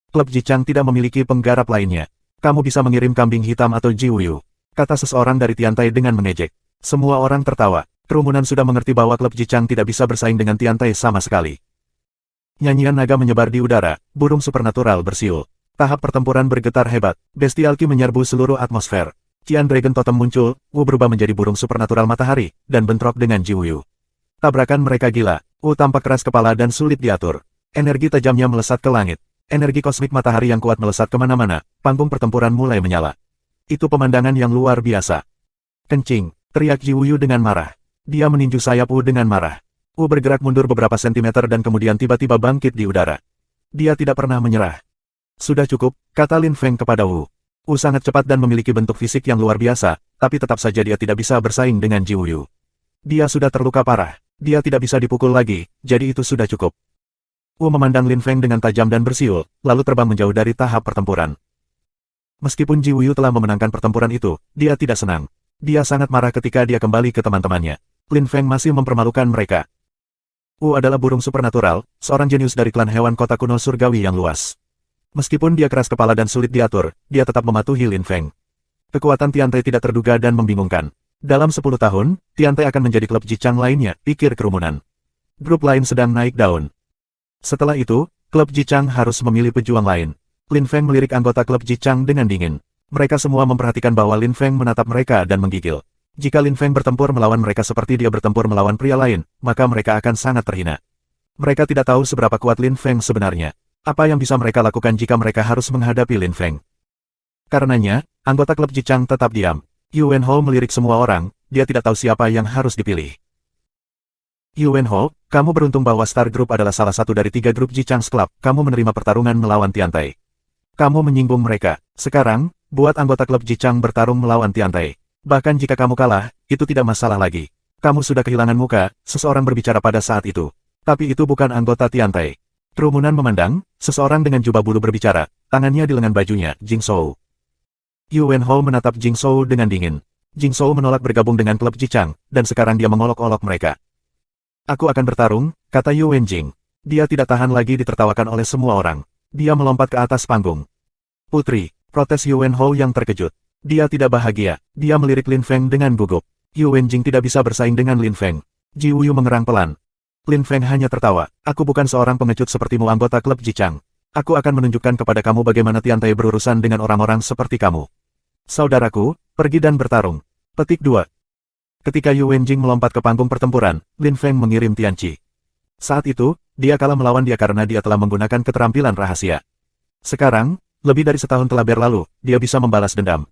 Klub Jichang tidak memiliki penggarap lainnya. Kamu bisa mengirim kambing hitam atau Ji Wuyu, kata seseorang dari Tiantai dengan mengejek. Semua orang tertawa. Kerumunan sudah mengerti bahwa klub Jichang tidak bisa bersaing dengan Tiantai sama sekali. Nyanyian naga menyebar di udara, burung supernatural bersiul. Tahap pertempuran bergetar hebat, bestial ki menyerbu seluruh atmosfer. Qian Dragon Totem muncul, Wu berubah menjadi burung supernatural matahari, dan bentrok dengan Ji Wuyu. Tabrakan mereka gila, Wu tampak keras kepala dan sulit diatur. Energi tajamnya melesat ke langit. Energi kosmik matahari yang kuat melesat kemana-mana, panggung pertempuran mulai menyala. Itu pemandangan yang luar biasa. Kencing, teriak Ji Wuyu dengan marah. Dia meninju sayap Wu dengan marah. Wu bergerak mundur beberapa sentimeter dan kemudian tiba-tiba bangkit di udara. Dia tidak pernah menyerah. Sudah cukup, kata Lin Feng kepada Wu. Wu sangat cepat dan memiliki bentuk fisik yang luar biasa, tapi tetap saja dia tidak bisa bersaing dengan Ji Wuyu. Dia sudah terluka parah. Dia tidak bisa dipukul lagi, jadi itu sudah cukup. Wu memandang Lin Feng dengan tajam dan bersiul, lalu terbang menjauh dari tahap pertempuran. Meskipun Ji Wuyu telah memenangkan pertempuran itu, dia tidak senang. Dia sangat marah ketika dia kembali ke teman-temannya. Lin Feng masih mempermalukan mereka. Wu adalah burung supernatural, seorang jenius dari klan hewan kota kuno surgawi yang luas. Meskipun dia keras kepala dan sulit diatur, dia tetap mematuhi Lin Feng. Kekuatan Tiantai tidak terduga dan membingungkan. Dalam 10 tahun, Tiantai akan menjadi klub Jichang lainnya, pikir kerumunan. Grup lain sedang naik daun. Setelah itu, klub Jichang harus memilih pejuang lain. Lin Feng melirik anggota klub Jichang dengan dingin. Mereka semua memperhatikan bahwa Lin Feng menatap mereka dan menggigil. Jika Lin Feng bertempur melawan mereka seperti dia bertempur melawan pria lain, maka mereka akan sangat terhina. Mereka tidak tahu seberapa kuat Lin Feng sebenarnya. Apa yang bisa mereka lakukan jika mereka harus menghadapi Lin Feng? Karenanya, anggota klub Jichang tetap diam. Yu Wenho melirik semua orang, dia tidak tahu siapa yang harus dipilih. Yu Wenho, kamu beruntung bahwa Star Group adalah salah satu dari 3 grup Jichang's Club, kamu menerima pertarungan melawan Tiantai. Kamu menyinggung mereka. Sekarang, buat anggota klub Jichang bertarung melawan Tiantai. Bahkan jika kamu kalah, itu tidak masalah lagi. Kamu sudah kehilangan muka, seseorang berbicara pada saat itu. Tapi itu bukan anggota Tiantai. Kerumunan memandang, seseorang dengan jubah bulu berbicara, tangannya di lengan bajunya, Jing Shou. Yu Wenho menatap Jing Shou dengan dingin. Jing Shou menolak bergabung dengan klub Jichang, dan sekarang dia mengolok-olok mereka. Aku akan bertarung, kata Yu Wenjing. Dia tidak tahan lagi ditertawakan oleh semua orang. Dia melompat ke atas panggung. Putri, protes Yu Wenho yang terkejut. Dia tidak bahagia, dia melirik Lin Feng dengan gugup. Yu Wenjing tidak bisa bersaing dengan Lin Feng. Ji Wuyu mengerang pelan. Lin Feng hanya tertawa. Aku bukan seorang pengecut sepertimu anggota klub Jichang. Aku akan menunjukkan kepada kamu bagaimana Tiantai berurusan dengan orang-orang seperti kamu. Saudaraku, pergi dan bertarung. Petik 2. Ketika Yu Wenjing melompat ke panggung pertempuran, Lin Feng mengirim Tianqi. Saat itu, dia kalah melawan dia karena dia telah menggunakan keterampilan rahasia. Sekarang, lebih dari setahun telah berlalu, dia bisa membalas dendam.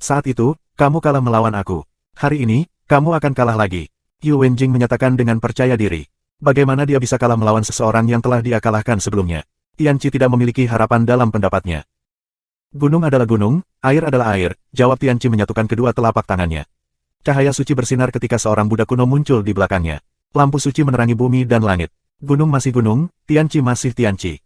Saat itu, kamu kalah melawan aku. Hari ini, kamu akan kalah lagi. Yu Wenjing menyatakan dengan percaya diri. Bagaimana dia bisa kalah melawan seseorang yang telah dia kalahkan sebelumnya? Tianqi tidak memiliki harapan dalam pendapatnya. Gunung adalah gunung, air adalah air, jawab Tianqi menyatukan kedua telapak tangannya. Cahaya suci bersinar ketika seorang Buddha kuno muncul di belakangnya. Lampu suci menerangi bumi dan langit. Gunung masih gunung, Tianqi masih Tianqi.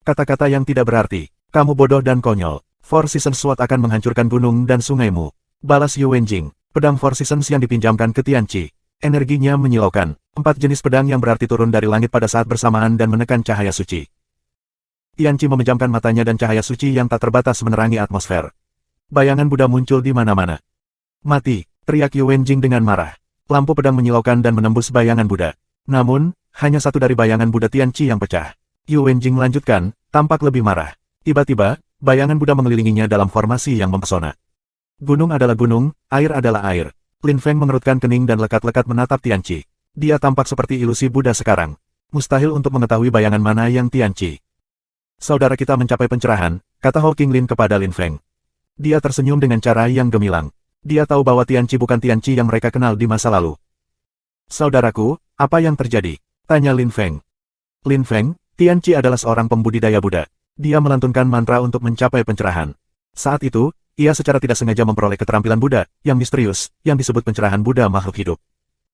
Kata-kata yang tidak berarti. Kamu bodoh dan konyol. Four Seasons Sword akan menghancurkan gunung dan sungaimu. Balas Yu Wenjing. Pedang Four Seasons yang dipinjamkan ke Tianqi. Energinya menyilaukan. 4 jenis pedang yang berarti turun dari langit pada saat bersamaan dan menekan cahaya suci. Tianqi memejamkan matanya dan cahaya suci yang tak terbatas menerangi atmosfer. Bayangan Buddha muncul di mana-mana. Mati, teriak Yu Wenjing dengan marah. Lampu pedang menyilaukan dan menembus bayangan Buddha. Namun, hanya satu dari bayangan Buddha Tianqi yang pecah. Yu Wenjing melanjutkan, tampak lebih marah. Tiba-tiba, bayangan Buddha mengelilinginya dalam formasi yang mempesona. Gunung adalah gunung, air adalah air. Lin Feng mengerutkan kening dan lekat-lekat menatap Tianqi. Dia tampak seperti ilusi Buddha sekarang. Mustahil untuk mengetahui bayangan mana yang Tianqi. Saudara kita mencapai pencerahan, kata Hou Qinglin kepada Lin Feng. Dia tersenyum dengan cara yang gemilang. Dia tahu bahwa Tianqi bukan Tianqi yang mereka kenal di masa lalu. Saudaraku, apa yang terjadi? Tanya Lin Feng. Lin Feng, Tian Qi adalah seorang pembudidaya Buddha. Dia melantunkan mantra untuk mencapai pencerahan. Saat itu, ia secara tidak sengaja memperoleh keterampilan Buddha, yang misterius, yang disebut pencerahan Buddha makhluk hidup.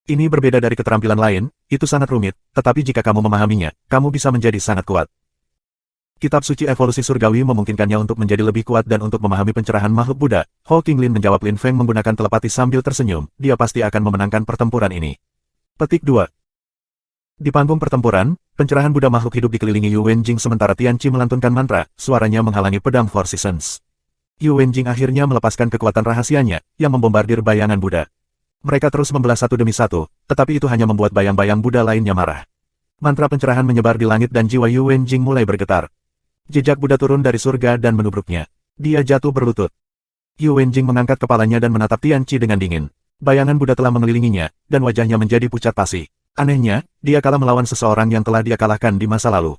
Ini berbeda dari keterampilan lain, itu sangat rumit, tetapi jika kamu memahaminya, kamu bisa menjadi sangat kuat. Kitab suci evolusi surgawi memungkinkannya untuk menjadi lebih kuat dan untuk memahami pencerahan makhluk Buddha. Ho Qinglin menjawab Lin Feng menggunakan telepati sambil tersenyum, dia pasti akan memenangkan pertempuran ini. Petik 2. Di panggung pertempuran, pencerahan Buddha makhluk hidup dikelilingi Yu Wenjing sementara Tian Qi melantunkan mantra, suaranya menghalangi pedang Four Seasons. Yu Wenjing akhirnya melepaskan kekuatan rahasianya, yang membombardir bayangan Buddha. Mereka terus membelah satu demi satu, tetapi itu hanya membuat bayang-bayang Buddha lainnya marah. Mantra pencerahan menyebar di langit dan jiwa Yu Wenjing mulai bergetar. Jejak Buddha turun dari surga dan menubruknya. Dia jatuh berlutut. Yu Wenjing mengangkat kepalanya dan menatap Tian Qi dengan dingin. Bayangan Buddha telah mengelilinginya, dan wajahnya menjadi pucat pasi. Anehnya, dia kalah melawan seseorang yang telah dia kalahkan di masa lalu.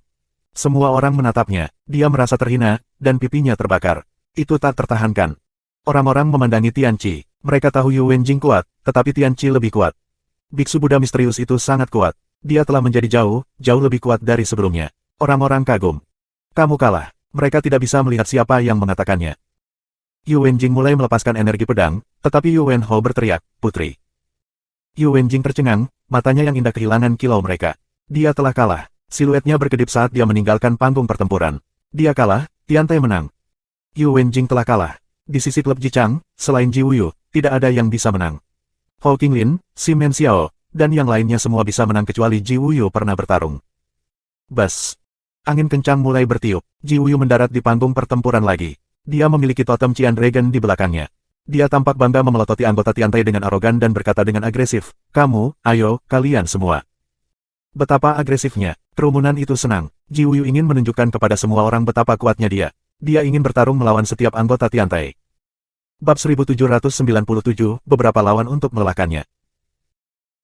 Semua orang menatapnya, dia merasa terhina, dan pipinya terbakar. Itu tak tertahankan. Orang-orang memandangi Tian Qi. Mereka tahu Yu Wenjing kuat, tetapi Tian Qi lebih kuat. Biksu Buddha misterius itu sangat kuat. Dia telah menjadi jauh lebih kuat dari sebelumnya. Orang-orang kagum. Kamu kalah. Mereka tidak bisa melihat siapa yang mengatakannya. Yu Wenjing mulai melepaskan energi pedang, tetapi Yu Wenho berteriak, "Putri." Yu Wenjing tercengang, matanya yang indah kehilangan kilau mereka. Dia telah kalah. Siluetnya berkedip saat dia meninggalkan panggung pertempuran. Dia kalah, Tiantai menang. Yu Wenjing telah kalah. Di sisi klub Jichang, selain Ji Wuyu, tidak ada yang bisa menang. Ho Qinglin, Sim Men Xiao, dan yang lainnya semua bisa menang kecuali Ji Wuyu pernah bertarung. Bas. Angin kencang mulai bertiup. Ji Wuyu mendarat di panggung pertempuran lagi. Dia memiliki totem Qian Dragon di belakangnya. Dia tampak bangga memelototi anggota Tiantai dengan arogan dan berkata dengan agresif, "Kamu, ayo, kalian semua." Betapa agresifnya. Kerumunan itu senang. Ji Wuyu ingin menunjukkan kepada semua orang betapa kuatnya dia. Dia ingin bertarung melawan setiap anggota Tiantai. Bab 1797, beberapa lawan untuk melelahkannya.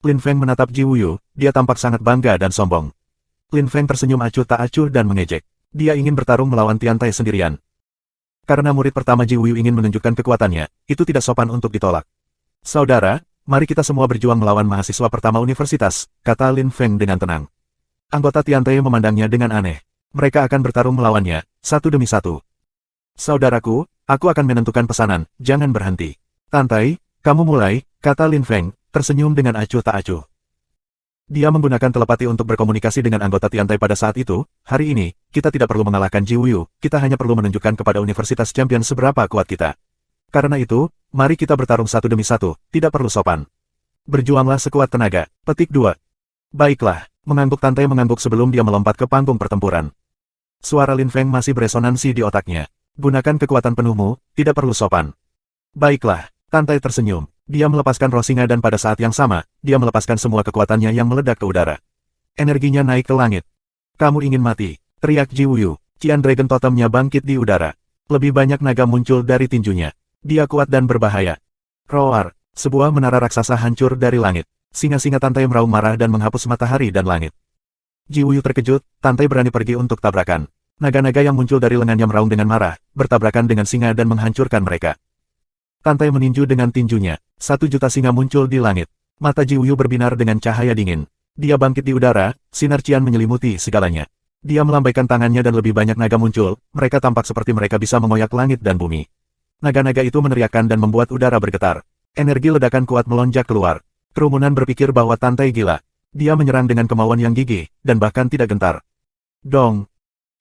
Lin Feng menatap Ji Wuyu, dia tampak sangat bangga dan sombong. Lin Feng tersenyum acuh tak acuh dan mengejek. Dia ingin bertarung melawan Tiantai sendirian. Karena murid pertama Ji Wuyu ingin menunjukkan kekuatannya, itu tidak sopan untuk ditolak. "Saudara, mari kita semua berjuang melawan mahasiswa pertama universitas," kata Lin Feng dengan tenang. Anggota Tiantai memandangnya dengan aneh. Mereka akan bertarung melawannya, satu demi satu. "Saudaraku, aku akan menentukan pesanan, jangan berhenti." "Tantai, kamu mulai," kata Lin Feng, tersenyum dengan acuh tak acuh. Dia menggunakan telepati untuk berkomunikasi dengan anggota Tiantai pada saat itu. "Hari ini, kita tidak perlu mengalahkan Ji Wuyu, kita hanya perlu menunjukkan kepada Universitas Champion seberapa kuat kita. Karena itu, mari kita bertarung satu demi satu, tidak perlu sopan. Berjuanglah sekuat tenaga." Petik 2. "Baiklah," mengangguk Tantai mengangguk sebelum dia melompat ke panggung pertempuran. Suara Lin Feng masih beresonansi di otaknya. "Gunakan kekuatan penuhmu, tidak perlu sopan." "Baiklah," Tantai tersenyum. Dia melepaskan roh singa dan pada saat yang sama, dia melepaskan semua kekuatannya yang meledak ke udara. Energinya naik ke langit. "Kamu ingin mati," teriak Ji Wuyu. Qian Dragon totemnya bangkit di udara. Lebih banyak naga muncul dari tinjunya. Dia kuat dan berbahaya. Roar, sebuah menara raksasa hancur dari langit. Singa-singa Tantai meraung marah dan menghapus matahari dan langit. Ji Wuyu terkejut, Tantai berani pergi untuk tabrakan. Naga-naga yang muncul dari lengannya meraung dengan marah, bertabrakan dengan singa dan menghancurkan mereka. Tantai meninju dengan tinjunya. 1.000.000 singa muncul di langit. Mata Ji Wuyu berbinar dengan cahaya dingin. Dia bangkit di udara, sinar cian menyelimuti segalanya. Dia melambaikan tangannya dan lebih banyak naga muncul, mereka tampak seperti mereka bisa mengoyak langit dan bumi. Naga-naga itu meneriakkan dan membuat udara bergetar. Energi ledakan kuat melonjak keluar. Kerumunan berpikir bahwa Tantai gila. Dia menyerang dengan kemauan yang gigih, dan bahkan tidak gentar. Dong!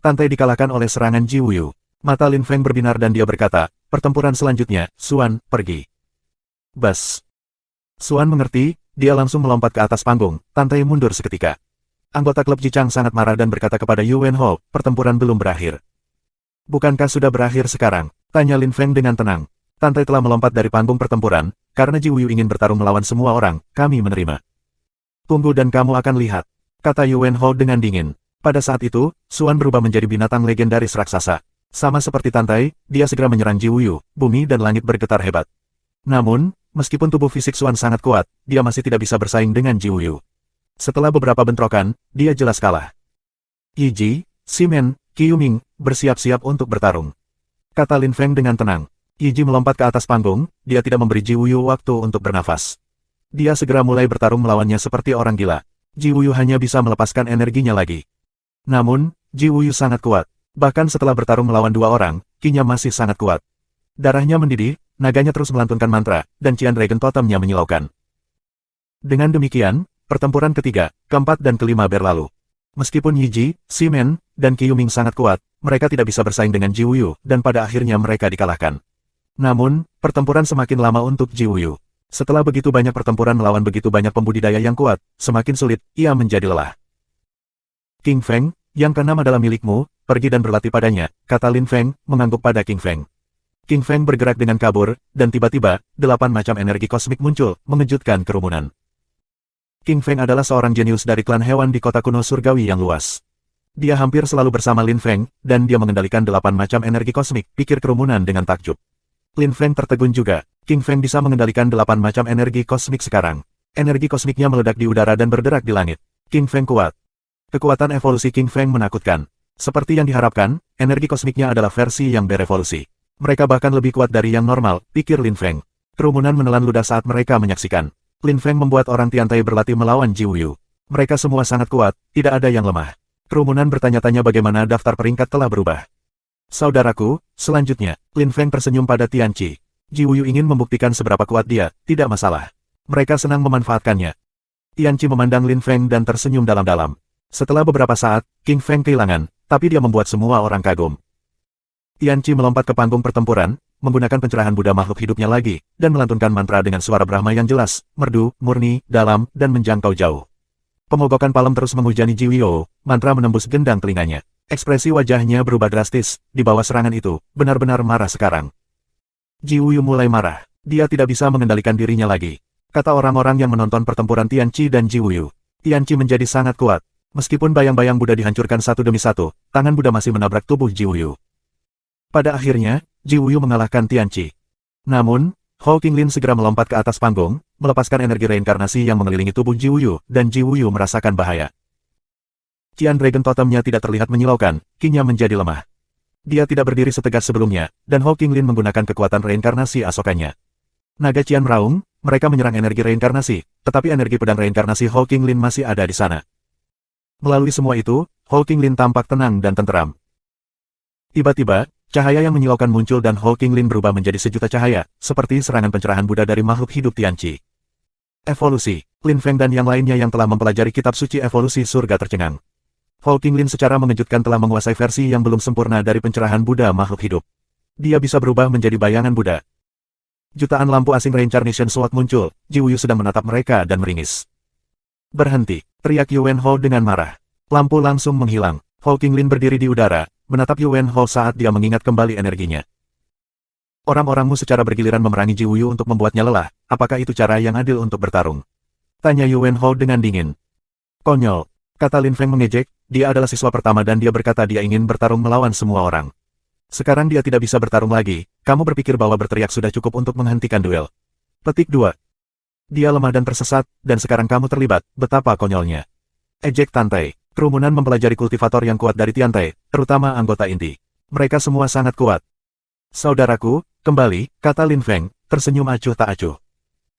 Tantai dikalahkan oleh serangan Ji Wuyu. Mata Lin Feng berbinar dan dia berkata, "Pertempuran selanjutnya, Xuan, pergi." Bas. Xuan mengerti, dia langsung melompat ke atas panggung, Tantai mundur seketika. Anggota klub Jichang sangat marah dan berkata kepada Yu Wenho, "Pertempuran belum berakhir." "Bukankah sudah berakhir sekarang?" tanya Lin Feng dengan tenang. Tantai telah melompat dari panggung pertempuran, karena Ji Wuyu ingin bertarung melawan semua orang, kami menerima. "Tunggu dan kamu akan lihat," kata Yu Wenho dengan dingin. Pada saat itu, Xuan berubah menjadi binatang legendaris raksasa. Sama seperti Tantai, dia segera menyerang Ji Wuyu, bumi dan langit bergetar hebat. Namun, meskipun tubuh fisik Xuan sangat kuat, dia masih tidak bisa bersaing dengan Ji Wuyu. Setelah beberapa bentrokan, dia jelas kalah. "Yi Ji, Ximen, Qi Yuming, bersiap-siap untuk bertarung," kata Lin Feng dengan tenang. Yi Ji melompat ke atas panggung, dia tidak memberi Ji Wuyu waktu untuk bernafas. Dia segera mulai bertarung melawannya seperti orang gila. Ji Wuyu hanya bisa melepaskan energinya lagi. Namun, Ji Wuyu sangat kuat. Bahkan setelah bertarung melawan dua orang, Qi-nya masih sangat kuat. Darahnya mendidih, naganya terus melantunkan mantra, dan Qian Dragon Totem-nya menyilaukan. Dengan demikian, pertempuran ketiga, keempat dan kelima berlalu. Meskipun Yi Ji, Ximen, dan Qi Yuming sangat kuat, mereka tidak bisa bersaing dengan Ji Wuyu, dan pada akhirnya mereka dikalahkan. Namun, pertempuran semakin lama untuk Ji Wuyu. Setelah begitu banyak pertempuran melawan begitu banyak pembudidaya yang kuat, semakin sulit, ia menjadi lelah. King Feng, yang keenam adalah milikmu, pergi dan berlatih padanya, kata Lin Feng, mengangguk pada King Feng. King Feng bergerak dengan kabur, dan tiba-tiba, 8 macam energi kosmik muncul, mengejutkan kerumunan. King Feng adalah seorang jenius dari klan hewan di kota kuno surgawi yang luas. Dia hampir selalu bersama Lin Feng, dan dia mengendalikan 8 macam energi kosmik, pikir kerumunan dengan takjub. Lin Feng tertegun juga, King Feng bisa mengendalikan 8 macam energi kosmik sekarang. Energi kosmiknya meledak di udara dan berderak di langit. King Feng kuat. Kekuatan evolusi King Feng menakutkan. Seperti yang diharapkan, energi kosmiknya adalah versi yang berevolusi. Mereka bahkan lebih kuat dari yang normal, pikir Lin Feng. Kerumunan menelan ludah saat mereka menyaksikan. Lin Feng membuat orang Tiantai berlatih melawan Ji Wuyu. Mereka semua sangat kuat, tidak ada yang lemah. Kerumunan bertanya-tanya bagaimana daftar peringkat telah berubah. Saudaraku, selanjutnya, Lin Feng tersenyum pada Tianqi. Ji Wuyu ingin membuktikan seberapa kuat dia, tidak masalah. Mereka senang memanfaatkannya. Tianqi memandang Lin Feng dan tersenyum dalam-dalam. Setelah beberapa saat, King Feng kehilangan, tapi dia membuat semua orang kagum. Tianqi melompat ke panggung pertempuran, menggunakan pencerahan Buddha makhluk hidupnya lagi, dan melantunkan mantra dengan suara Brahma yang jelas, merdu, murni, dalam, dan menjangkau jauh. Pemogokan palem terus menghujani Ji Wuyu, mantra menembus gendang telinganya. Ekspresi wajahnya berubah drastis, di bawah serangan itu, benar-benar marah sekarang. Ji Wuyu mulai marah. Dia tidak bisa mengendalikan dirinya lagi. Kata orang-orang yang menonton pertempuran Tianqi dan Ji Wuyu. Tianqi menjadi sangat kuat. Meskipun bayang-bayang Buddha dihancurkan satu demi satu, tangan Buddha masih menabrak tubuh Ji Wuyu. Pada akhirnya, Ji Wuyu mengalahkan Tianqi. Namun, Hou Qinglin segera melompat ke atas panggung, melepaskan energi reinkarnasi yang mengelilingi tubuh Ji Wuyu, dan Ji Wuyu merasakan bahaya. Qian Dragon Totem-nya tidak terlihat menyilaukan, Qi-nya menjadi lemah. Dia tidak berdiri setegas sebelumnya, dan Hou Qinglin menggunakan kekuatan reinkarnasi asokannya. Naga Qian meraung, mereka menyerang energi reinkarnasi, tetapi energi pedang reinkarnasi Hou Qinglin masih ada di sana. Melalui semua itu, Hou Qinglin tampak tenang dan tenteram. Tiba-tiba, cahaya yang menyilaukan muncul dan Hou Qinglin berubah menjadi sejuta cahaya, seperti serangan pencerahan Buddha dari makhluk hidup Tianqi. Evolusi, Lin Feng dan yang lainnya yang telah mempelajari kitab suci evolusi surga tercengang. Hou Qinglin secara mengejutkan telah menguasai versi yang belum sempurna dari pencerahan Buddha makhluk hidup. Dia bisa berubah menjadi bayangan Buddha. Jutaan lampu asing Reincarnation Sword muncul, Ji Wuyu sedang menatap mereka dan meringis. Berhenti, teriak Yuan Hou dengan marah. Lampu langsung menghilang. Hou Qinglin berdiri di udara, menatap Yuan Hou saat dia mengingat kembali energinya. Orang-orangmu secara bergiliran memerangi Ji Wuyu untuk membuatnya lelah, apakah itu cara yang adil untuk bertarung? Tanya Yuan Hou dengan dingin. Konyol, kata Lin Feng mengejek, dia adalah siswa pertama dan dia berkata dia ingin bertarung melawan semua orang. Sekarang dia tidak bisa bertarung lagi, kamu berpikir bahwa berteriak sudah cukup untuk menghentikan duel. Petik 2. Dia lemah dan tersesat, dan sekarang kamu terlibat, betapa konyolnya. Ejek Tantai, kerumunan mempelajari kultivator yang kuat dari Tiantai, terutama anggota inti. Mereka semua sangat kuat. Saudaraku, kembali, kata Lin Feng, tersenyum acuh tak acuh.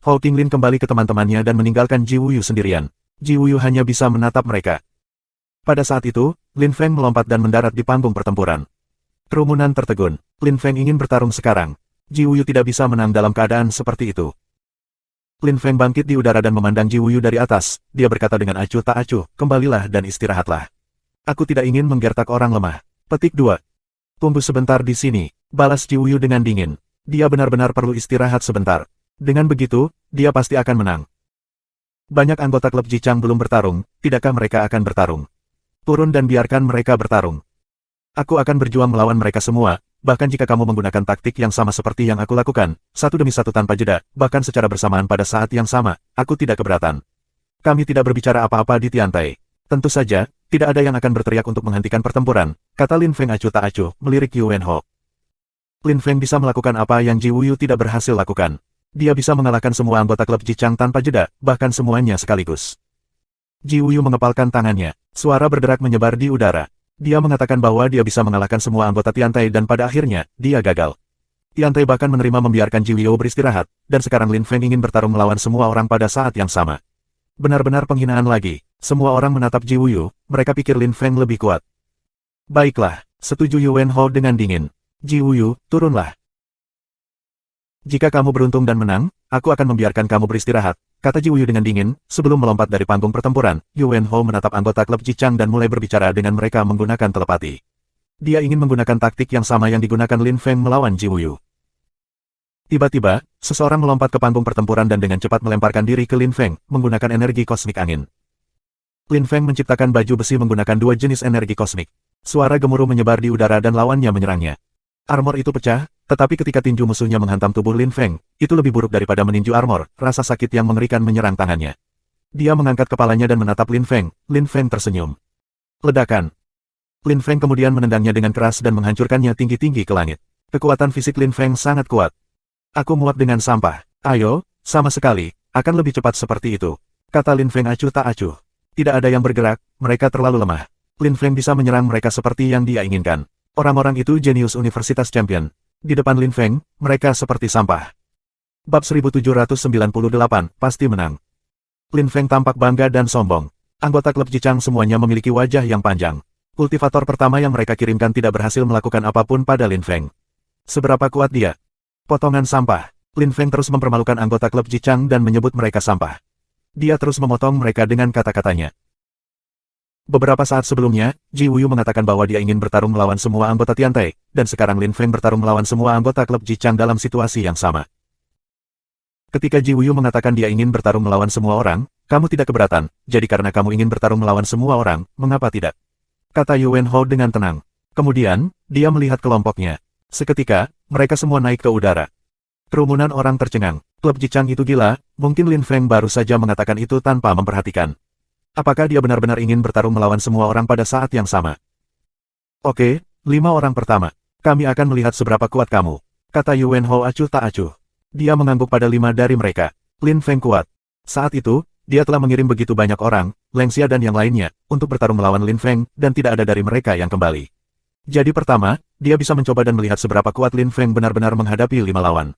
Hou Qinglin kembali ke teman-temannya dan meninggalkan Ji Wuyu sendirian. Ji Wuyu hanya bisa menatap mereka. Pada saat itu, Lin Feng melompat dan mendarat di panggung pertempuran. Kerumunan tertegun. Lin Feng ingin bertarung sekarang. Ji Wuyu tidak bisa menang dalam keadaan seperti itu. Lin Feng bangkit di udara dan memandang Ji Wuyu dari atas. Dia berkata dengan acuh tak acuh, kembalilah dan istirahatlah. Aku tidak ingin menggertak orang lemah. Petik 2. Tunggu sebentar di sini, balas Ji Wuyu dengan dingin. Dia benar-benar perlu istirahat sebentar. Dengan begitu, dia pasti akan menang. Banyak anggota klub Jichang belum bertarung, tidakkah mereka akan bertarung? Turun dan biarkan mereka bertarung. Aku akan berjuang melawan mereka semua, bahkan jika kamu menggunakan taktik yang sama seperti yang aku lakukan, satu demi satu tanpa jeda, bahkan secara bersamaan pada saat yang sama, aku tidak keberatan. Kami tidak berbicara apa-apa di Tiantai. Tentu saja, tidak ada yang akan berteriak untuk menghentikan pertempuran, kata Lin Feng acuh tak acuh, melirik Yuan Hou. Lin Feng bisa melakukan apa yang Ji Wuyu tidak berhasil lakukan. Dia bisa mengalahkan semua anggota klub Jichang tanpa jeda, bahkan semuanya sekaligus. Ji Wuyu mengepalkan tangannya, suara berderak menyebar di udara. Dia mengatakan bahwa dia bisa mengalahkan semua anggota Tiantai dan pada akhirnya, dia gagal. Tiantai bahkan menerima membiarkan Ji Wuyu beristirahat, dan sekarang Lin Feng ingin bertarung melawan semua orang pada saat yang sama. Benar-benar penghinaan lagi. Semua orang menatap Ji Wuyu, mereka pikir Lin Feng lebih kuat. Baiklah, setuju Yuan Hao dengan dingin. Ji Wuyu, turunlah. Jika kamu beruntung dan menang, aku akan membiarkan kamu beristirahat, kata Ji Wuyu dengan dingin. Sebelum melompat dari panggung pertempuran, Yuan Hao menatap anggota klub Ji Chang dan mulai berbicara dengan mereka menggunakan telepati. Dia ingin menggunakan taktik yang sama yang digunakan Lin Feng melawan Ji Wuyu. Tiba-tiba, seseorang melompat ke panggung pertempuran dan dengan cepat melemparkan diri ke Lin Feng, menggunakan energi kosmik angin. Lin Feng menciptakan baju besi menggunakan dua jenis energi kosmik. Suara gemuruh menyebar di udara dan lawannya menyerangnya. Armor itu pecah, tetapi ketika tinju musuhnya menghantam tubuh Lin Feng, itu lebih buruk daripada meninju armor. Rasa sakit yang mengerikan menyerang tangannya. Dia mengangkat kepalanya dan menatap Lin Feng. Lin Feng tersenyum. Ledakan. Lin Feng kemudian menendangnya dengan keras dan menghancurkannya tinggi-tinggi ke langit. Kekuatan fisik Lin Feng sangat kuat. Aku muak dengan sampah. Ayo, sama sekali, akan lebih cepat seperti itu. Kata Lin Feng acuh tak acuh. Tidak ada yang bergerak, mereka terlalu lemah. Lin Feng bisa menyerang mereka seperti yang dia inginkan. Orang-orang itu jenius Universitas Champion. Di depan Lin Feng, mereka seperti sampah. Bab 1798, pasti menang. Lin Feng tampak bangga dan sombong. Anggota klub Ji Chang semuanya memiliki wajah yang panjang. Kultivator pertama yang mereka kirimkan tidak berhasil melakukan apapun pada Lin Feng. Seberapa kuat dia? Potongan sampah. Lin Feng terus mempermalukan anggota klub Ji Chang dan menyebut mereka sampah. Dia terus memotong mereka dengan kata-katanya. Beberapa saat sebelumnya, Ji Wuyu mengatakan bahwa dia ingin bertarung melawan semua anggota Tiantai, dan sekarang Lin Feng bertarung melawan semua anggota klub Ji Chang dalam situasi yang sama. Ketika Ji Wuyu mengatakan dia ingin bertarung melawan semua orang, kamu tidak keberatan, jadi karena kamu ingin bertarung melawan semua orang, mengapa tidak? Kata Yuan Hao dengan tenang. Kemudian, dia melihat kelompoknya. Seketika, mereka semua naik ke udara. Kerumunan orang tercengang. Klub Ji Chang itu gila, mungkin Lin Feng baru saja mengatakan itu tanpa memperhatikan. Apakah dia benar-benar ingin bertarung melawan semua orang pada saat yang sama? Oke, 5 orang pertama. Kami akan melihat seberapa kuat kamu. Kata Yuan Hao acuh tak acuh. Dia mengangguk pada 5 dari mereka. Lin Feng kuat. Saat itu, dia telah mengirim begitu banyak orang, Leng Xia dan yang lainnya, untuk bertarung melawan Lin Feng, dan tidak ada dari mereka yang kembali. Jadi pertama, dia bisa mencoba dan melihat seberapa kuat Lin Feng benar-benar menghadapi 5 lawan.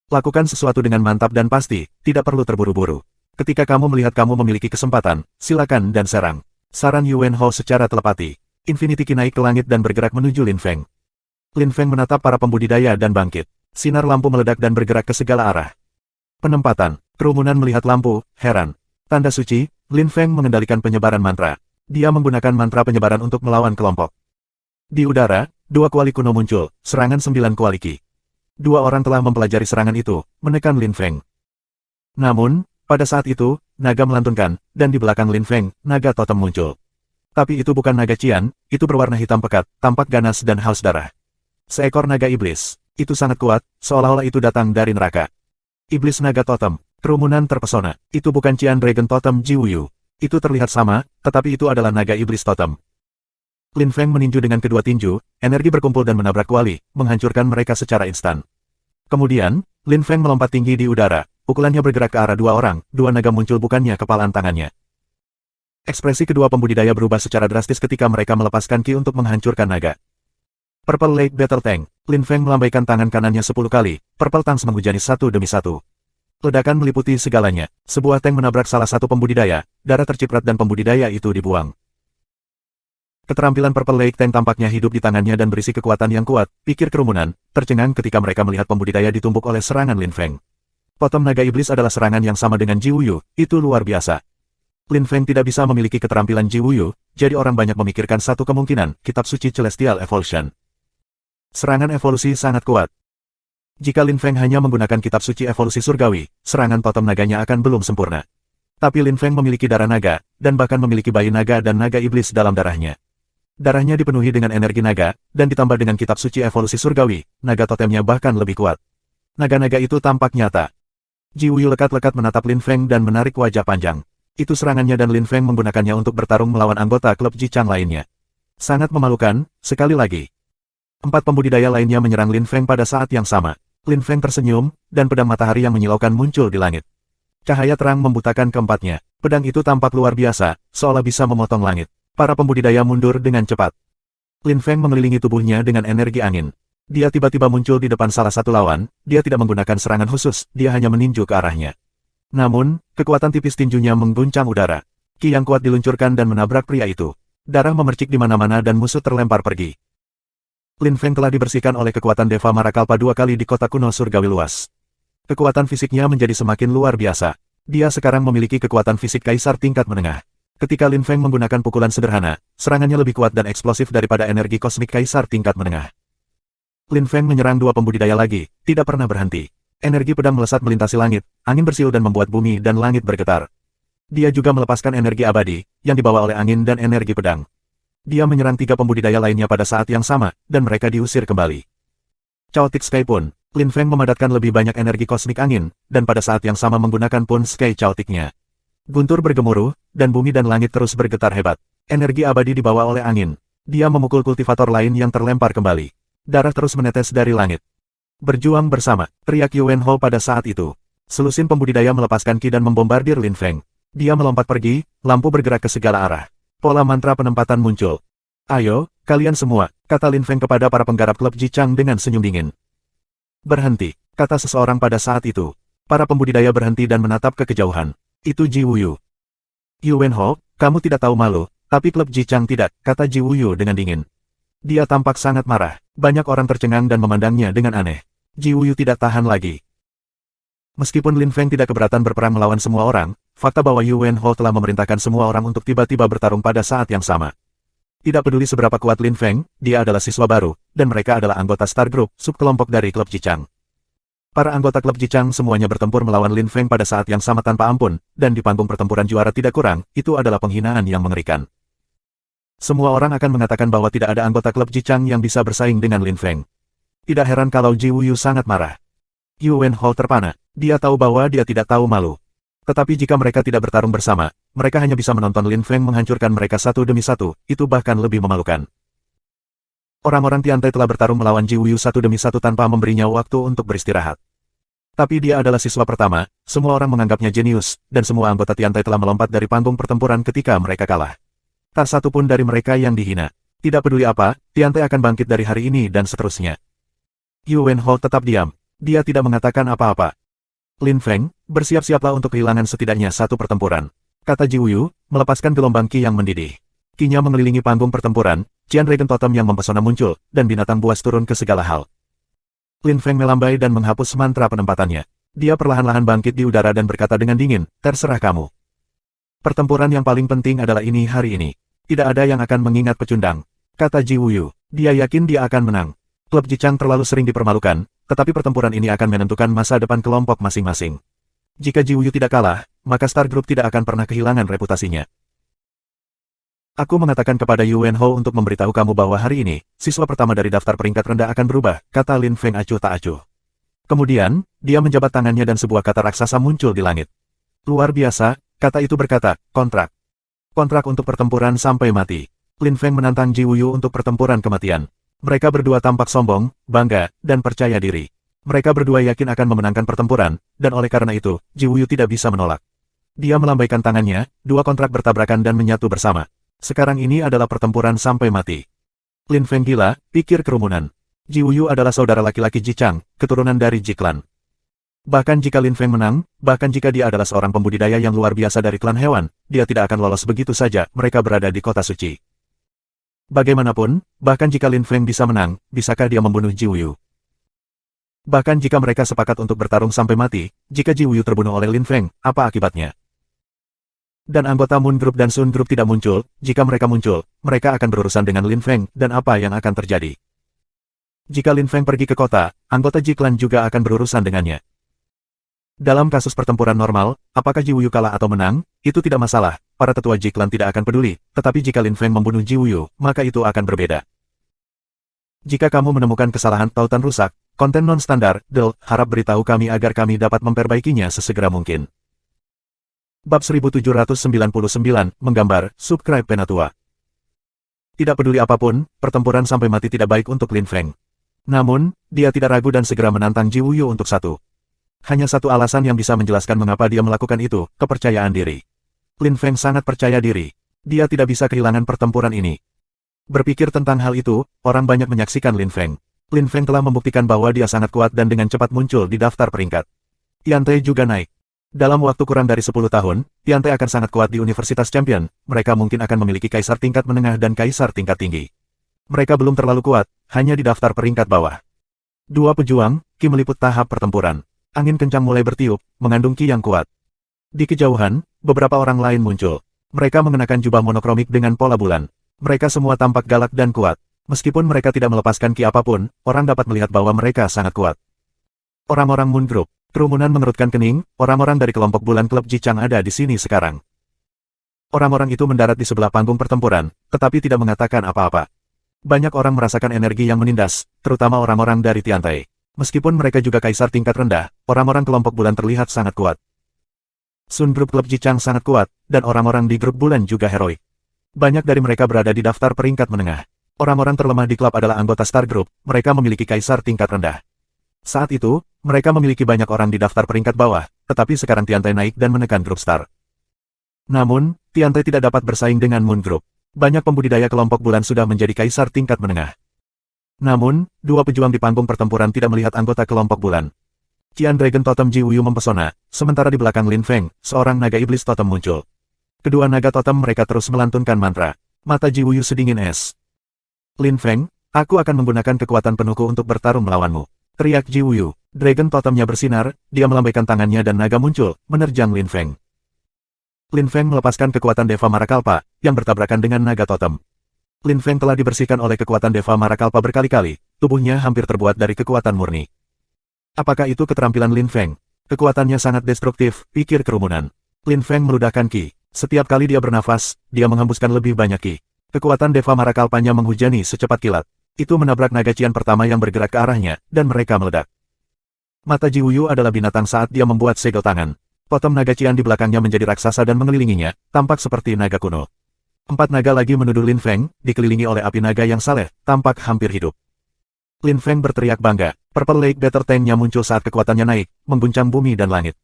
Lakukan sesuatu dengan mantap dan pasti, tidak perlu terburu-buru. Ketika kamu melihat kamu memiliki kesempatan, silakan dan serang. Saran Yuan Hao secara telepati. Infinity Qi naik ke langit dan bergerak menuju Lin Feng. Lin Feng menatap para pembudidaya dan bangkit. Sinar lampu meledak dan bergerak ke segala arah. Penempatan. Kerumunan melihat lampu, heran. Tanda suci, Lin Feng mengendalikan penyebaran mantra. Dia menggunakan mantra penyebaran untuk melawan kelompok. Di udara, 2 kuali kuno muncul, serangan 9 kuali Qi. 2 orang telah mempelajari serangan itu, menekan Lin Feng. Namun, pada saat itu, naga melantunkan, dan di belakang Lin Feng, naga totem muncul. Tapi itu bukan naga Qian, itu berwarna hitam pekat, tampak ganas dan haus darah. Seekor naga iblis. Itu sangat kuat, seolah-olah itu datang dari neraka. Iblis naga totem. Kerumunan terpesona. Itu bukan Qian Dragon Totem Ji Wuyu. Itu terlihat sama, tetapi itu adalah naga iblis totem. Lin Feng meninju dengan kedua tinju, energi berkumpul dan menabrak kuali, menghancurkan mereka secara instan. Kemudian, Lin Feng melompat tinggi di udara, pukulannya bergerak ke arah 2 orang, 2 naga muncul bukannya kepalan tangannya. Ekspresi kedua pembudidaya berubah secara drastis ketika mereka melepaskan Qi untuk menghancurkan naga. Purple Lake Battle Tank. Lin Feng melambaikan tangan kanannya 10 kali, Purple Tanks menghujani satu demi satu. Ledakan meliputi segalanya. Sebuah tank menabrak salah satu pembudidaya, darah terciprat dan pembudidaya itu dibuang. Keterampilan Purple Lake Tank tampaknya hidup di tangannya dan berisi kekuatan yang kuat, pikir kerumunan, tercengang ketika mereka melihat pembudidaya ditumbuk oleh serangan Lin Feng. Totem naga iblis adalah serangan yang sama dengan Ji Wuyu, itu luar biasa. Lin Feng tidak bisa memiliki keterampilan Ji Wuyu, jadi orang banyak memikirkan satu kemungkinan, kitab suci Celestial Evolution. Serangan evolusi sangat kuat. Jika Lin Feng hanya menggunakan kitab suci evolusi surgawi, serangan totem naganya akan belum sempurna. Tapi Lin Feng memiliki darah naga, dan bahkan memiliki bayi naga dan naga iblis dalam darahnya. Darahnya dipenuhi dengan energi naga, dan ditambah dengan kitab suci evolusi surgawi, naga totemnya bahkan lebih kuat. Naga-naga itu tampak nyata. Ji Wuyu lekat-lekat menatap Lin Feng dan menarik wajah panjang. Itu serangannya dan Lin Feng menggunakannya untuk bertarung melawan anggota klub Ji Chang lainnya. Sangat memalukan, sekali lagi. 4 pembudidaya lainnya menyerang Lin Feng pada saat yang sama. Lin Feng tersenyum, dan pedang matahari yang menyilaukan muncul di langit. Cahaya terang membutakan keempatnya. Pedang itu tampak luar biasa, seolah bisa memotong langit. Para pembudidaya mundur dengan cepat. Lin Feng mengelilingi tubuhnya dengan energi angin. Dia tiba-tiba muncul di depan salah satu lawan, dia tidak menggunakan serangan khusus, dia hanya meninju ke arahnya. Namun, kekuatan tipis tinjunya mengguncang udara. Ki yang kuat diluncurkan dan menabrak pria itu. Darah memercik di mana-mana dan musuh terlempar pergi. Lin Feng telah dibersihkan oleh kekuatan Deva Marakalpa 2 kali di kota kuno surgawi luas. Kekuatan fisiknya menjadi semakin luar biasa. Dia sekarang memiliki kekuatan fisik kaisar tingkat menengah. Ketika Lin Feng menggunakan pukulan sederhana, serangannya lebih kuat dan eksplosif daripada energi kosmik kaisar tingkat menengah. Lin Feng menyerang dua pembudidaya lagi, tidak pernah berhenti. Energi pedang melesat melintasi langit, angin bersiul dan membuat bumi dan langit bergetar. Dia juga melepaskan energi abadi, yang dibawa oleh angin dan energi pedang. Dia menyerang tiga pembudidaya lainnya pada saat yang sama, dan mereka diusir kembali. Chaotic Sky pun, Lin Feng memadatkan lebih banyak energi kosmik angin, dan pada saat yang sama menggunakan pun Sky Chaotic-nya. Guntur bergemuruh, dan bumi dan langit terus bergetar hebat. Energi abadi dibawa oleh angin. Dia memukul kultivator lain yang terlempar kembali. Darah terus menetes dari langit. Berjuang bersama, teriak Yuan Hao pada saat itu. Selusin pembudidaya melepaskan ki dan membombardir Lin Feng. Dia melompat pergi, lampu bergerak ke segala arah. Pola mantra penempatan muncul. Ayo, kalian semua, kata Lin Feng kepada para penggarap klub Jichang dengan senyum dingin. Berhenti, kata seseorang pada saat itu. Para pembudidaya berhenti dan menatap ke kejauhan. Itu Ji Wuyu. Yuan Hao, kamu tidak tahu malu, tapi klub Jichang tidak, kata Ji Wuyu dengan dingin. Dia tampak sangat marah. Banyak orang tercengang dan memandangnya dengan aneh. Ji Wuyu tidak tahan lagi. Meskipun Lin Feng tidak keberatan berperang melawan semua orang, fakta bahwa Yuan Hao telah memerintahkan semua orang untuk tiba-tiba bertarung pada saat yang sama. Tidak peduli seberapa kuat Lin Feng, dia adalah siswa baru, dan mereka adalah anggota Star Group, subkelompok dari klub Jichang. Para anggota klub Jichang semuanya bertempur melawan Lin Feng pada saat yang sama tanpa ampun, dan di panggung pertempuran juara tidak kurang, itu adalah penghinaan yang mengerikan. Semua orang akan mengatakan bahwa tidak ada anggota klub Jichang yang bisa bersaing dengan Lin Feng. Tidak heran kalau Ji Wuyu sangat marah. Yuan Hao terpana, dia tahu bahwa dia tidak tahu malu. Tetapi jika mereka tidak bertarung bersama, mereka hanya bisa menonton Lin Feng menghancurkan mereka satu demi satu, itu bahkan lebih memalukan. Orang-orang Tiantai telah bertarung melawan Ji Wuyu satu demi satu tanpa memberinya waktu untuk beristirahat. Tapi dia adalah siswa pertama, semua orang menganggapnya jenius, dan semua anggota Tiantai telah melompat dari panggung pertempuran ketika mereka kalah. Tak satu pun dari mereka yang dihina. Tidak peduli apa, Tiantai akan bangkit dari hari ini dan seterusnya. Yuan Hao tetap diam. Dia tidak mengatakan apa-apa. Lin Feng, bersiap-siaplah untuk kehilangan setidaknya satu pertempuran, kata Ji Wuyu, melepaskan gelombang ki yang mendidih. Kinya mengelilingi panggung pertempuran, Qian Dragon Totem yang mempesona muncul, dan binatang buas turun ke segala hal. Lin Feng melambai dan menghapus mantra penempatannya. Dia perlahan-lahan bangkit di udara dan berkata dengan dingin, terserah kamu. Pertempuran yang paling penting adalah ini hari ini. Tidak ada yang akan mengingat pecundang, kata Ji Wuyu. Dia yakin dia akan menang. Klub Jichang terlalu sering dipermalukan, tetapi pertempuran ini akan menentukan masa depan kelompok masing-masing. Jika Ji Wuyu tidak kalah, maka Star Group tidak akan pernah kehilangan reputasinya. Aku mengatakan kepada Yuan Hao untuk memberitahu kamu bahwa hari ini, siswa pertama dari daftar peringkat rendah akan berubah, kata Lin Feng acuh tak acuh. Kemudian, dia menjabat tangannya dan sebuah kata raksasa muncul di langit. Luar biasa, kata itu berkata, kontrak. Kontrak untuk pertempuran sampai mati. Lin Feng menantang Ji Wuyu untuk pertempuran kematian. Mereka berdua tampak sombong, bangga, dan percaya diri. Mereka berdua yakin akan memenangkan pertempuran, dan oleh karena itu, Ji Wuyu tidak bisa menolak. Dia melambaikan tangannya, dua kontrak bertabrakan dan menyatu bersama. Sekarang ini adalah pertempuran sampai mati. Lin Feng gila, pikir kerumunan. Ji Wuyu adalah saudara laki-laki Jichang, keturunan dari Jiklan. Bahkan jika Lin Feng menang, bahkan jika dia adalah seorang pembudidaya yang luar biasa dari klan hewan, dia tidak akan lolos begitu saja, mereka berada di kota suci. Bagaimanapun, bahkan jika Lin Feng bisa menang, bisakah dia membunuh Ji Wuyu? Bahkan jika mereka sepakat untuk bertarung sampai mati, jika Ji Wuyu terbunuh oleh Lin Feng, apa akibatnya? Dan anggota Moon Group dan Sun Group tidak muncul, jika mereka muncul, mereka akan berurusan dengan Lin Feng, dan apa yang akan terjadi? Jika Lin Feng pergi ke kota, anggota Jiklan juga akan berurusan dengannya. Dalam kasus pertempuran normal, apakah Ji Wuyu kalah atau menang, itu tidak masalah, para tetua Jiklan tidak akan peduli, tetapi jika Lin Feng membunuh Ji Wuyu, maka itu akan berbeda. Jika kamu menemukan kesalahan tautan rusak, konten non-standar, harap beritahu kami agar kami dapat memperbaikinya sesegera mungkin. Bab 1799, menggambar, subscribe Penatua. Tidak peduli apapun, pertempuran sampai mati tidak baik untuk Lin Feng. Namun, dia tidak ragu dan segera menantang Ji Wuyu untuk satu. Hanya satu alasan yang bisa menjelaskan mengapa dia melakukan itu, kepercayaan diri. Lin Feng sangat percaya diri. Dia tidak bisa kehilangan pertempuran ini. Berpikir tentang hal itu, orang banyak menyaksikan Lin Feng. Lin Feng telah membuktikan bahwa dia sangat kuat dan dengan cepat muncul di daftar peringkat. Tiantai juga naik. Dalam waktu kurang dari 10 tahun, Tiantai akan sangat kuat di Universitas Champion, mereka mungkin akan memiliki kaisar tingkat menengah dan kaisar tingkat tinggi. Mereka belum terlalu kuat, hanya di daftar peringkat bawah. Dua pejuang, Ki meliput tahap pertempuran. Angin kencang mulai bertiup, mengandung Ki yang kuat. Di kejauhan, beberapa orang lain muncul. Mereka mengenakan jubah monokromik dengan pola bulan. Mereka semua tampak galak dan kuat. Meskipun mereka tidak melepaskan Ki apapun, orang dapat melihat bahwa mereka sangat kuat. Orang-orang Moon Group. Kerumunan mengerutkan kening, orang-orang dari kelompok bulan klub Jichang ada di sini sekarang. Orang-orang itu mendarat di sebelah panggung pertempuran, tetapi tidak mengatakan apa-apa. Banyak orang merasakan energi yang menindas, terutama orang-orang dari Tiantai. Meskipun mereka juga kaisar tingkat rendah, orang-orang kelompok bulan terlihat sangat kuat. Sun Group klub Jichang sangat kuat, dan orang-orang di grup bulan juga heroik. Banyak dari mereka berada di daftar peringkat menengah. Orang-orang terlemah di klub adalah anggota Star Group, mereka memiliki kaisar tingkat rendah. Saat itu, mereka memiliki banyak orang di daftar peringkat bawah, tetapi sekarang Tiantai naik dan menekan grup Star. Namun, Tiantai tidak dapat bersaing dengan Moon Group. Banyak pembudidaya kelompok bulan sudah menjadi kaisar tingkat menengah. Namun, dua pejuang di panggung pertempuran tidak melihat anggota kelompok bulan. Qian Dragon Totem Ji Wuyu mempesona, sementara di belakang Lin Feng, seorang naga iblis totem muncul. Kedua naga totem mereka terus melantunkan mantra. Mata Ji Wuyu sedingin es. Lin Feng, aku akan menggunakan kekuatan penuhku untuk bertarung melawanmu. Teriak Ji Wuyu. Dragon totemnya bersinar, dia melambaikan tangannya dan naga muncul, menerjang Lin Feng. Lin Feng melepaskan kekuatan Deva Marakalpa, yang bertabrakan dengan naga totem. Lin Feng telah dibersihkan oleh kekuatan Deva Marakalpa berkali-kali, tubuhnya hampir terbuat dari kekuatan murni. Apakah itu keterampilan Lin Feng? Kekuatannya sangat destruktif, pikir kerumunan. Lin Feng meludahkan Ki. Setiap kali dia bernafas, dia menghembuskan lebih banyak Ki. Kekuatan Deva Marakalpanya menghujani secepat kilat. Itu menabrak naga Qian pertama yang bergerak ke arahnya, dan mereka meledak. Mata Ji Wuyu adalah binatang saat dia membuat segel tangan. Totem naga Qian di belakangnya menjadi raksasa dan mengelilinginya, tampak seperti naga kuno. 4 naga lagi menuduh Lin Feng, dikelilingi oleh api naga yang saleh, tampak hampir hidup. Lin Feng berteriak bangga. Purple Lake Battle Tank-nya muncul saat kekuatannya naik, mengguncang bumi dan langit.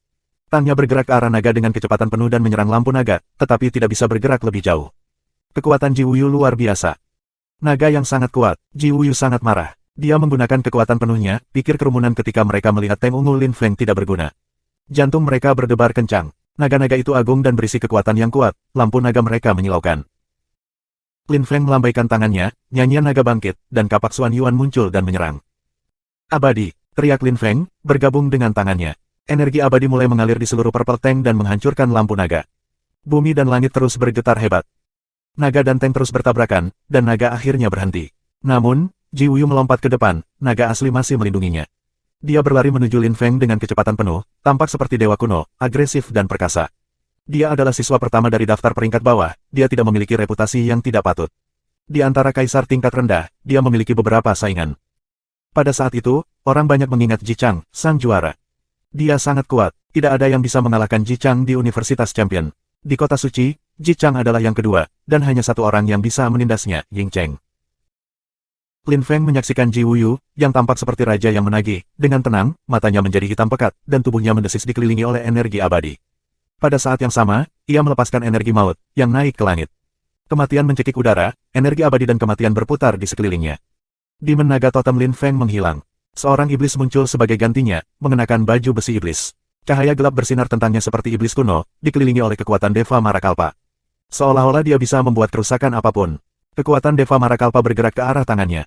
Tangnya bergerak ke arah naga dengan kecepatan penuh dan menyerang lampu naga, tetapi tidak bisa bergerak lebih jauh. Kekuatan Ji Wuyu luar biasa. Naga yang sangat kuat, Ji Wuyu sangat marah. Dia menggunakan kekuatan penuhnya, pikir kerumunan ketika mereka melihat tank ungu Lin Feng tidak berguna. Jantung mereka berdebar kencang. Naga-naga itu agung dan berisi kekuatan yang kuat, lampu naga mereka menyilaukan. Lin Feng melambaikan tangannya, nyanyian naga bangkit, dan kapak Xuan Yuan muncul dan menyerang. Abadi, teriak Lin Feng, bergabung dengan tangannya. Energi abadi mulai mengalir di seluruh Purple Tank dan menghancurkan lampu naga. Bumi dan langit terus bergetar hebat. Naga dan tank terus bertabrakan, dan naga akhirnya berhenti. Namun, Ji Wuyu melompat ke depan, naga asli masih melindunginya. Dia berlari menuju Lin Feng dengan kecepatan penuh, tampak seperti dewa kuno, agresif dan perkasa. Dia adalah siswa pertama dari daftar peringkat bawah, dia tidak memiliki reputasi yang tidak patut. Di antara kaisar tingkat rendah, dia memiliki beberapa saingan. Pada saat itu, orang banyak mengingat Ji Chang, sang juara. Dia sangat kuat, tidak ada yang bisa mengalahkan Ji Chang di Universitas Champion. Di kota suci, Ji Chang adalah yang kedua, dan hanya satu orang yang bisa menindasnya, Ying Cheng. Lin Feng menyaksikan Ji Wuyu, yang tampak seperti raja yang menagih, dengan tenang, matanya menjadi hitam pekat, dan tubuhnya mendesis dikelilingi oleh energi abadi. Pada saat yang sama, ia melepaskan energi maut, yang naik ke langit. Kematian mencekik udara, energi abadi dan kematian berputar di sekelilingnya. Demon naga totem Lin Feng menghilang. Seorang iblis muncul sebagai gantinya, mengenakan baju besi iblis. Cahaya gelap bersinar tentangnya seperti iblis kuno, dikelilingi oleh kekuatan Deva Marakalpa. Seolah-olah dia bisa membuat kerusakan apapun. Kekuatan Deva Marakalpa bergerak ke arah tangannya.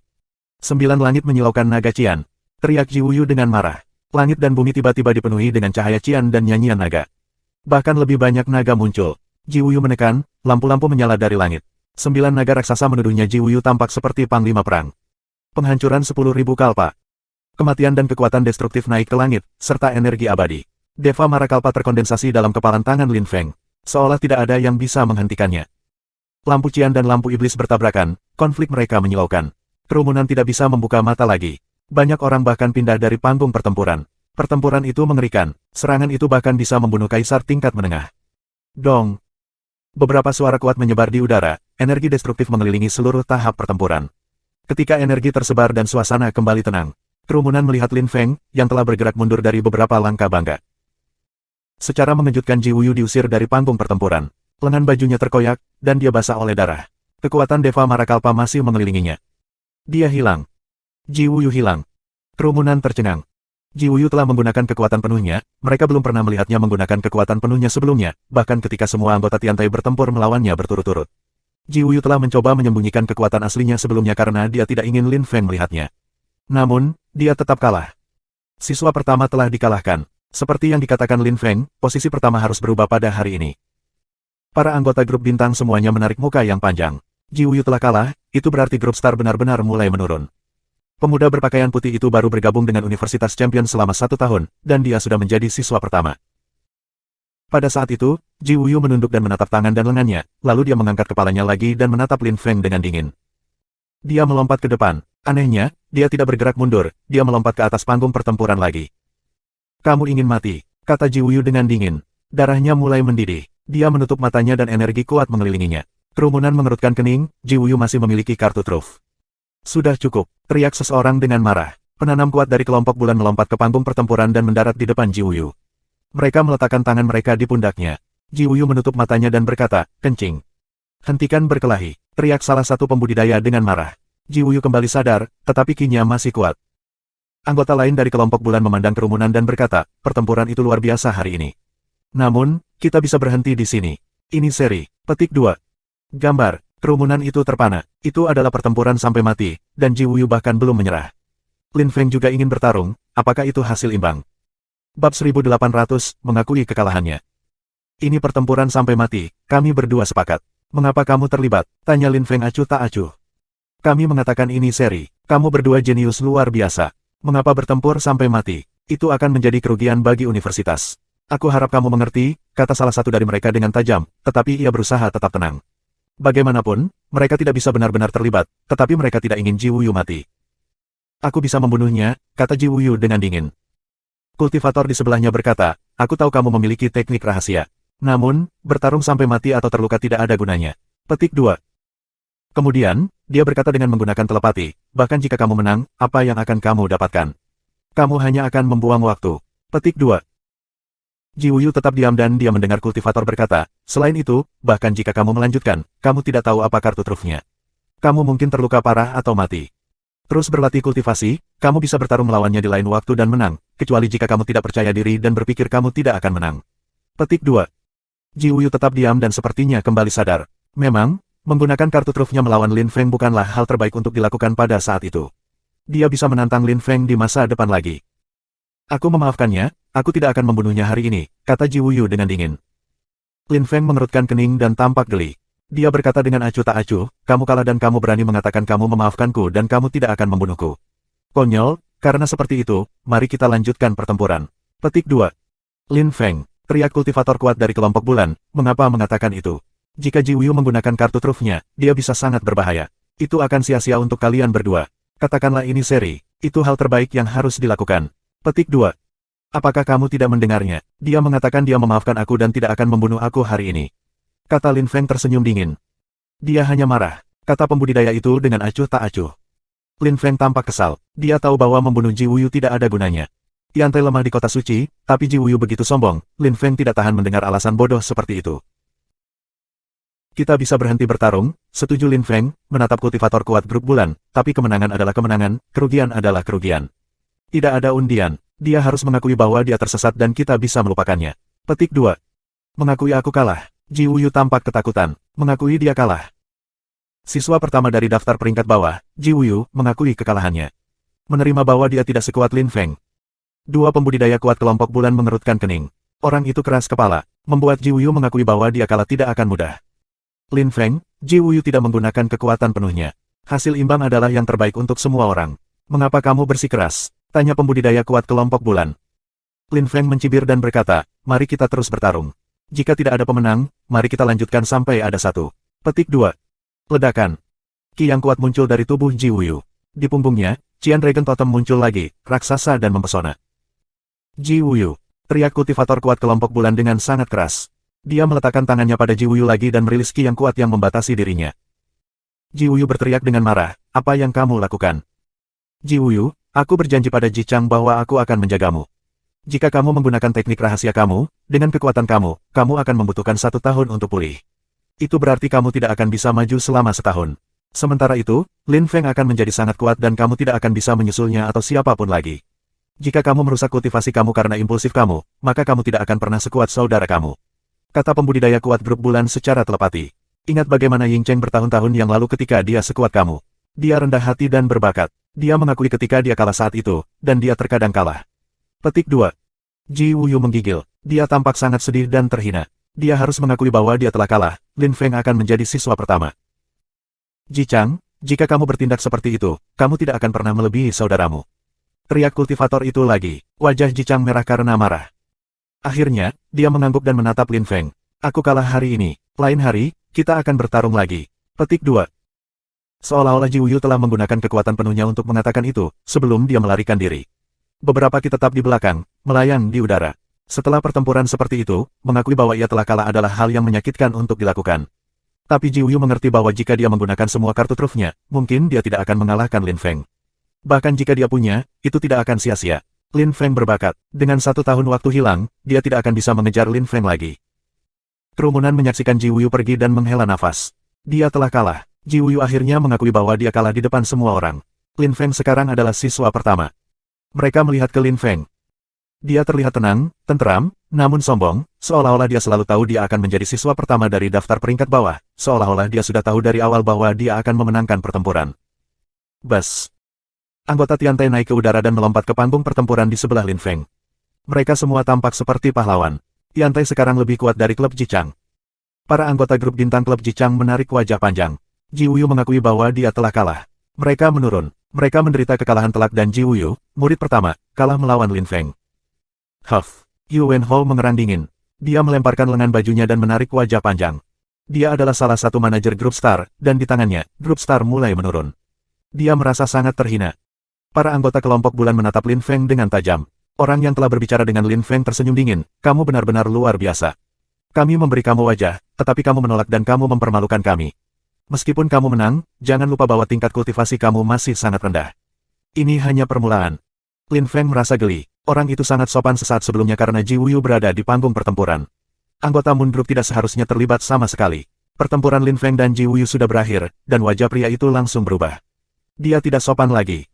9 langit menyilaukan naga Qian. Teriak Ji Wuyu dengan marah. Langit dan bumi tiba-tiba dipenuhi dengan cahaya Qian dan nyanyian naga. Bahkan lebih banyak naga muncul. Ji Wuyu menekan, lampu-lampu menyala dari langit. 9 naga raksasa menuduhnya Ji Wuyu tampak seperti panglima perang. Penghancuran 10.000 kalpa. Kematian dan kekuatan destruktif naik ke langit, serta energi abadi. Deva Marakalpa terkondensasi dalam kepalan tangan Lin Feng. Seolah tidak ada yang bisa menghentikannya. Lampu Qian dan lampu iblis bertabrakan, konflik mereka menyilaukan. Kerumunan tidak bisa membuka mata lagi. Banyak orang bahkan pindah dari panggung pertempuran. Pertempuran itu mengerikan, serangan itu bahkan bisa membunuh kaisar tingkat menengah. Dong! Beberapa suara kuat menyebar di udara, energi destruktif mengelilingi seluruh tahap pertempuran. Ketika energi tersebar dan suasana kembali tenang, kerumunan melihat Lin Feng, yang telah bergerak mundur dari beberapa langkah bangga. Secara mengejutkan Ji Wuyu diusir dari panggung pertempuran. Lengan bajunya terkoyak, dan dia basah oleh darah. Kekuatan Deva Marakalpa masih mengelilinginya. Dia hilang. Ji Wuyu hilang. Kerumunan tercengang. Ji Wuyu telah menggunakan kekuatan penuhnya, mereka belum pernah melihatnya menggunakan kekuatan penuhnya sebelumnya, bahkan ketika semua anggota Tiantai bertempur melawannya berturut-turut. Ji Wuyu telah mencoba menyembunyikan kekuatan aslinya sebelumnya karena dia tidak ingin Lin Feng melihatnya. Namun, dia tetap kalah. Siswa pertama telah dikalahkan. Seperti yang dikatakan Lin Feng, posisi pertama harus berubah pada hari ini. Para anggota grup bintang semuanya menarik muka yang panjang. Ji Wuyu telah kalah, itu berarti grup star benar-benar mulai menurun. Pemuda berpakaian putih itu baru bergabung dengan Universitas Champion selama 1 tahun, dan dia sudah menjadi siswa pertama. Pada saat itu, Ji Wuyu menunduk dan menatap tangan dan lengannya, lalu dia mengangkat kepalanya lagi dan menatap Lin Feng dengan dingin. Dia melompat ke depan. Anehnya, dia tidak bergerak mundur, dia melompat ke atas panggung pertempuran lagi. Kamu ingin mati, kata Ji Wuyu dengan dingin. Darahnya mulai mendidih. Dia menutup matanya dan energi kuat mengelilinginya. Kerumunan mengerutkan kening, Ji Wuyu masih memiliki kartu truf. Sudah cukup, teriak seseorang dengan marah. Penanam kuat dari kelompok bulan melompat ke panggung pertempuran dan mendarat di depan Ji Wuyu. Mereka meletakkan tangan mereka di pundaknya. Ji Wuyu menutup matanya dan berkata, kencing. Hentikan berkelahi, teriak salah satu pembudidaya dengan marah. Ji Wuyu kembali sadar, tetapi kinya masih kuat. Anggota lain dari kelompok bulan memandang kerumunan dan berkata, pertempuran itu luar biasa hari ini. Namun, kita bisa berhenti di sini. Ini seri, petik 2. Gambar. Kerumunan itu terpana. Itu adalah pertempuran sampai mati, dan Ji Wuyu bahkan belum menyerah. Lin Feng juga ingin bertarung, apakah itu hasil imbang? Bab 1800, mengakui kekalahannya. Ini pertempuran sampai mati, kami berdua sepakat. Mengapa kamu terlibat? Tanya Lin Feng acuh tak acuh. Kami mengatakan ini seri, kamu berdua jenius luar biasa. Mengapa bertempur sampai mati? Itu akan menjadi kerugian bagi universitas. Aku harap kamu mengerti, kata salah satu dari mereka dengan tajam, tetapi ia berusaha tetap tenang. Bagaimanapun, mereka tidak bisa benar-benar terlibat, tetapi mereka tidak ingin Ji Wuyu mati. Aku bisa membunuhnya, kata Ji Wuyu dengan dingin. Kultivator di sebelahnya berkata, aku tahu kamu memiliki teknik rahasia. Namun, bertarung sampai mati atau terluka tidak ada gunanya. Petik 2. Kemudian, dia berkata dengan menggunakan telepati, bahkan jika kamu menang, apa yang akan kamu dapatkan? Kamu hanya akan membuang waktu. Petik 2. Ji Wuyu tetap diam dan dia mendengar kultivator berkata, selain itu, bahkan jika kamu melanjutkan, kamu tidak tahu apa kartu trufnya. Kamu mungkin terluka parah atau mati. Terus berlatih kultivasi, kamu bisa bertarung melawannya di lain waktu dan menang, kecuali jika kamu tidak percaya diri dan berpikir kamu tidak akan menang. Petik 2. Ji Wuyu tetap diam dan sepertinya kembali sadar. Memang, menggunakan kartu trufnya melawan Lin Feng bukanlah hal terbaik untuk dilakukan pada saat itu. Dia bisa menantang Lin Feng di masa depan lagi. Aku memaafkannya, aku tidak akan membunuhnya hari ini, kata Ji Wuyu dengan dingin. Lin Feng mengerutkan kening dan tampak geli. Dia berkata dengan acuh tak acuh, kamu kalah dan kamu berani mengatakan kamu memaafkanku dan kamu tidak akan membunuhku. Konyol, karena seperti itu, mari kita lanjutkan pertempuran. Petik 2. Lin Feng, teriak kultivator kuat dari kelompok bulan, mengapa mengatakan itu? Jika Ji Wuyu menggunakan kartu trufnya, dia bisa sangat berbahaya. Itu akan sia-sia untuk kalian berdua. Katakanlah ini seri, itu hal terbaik yang harus dilakukan. Petik 2. Apakah kamu tidak mendengarnya? Dia mengatakan dia memaafkan aku dan tidak akan membunuh aku hari ini. Kata Lin Feng tersenyum dingin. Dia hanya marah, kata pembudidaya itu dengan acuh tak acuh. Lin Feng tampak kesal. Dia tahu bahwa membunuh Ji Wuyu tidak ada gunanya. Tiantai lemah di kota suci, tapi Ji Wuyu begitu sombong, Lin Feng tidak tahan mendengar alasan bodoh seperti itu. Kita bisa berhenti bertarung, setuju Lin Feng, menatap kultivator kuat grup bulan, tapi kemenangan adalah kemenangan, kerugian adalah kerugian. Tidak ada undian, dia harus mengakui bahwa dia tersesat dan kita bisa melupakannya. Petik 2. Mengakui aku kalah. Ji Wuyu tampak ketakutan, mengakui dia kalah. Siswa pertama dari daftar peringkat bawah, Ji Wuyu, mengakui kekalahannya. Menerima bahwa dia tidak sekuat Lin Feng. Dua pembudidaya kuat kelompok bulan mengerutkan kening. Orang itu keras kepala, membuat Ji Wuyu mengakui bahwa dia kalah tidak akan mudah. Lin Feng, Ji Wuyu tidak menggunakan kekuatan penuhnya. Hasil imbang adalah yang terbaik untuk semua orang. Mengapa kamu bersikeras? Tanya pembudidaya kuat kelompok bulan. Lin Feng mencibir dan berkata, mari kita terus bertarung. Jika tidak ada pemenang, mari kita lanjutkan sampai ada satu. Petik 2. Ledakan. Ki yang kuat muncul dari tubuh Ji Wuyu. Di punggungnya, Qian Dragon Totem muncul lagi, raksasa dan mempesona. Ji Wuyu, teriak kultivator kuat kelompok bulan dengan sangat keras. Dia meletakkan tangannya pada Ji Wuyu lagi dan merilis ki yang kuat yang membatasi dirinya. Ji Wuyu berteriak dengan marah, apa yang kamu lakukan? Ji Wuyu, aku berjanji pada Ji Chang bahwa aku akan menjagamu. Jika kamu menggunakan teknik rahasia kamu, dengan kekuatan kamu, kamu akan membutuhkan 1 tahun untuk pulih. Itu berarti kamu tidak akan bisa maju selama setahun. Sementara itu, Lin Feng akan menjadi sangat kuat dan kamu tidak akan bisa menyusulnya atau siapapun lagi. Jika kamu merusak kultivasi kamu karena impulsif kamu, maka kamu tidak akan pernah sekuat saudara kamu. Kata pembudidaya kuat grup bulan secara telepati. Ingat bagaimana Ying Cheng bertahun-tahun yang lalu ketika dia sekuat kamu. Dia rendah hati dan berbakat. Dia mengakui ketika dia kalah saat itu, dan dia terkadang kalah. Petik 2. Ji Wuyu menggigil. Dia tampak sangat sedih dan terhina. Dia harus mengakui bahwa dia telah kalah. Lin Feng akan menjadi siswa pertama. Ji Chang, jika kamu bertindak seperti itu, kamu tidak akan pernah melebihi saudaramu. Teriak kultivator itu lagi. Wajah Ji Chang merah karena marah. Akhirnya, dia mengangguk dan menatap Lin Feng. Aku kalah hari ini. Lain hari, kita akan bertarung lagi. Petik 2. Seolah-olah Ji Wuyu telah menggunakan kekuatan penuhnya untuk mengatakan itu, sebelum dia melarikan diri. Beberapa kita tetap di belakang, melayang di udara. Setelah pertempuran seperti itu, mengakui bahwa ia telah kalah adalah hal yang menyakitkan untuk dilakukan. Tapi Ji Wuyu mengerti bahwa jika dia menggunakan semua kartu trufnya, mungkin dia tidak akan mengalahkan Lin Feng. Bahkan jika dia punya, itu tidak akan sia-sia. Lin Feng berbakat. Dengan 1 tahun waktu hilang, dia tidak akan bisa mengejar Lin Feng lagi. Kerumunan menyaksikan Ji Wuyu pergi dan menghela nafas. Dia telah kalah. Ji Wuyu akhirnya mengakui bahwa dia kalah di depan semua orang. Lin Feng sekarang adalah siswa pertama. Mereka melihat ke Lin Feng. Dia terlihat tenang, tenteram, namun sombong, seolah-olah dia selalu tahu dia akan menjadi siswa pertama dari daftar peringkat bawah, seolah-olah dia sudah tahu dari awal bahwa dia akan memenangkan pertempuran. Bas. Anggota Tiantai naik ke udara dan melompat ke panggung pertempuran di sebelah Lin Feng. Mereka semua tampak seperti pahlawan. Tiantai sekarang lebih kuat dari klub Ji Chang. Para anggota grup bintang klub Ji Chang menarik wajah panjang. Ji Wuyu mengakui bahwa dia telah kalah. Mereka menurun. Mereka menderita kekalahan telak dan Ji Wuyu, murid pertama, kalah melawan Lin Feng. Huff. Yu Wenhou mengerang dingin. Dia melemparkan lengan bajunya dan menarik wajah panjang. Dia adalah salah satu manajer grup Star, dan di tangannya, grup Star mulai menurun. Dia merasa sangat terhina. Para anggota kelompok bulan menatap Lin Feng dengan tajam. Orang yang telah berbicara dengan Lin Feng tersenyum dingin, kamu benar-benar luar biasa. Kami memberi kamu wajah, tetapi kamu menolak dan kamu mempermalukan kami. Meskipun kamu menang, jangan lupa bahwa tingkat kultivasi kamu masih sangat rendah. Ini hanya permulaan. Lin Feng merasa geli. Orang itu sangat sopan sesaat sebelumnya karena Ji Wuyu berada di panggung pertempuran. Anggota Moon Group tidak seharusnya terlibat sama sekali. Pertempuran Lin Feng dan Ji Wuyu sudah berakhir, dan wajah pria itu langsung berubah. Dia tidak sopan lagi.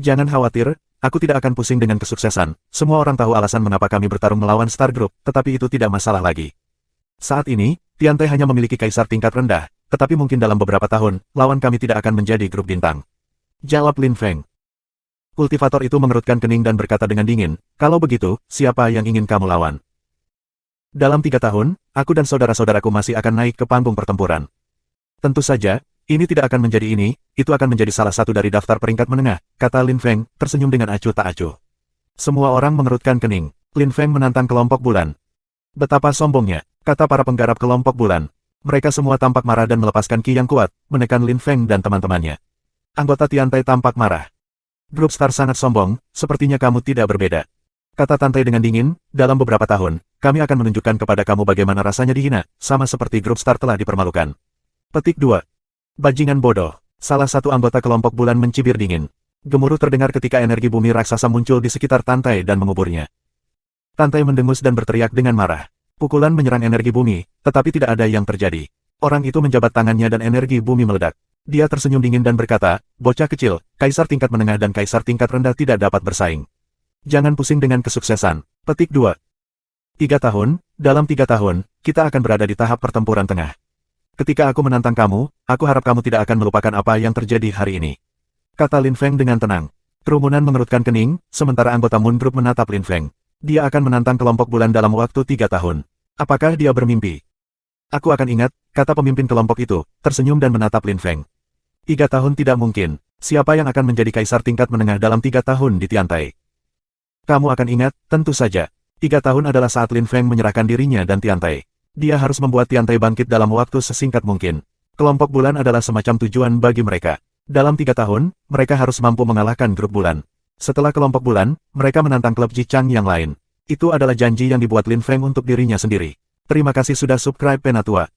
Jangan khawatir, aku tidak akan pusing dengan kesuksesan. Semua orang tahu alasan mengapa kami bertarung melawan Star Group, tetapi itu tidak masalah lagi. Saat ini, Tiantai hanya memiliki kaisar tingkat rendah, tetapi mungkin dalam beberapa tahun, lawan kami tidak akan menjadi grup bintang. Jawab Lin Feng. Kultivator itu mengerutkan kening dan berkata dengan dingin, kalau begitu, siapa yang ingin kamu lawan? Dalam 3 tahun, aku dan saudara-saudaraku masih akan naik ke panggung pertempuran. Tentu saja, ini tidak akan menjadi ini, itu akan menjadi salah satu dari daftar peringkat menengah, kata Lin Feng, tersenyum dengan acuh tak acuh. Semua orang mengerutkan kening. Lin Feng menantang kelompok bulan. Betapa sombongnya, kata para penggarap kelompok bulan. Mereka semua tampak marah dan melepaskan ki yang kuat, menekan Lin Feng dan teman-temannya. Anggota Tiantai tampak marah. Grup Star sangat sombong, sepertinya kamu tidak berbeda. Kata Tiantai dengan dingin, dalam beberapa tahun, kami akan menunjukkan kepada kamu bagaimana rasanya dihina, sama seperti grup Star telah dipermalukan. Petik 2. Bajingan bodoh. Salah satu anggota kelompok bulan mencibir dingin. Gemuruh terdengar ketika energi bumi raksasa muncul di sekitar Tiantai dan menguburnya. Tiantai mendengus dan berteriak dengan marah. Pukulan menyerang energi bumi, tetapi tidak ada yang terjadi. Orang itu menjabat tangannya dan energi bumi meledak. Dia tersenyum dingin dan berkata, bocah kecil, kaisar tingkat menengah dan kaisar tingkat rendah tidak dapat bersaing. Jangan pusing dengan kesuksesan. Petik 2. 3 tahun, dalam 3 tahun, kita akan berada di tahap pertempuran tengah. Ketika aku menantang kamu, aku harap kamu tidak akan melupakan apa yang terjadi hari ini. Kata Lin Feng dengan tenang. Kerumunan mengerutkan kening, sementara anggota Moon Group menatap Lin Feng. Dia akan menantang kelompok bulan dalam waktu 3 tahun. Apakah dia bermimpi? Aku akan ingat, kata pemimpin kelompok itu, tersenyum dan menatap Lin Feng. 3 tahun tidak mungkin. Siapa yang akan menjadi kaisar tingkat menengah dalam 3 tahun di Tiantai? Kamu akan ingat, tentu saja. 3 tahun adalah saat Lin Feng menyerahkan dirinya dan Tiantai. Dia harus membuat Tiantai bangkit dalam waktu sesingkat mungkin. Kelompok bulan adalah semacam tujuan bagi mereka. Dalam 3 tahun, mereka harus mampu mengalahkan grup bulan. Setelah kelompok bulan, mereka menantang klub Ji Chang yang lain. Itu adalah janji yang dibuat Lin Feng untuk dirinya sendiri. Terima kasih sudah subscribe Penatua.